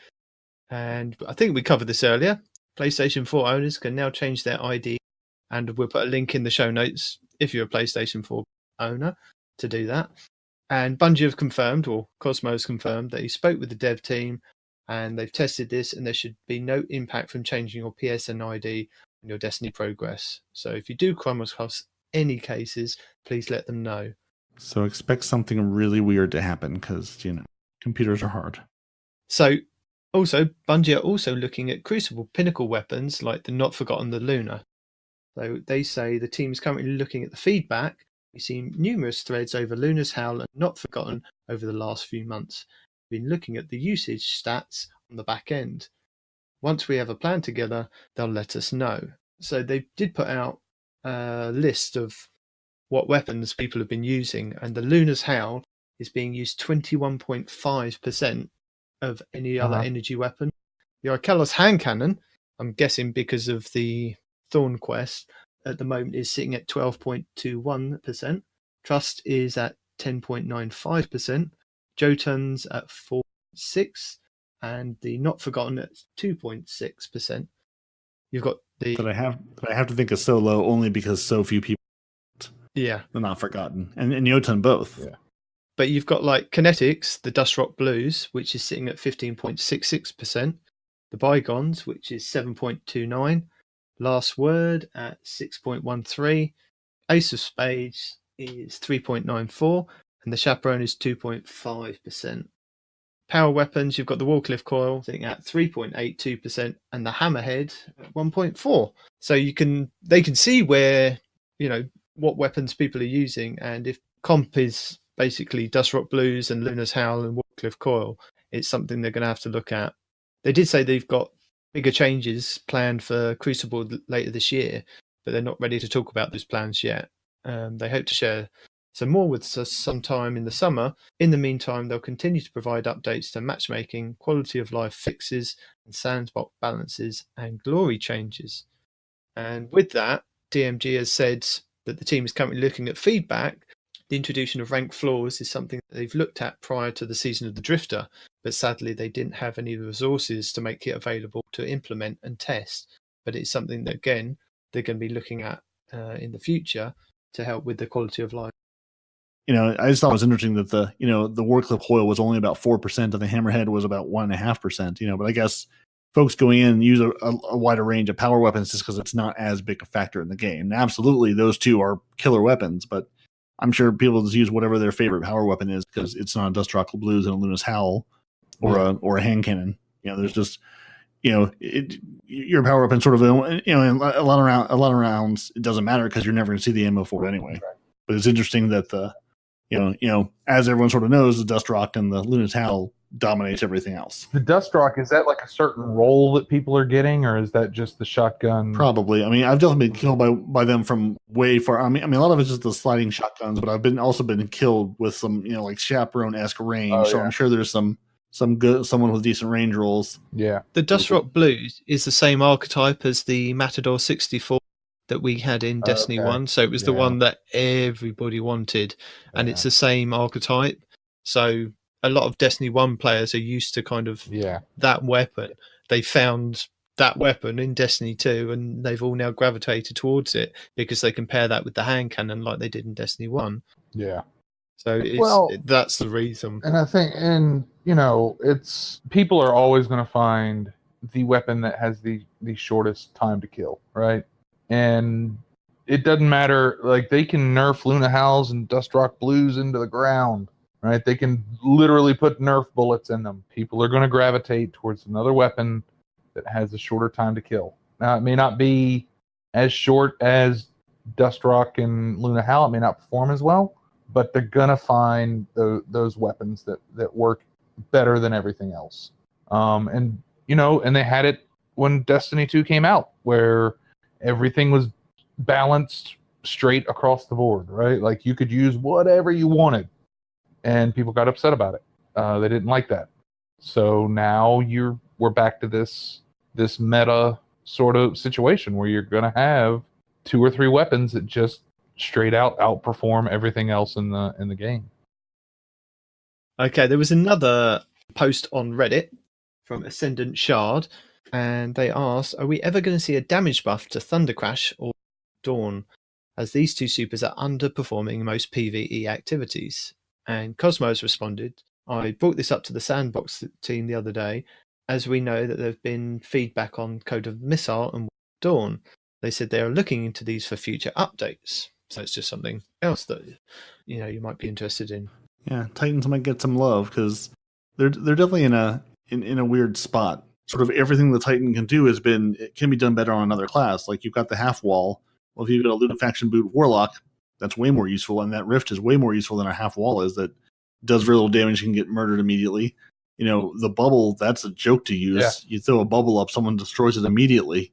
B: and I think we covered this earlier. PlayStation 4 owners can now change their ID, and we'll put a link in the show notes if you're a PlayStation 4 owner to do that. And Bungie have confirmed, or Cosmo's confirmed, that he spoke with the dev team and they've tested this, and there should be no impact from changing your PSN ID and your Destiny progress. So if you do come across any cases, please let them know.
C: So expect something really weird to happen, because, computers are hard.
B: So also, Bungie are also looking at Crucible Pinnacle weapons like the Not Forgotten, the Luna. So they say the team is currently looking at the feedback. We've seen numerous threads over Luna's Howl and Not Forgotten over the last few months. We've been looking at the usage stats on the back end. Once we have a plan together, they'll let us know. So they did put out a list of what weapons people have been using, and the Luna's Howl is being used 21.5% of any other energy weapon. The Arbalest hand cannon, I'm guessing because of the Thorn quest, at the moment is sitting at 12.21%. Trust is at 10.95%. Jotun's at 4.6%, and the Not Forgotten at 2.6%. You've got the
C: that I have to think is so low only because so few people.
B: Yeah,
C: the Not Forgotten and Jotun both.
A: Yeah.
B: But you've got like Kinetics, the Dust Rock Blues, which is sitting at 15.66%. The Bygones, which is 7.29%. Last Word at 6.13%. Ace of Spades is 3.94%. And the Chaperone is 2.5%. Power weapons, you've got the Warcliffe coil sitting at 3.82% and the Hammerhead at 1.4. So they can see where, what weapons people are using, and if comp is basically Dustrock Blues and Luna's Howl and Warcliffe coil, it's something they're going to have to look at. They did say they've got bigger changes planned for Crucible later this year, but they're not ready to talk about those plans yet. They hope to share some more with us sometime in the summer. In the meantime, they'll continue to provide updates to matchmaking, quality of life fixes, and sandbox balances and glory changes. And with that, DMG has said that the team is currently looking at feedback. The introduction of rank floors is something that they've looked at prior to the Season of the Drifter, but sadly they didn't have any resources to make it available to implement and test. But it's something that, again, they're going to be looking at in the future to help with the quality of life.
C: I just thought it was interesting that the Warcliffe coil was only about 4% and the Hammerhead was about 1.5%, but I guess folks going in use a wider range of power weapons just because it's not as big a factor in the game. And absolutely, those two are killer weapons, but I'm sure people just use whatever their favorite power weapon is because it's not a Dustrock Blues and a Luna's Howl or a hand cannon. There's just your power weapon sort of in a lot of rounds it doesn't matter because you're never going to see the ammo for it anyway. Right. But it's interesting that as everyone sort of knows, the Dustrock and the Luna's Howl dominates everything else.
A: The Dustrock, is that like a certain role that people are getting, or is that just the shotgun?
C: Probably. I mean, I've definitely been killed by them from way far. I mean, a lot of it's just the sliding shotguns, but I've also been killed with some, like chaperone-esque range. Oh, so I'm sure there's someone with decent range rolls.
A: Yeah.
B: The Dustrock Blues is the same archetype as the Matador 64 that we had in Destiny 1. So it was the one that everybody wanted, and it's the same archetype. So a lot of Destiny 1 players are used to kind of that weapon. They found that weapon in Destiny 2, and they've all now gravitated towards it because they compare that with the hand cannon like they did in Destiny 1.
A: Yeah.
B: So that's the reason.
A: And I think, it's people are always going to find the weapon that has the shortest time to kill, right? And it doesn't matter, like they can nerf Luna Howls and Dustrock Blues into the ground, right? They can literally put nerf bullets in them. People are going to gravitate towards another weapon that has a shorter time to kill. Now, it may not be as short as Dustrock and Luna Howl. It may not perform as well, but they're going to find those weapons that work better than everything else. And they had it when Destiny 2 came out, where everything was balanced straight across the board, right? Like you could use whatever you wanted, and people got upset about it. They didn't like that. So now we're back to this meta sort of situation where you're going to have 2 or 3 weapons that just straight out outperform everything else in the game.
B: Okay, there was another post on Reddit from Ascendant Shard, and they asked, are we ever going to see a damage buff to Thunder Crash or Dawn, as these two supers are underperforming most PvE activities? And Cosmos responded, I brought this up to the Sandbox team the other day, as we know that there have been feedback on Code of Missile and Dawn. They said they are looking into these for future updates. So it's just something else that you might be interested in.
C: Yeah, Titans might get some love because they're definitely in a weird spot. Sort of everything the Titan can do can be done better on another class. Like you've got the half wall. Well, if you've got a Lunafaction boot Warlock, that's way more useful, and that Rift is way more useful than a half wall is. That does very little damage and can get murdered immediately. The bubble, that's a joke to use. Yeah. You throw a bubble up, someone destroys it immediately.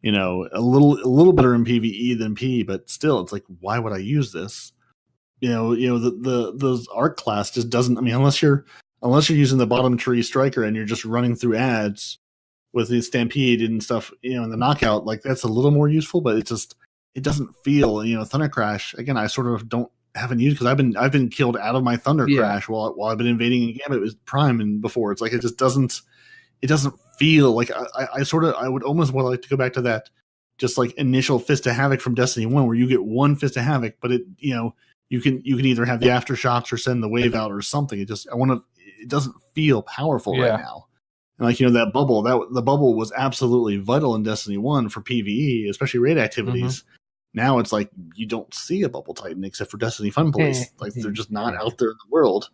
C: A little better in PvE than P, but still, it's like, why would I use this? The Arc class just doesn't. I mean, unless you're using the bottom tree striker and you're just running through ads with the Stampede and stuff, and the knockout, like that's a little more useful, but it doesn't feel, Thunder Crash. Again, I sort of haven't used because I've been killed out of my Thunder Crash while I've been invading Gambit with Prime and before. It's like it doesn't feel like I would almost like to go back to that just like initial Fist of Havoc from Destiny 1 where you get one Fist of Havoc, but you can either have the aftershocks or send the wave out or something. It doesn't feel powerful right now. And like, that bubble, the bubble was absolutely vital in Destiny 1 for PvE, especially raid activities. Now it's like you don't see a bubble titan except for Destiny Fun Police. Like they're just not out there in the world.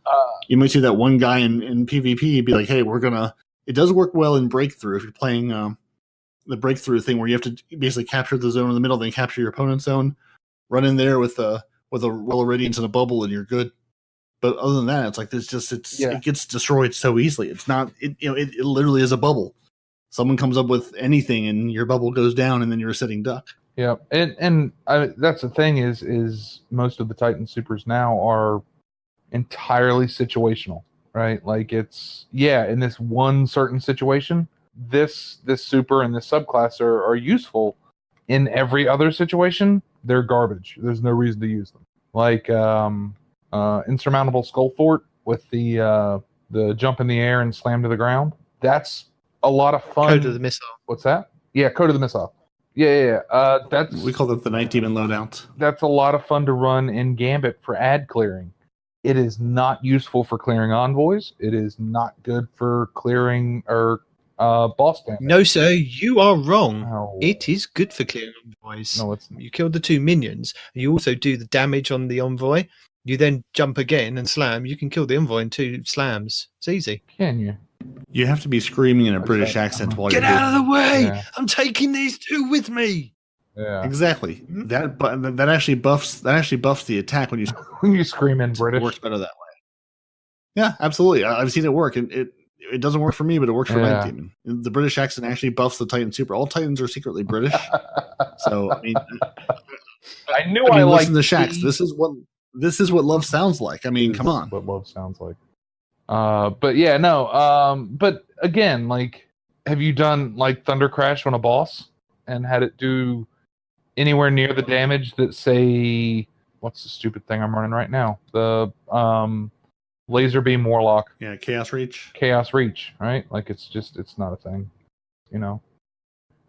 C: You might see that one guy in PvP be like, "Hey, we're gonna." It does work well in Breakthrough if you're playing the Breakthrough thing where you have to basically capture the zone in the middle, then capture your opponent's zone, run in there with a well of radiance and a bubble, and you're good. But other than that, it's like it gets destroyed so easily. It's not it literally is a bubble. Someone comes up with anything, and your bubble goes down, and then you're a sitting duck.
A: Yeah, and that's the thing is most of the Titan supers now are entirely situational, right? Like it's in this one certain situation, this super and this subclass are useful. In every other situation, they're garbage. There's no reason to use them. Like Insurmountable Skull Fort with the jump in the air and slam to the ground. That's a lot of fun.
B: Code of the Missile.
A: What's that? Yeah, Code of the Missile. Yeah. That's
C: we call it the Night Demon loadout.
A: That's a lot of fun to run in Gambit for ad clearing. It is not useful for clearing envoys. It is not good for clearing or boss damage.
B: No, sir, you are wrong.
A: No.
B: It is good for clearing envoys.
A: No, it's not.
B: You kill the 2 minions, and you also do the damage on the envoy. You then jump again and slam. You can kill the envoy in 2 slams. It's easy.
A: Can you?
C: You have to be screaming in a British accent while
B: Get
C: you're
B: out of the way!
A: Yeah.
B: I'm taking these 2 with me.
A: Yeah.
C: Exactly. That actually buffs the attack when you
A: When you scream in British.
C: It works better that way. Yeah, absolutely. I've seen it work, and it doesn't work for me, but it works for Night Demon. The British accent actually buffs the Titan super. All Titans are secretly British, so I mean,
A: liked
C: listen to Shax. This is what love sounds like. I mean, come on.
A: What love sounds like. But yeah, no. But again, like, have you done like Thunder Crash on a boss and had it do anywhere near the damage that, say, what's the stupid thing I'm running right now? The Laser Beam Warlock.
C: Yeah, Chaos Reach,
A: right? Like it's not a thing, you know.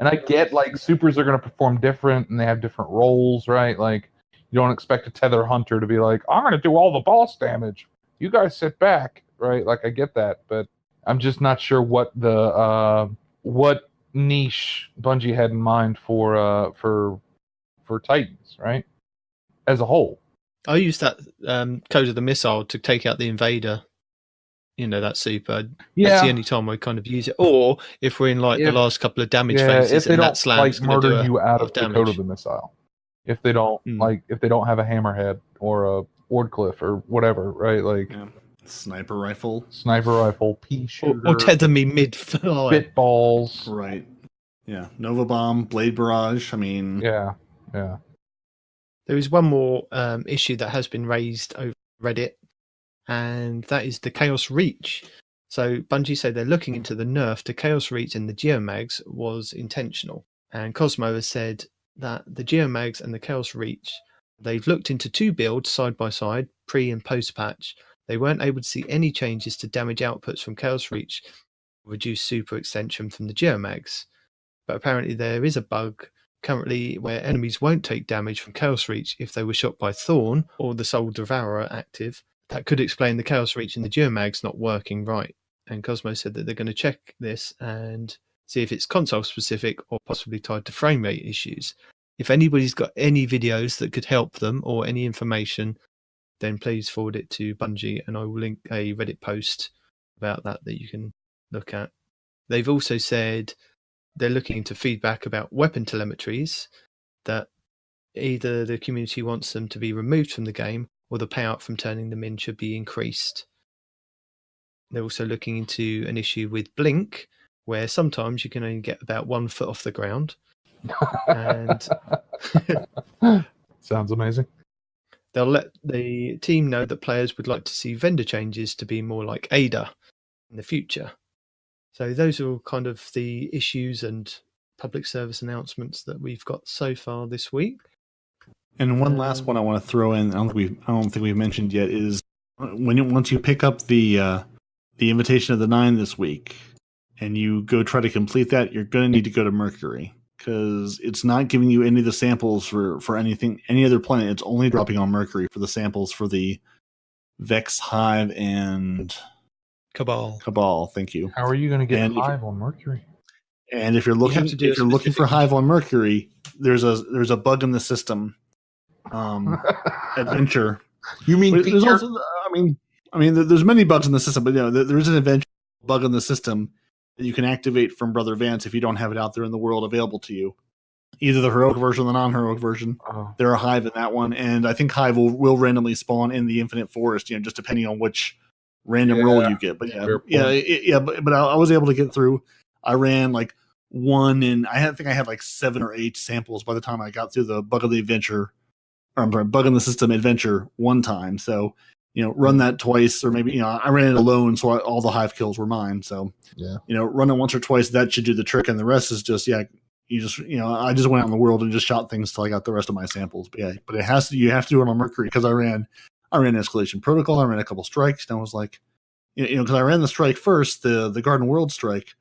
A: And I get like supers are going to perform different and they have different roles, right? Like you don't expect a Tether Hunter to be like, I'm going to do all the boss damage. You guys sit back, right? Like I get that, but I'm just not sure what the what niche Bungie had in mind for Titans, right? As a whole.
B: I used that Code of the Missile to take out the Invader. You know, that super.
A: Yeah.
B: That's the only time I kind of use it. Or if we're in like the last couple of damage phases,
A: if they
B: and
A: don't
B: that slam's
A: like murder
B: do
A: you out of the
B: damage.
A: Code of the Missile. If they don't if they don't have a hammerhead or a Wardcliff or whatever, right? Like
C: sniper rifle,
A: pea shooter,
B: or tether me mid-fly.
A: Bit balls,
C: right? Yeah, Nova Bomb, Blade Barrage. I mean,
A: yeah.
B: There is one more issue that has been raised over Reddit, and that is the Chaos Reach. So Bungie say they're looking into the nerf to Chaos Reach and the Geomags was intentional. And Cosmo has said that the Geomags and the Chaos Reach, they've looked into 2 builds side by side, pre and post patch. They weren't able to see any changes to damage outputs from Chaos Reach, reduced super extension from the Geomags. But apparently there is a bug currently where enemies won't take damage from Chaos Reach if they were shot by Thorn or the Soul Devourer active. That could explain the Chaos Reach and the Geomags not working right. And Cosmo said that they're going to check this and see if it's console specific or possibly tied to frame rate issues. If anybody's got any videos that could help them or any information, then please forward it to Bungie and I will link a Reddit post about that you can look at. They've also said they're looking into feedback about weapon telemetries, that either the community wants them to be removed from the game or the payout from turning them in should be increased. They're also looking into an issue with Blink, where sometimes you can only get about 1 foot off the ground. And
A: sounds amazing.
B: They'll let the team know that players would like to see vendor changes to be more like Ada in the future. So those are all kind of the issues and public service announcements that we've got so far this week.
C: And one last one I want to throw in, I don't think we've mentioned yet, is once you pick up the Invitation of the Nine this week and you go try to complete that, you're going to need to go to Mercury because it's not giving you any of the samples for anything, any other planet. It's only dropping on Mercury for the samples for the Vex, Hive, and Cabal. Thank you.
A: How are you going to get Hive on Mercury?
C: And if you're looking for Hive on Mercury, there's a bug in the system adventure.
A: You mean
C: there's also, I mean, there's many bugs in the system, but there is an adventure bug in the system that you can activate from Brother Vance if you don't have it out there in the world available to you. Either the heroic version or the non-heroic version. There are Hive in that one, and I think Hive will randomly spawn in the Infinite Forest, just depending on which random roll you get. But but I was able to get through. I ran like one, and I think I had like 7 or 8 samples by the time I got through the bug of the adventure. Bug in the system adventure one time. So, run that twice, or maybe, I ran it alone, so all the Hive kills were mine. So, run it once or twice, that should do the trick, and the rest is just, I just went out in the world and just shot things till I got the rest of my samples. But you have to do it on Mercury, because I ran Escalation Protocol, I ran a couple strikes, and I was like, because I ran the strike first, the Garden World strike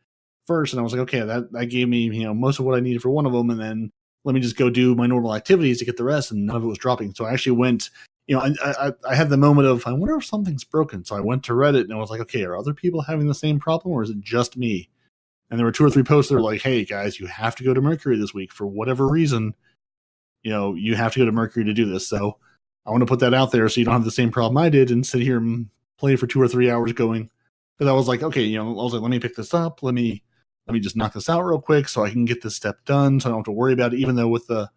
C: first, and I was like, okay, that gave me, most of what I needed for one of them, and then let me just go do my normal activities to get the rest, and none of it was dropping. So I actually went, I had the moment of, I wonder if something's broken. So I went to Reddit, and I was like, okay, are other people having the same problem, or is it just me? And there were 2 or 3 posts that were like, hey, guys, you have to go to Mercury this week. For whatever reason, you have to go to Mercury to do this. So I want to put that out there so you don't have the same problem I did and sit here and play for 2 or 3 hours going. Because I was like, okay, I was like, let me pick this up. Let me just knock this out real quick so I can get this step done, so I don't have to worry about it, even though with the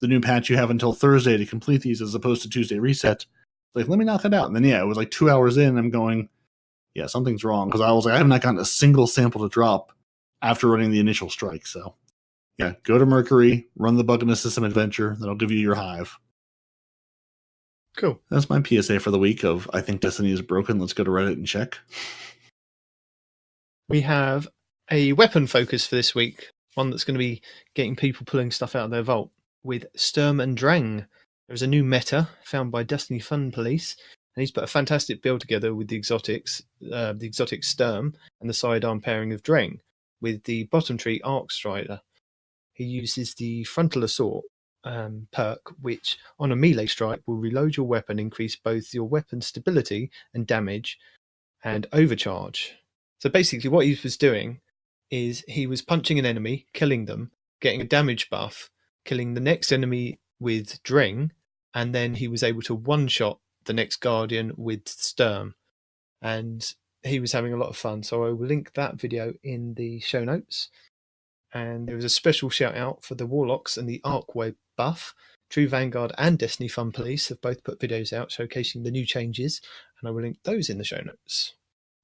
C: new patch you have until Thursday to complete these as opposed to Tuesday reset. Like, let me knock it out. And then, it was like 2 hours in, I'm going, yeah, something's wrong. Because I was like, I have not gotten a single sample to drop after running the initial strike. So, yeah, go to Mercury, run the Bug in the System adventure. That'll give you your Hive.
B: Cool.
C: That's my PSA for the week of, I think Destiny is broken. Let's go to Reddit and check.
B: We have a weapon focus for this week, one that's going to be getting people pulling stuff out of their vault, with Sturm and Drang. There's a new meta found by Destiny Fun Police, and he's put a fantastic build together with the exotic Sturm and the sidearm pairing of Drang, with the bottom tree Arc Strider. He uses the Frontal Assault perk, which on a melee strike will reload your weapon, increase both your weapon's stability and damage, and overcharge. So basically what he was doing is he was punching an enemy, killing them, getting a damage buff, killing the next enemy with Drang, and then he was able to one-shot the next Guardian with Sturm. And he was having a lot of fun, so I will link that video in the show notes. And there was a special shout-out for the Warlocks and the Arcweb buff. True Vanguard and Destiny Fun Police have both put videos out showcasing the new changes, and I will link those in the show notes.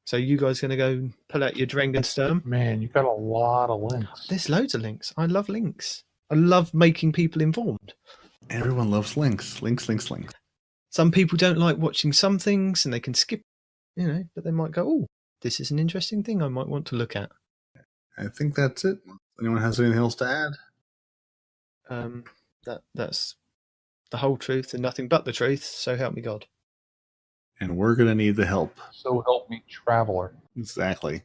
B: So you guys going to go pull out your Drang and Sturm?
A: Man, you got a lot of links.
B: There's loads of links. I love links. I love making people informed.
C: Everyone loves links. Links.
B: Some people don't like watching some things and they can skip, but they might go, oh, this is an interesting thing I might want to look at.
C: I think that's it. Anyone has anything else to add?
B: That's the whole truth and nothing but the truth, so help me God.
C: And we're going to need the help.
A: So help me, Traveler.
C: Exactly.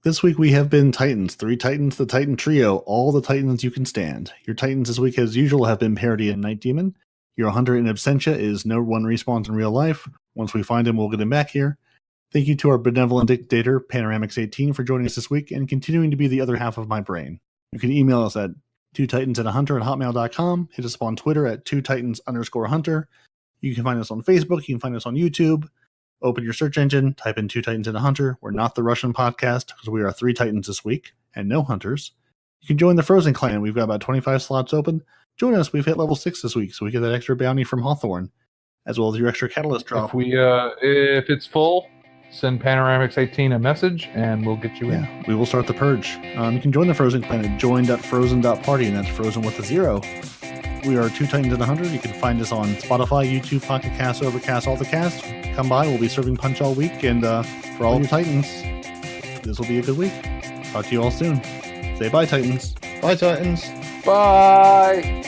C: This week we have been Titans. 3 Titans, the Titan Trio, all the Titans you can stand. Your Titans this week, as usual, have been Parody and Night Demon. Your Hunter in Absentia is no one respawns in real life. Once we find him, we'll get him back here. Thank you to our benevolent dictator, Panoramix18, for joining us this week and continuing to be the other half of my brain. You can email us at 2titansandahunter@hotmail.com. Hit us up on Twitter at 2titans_hunter. You can find us on Facebook. You can find us on YouTube. Open your search engine, type in 2 Titans and a Hunter. We're not the Russian podcast because we are 3 Titans this week and no Hunters. You can join the Frozen Clan. We've got about 25 slots open. Join us. We've hit level 6 this week, so we get that extra bounty from Hawthorne, as well as your extra catalyst drop.
A: If it's full, send Panoramix18 a message and we'll get you in.
C: We will start the purge. You can join the Frozen Clan at join.frozen.party, and that's Frozen with a 0. We are 2 Titans and 100. You can find us on Spotify, YouTube, Pocket Cast, Overcast, all the casts. Come by. We'll be serving punch all week. And for all your Titans, this will be a good week. Talk to you all soon. Say bye, Titans.
B: Bye, Titans.
A: Bye.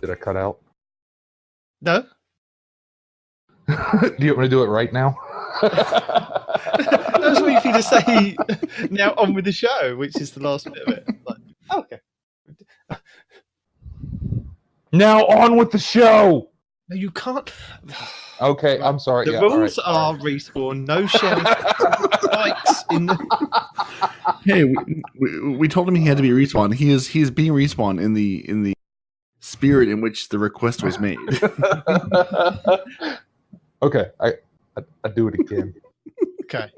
A: Did I cut out?
B: No.
A: Do you want me to do it right now?
B: I was waiting for you to say, now on with the show, which is the last bit of it. Like, okay.
A: Now on with the show.
B: No, you can't.
A: Okay,
B: Right.
A: I'm sorry.
B: The
A: yeah,
B: rules
A: all
B: are respawn, no sharing spikes in the.
C: Hey, we told him he had to be respawned. He is being respawned in the spirit in which the request was made.
A: Okay, I do it again.
B: Okay.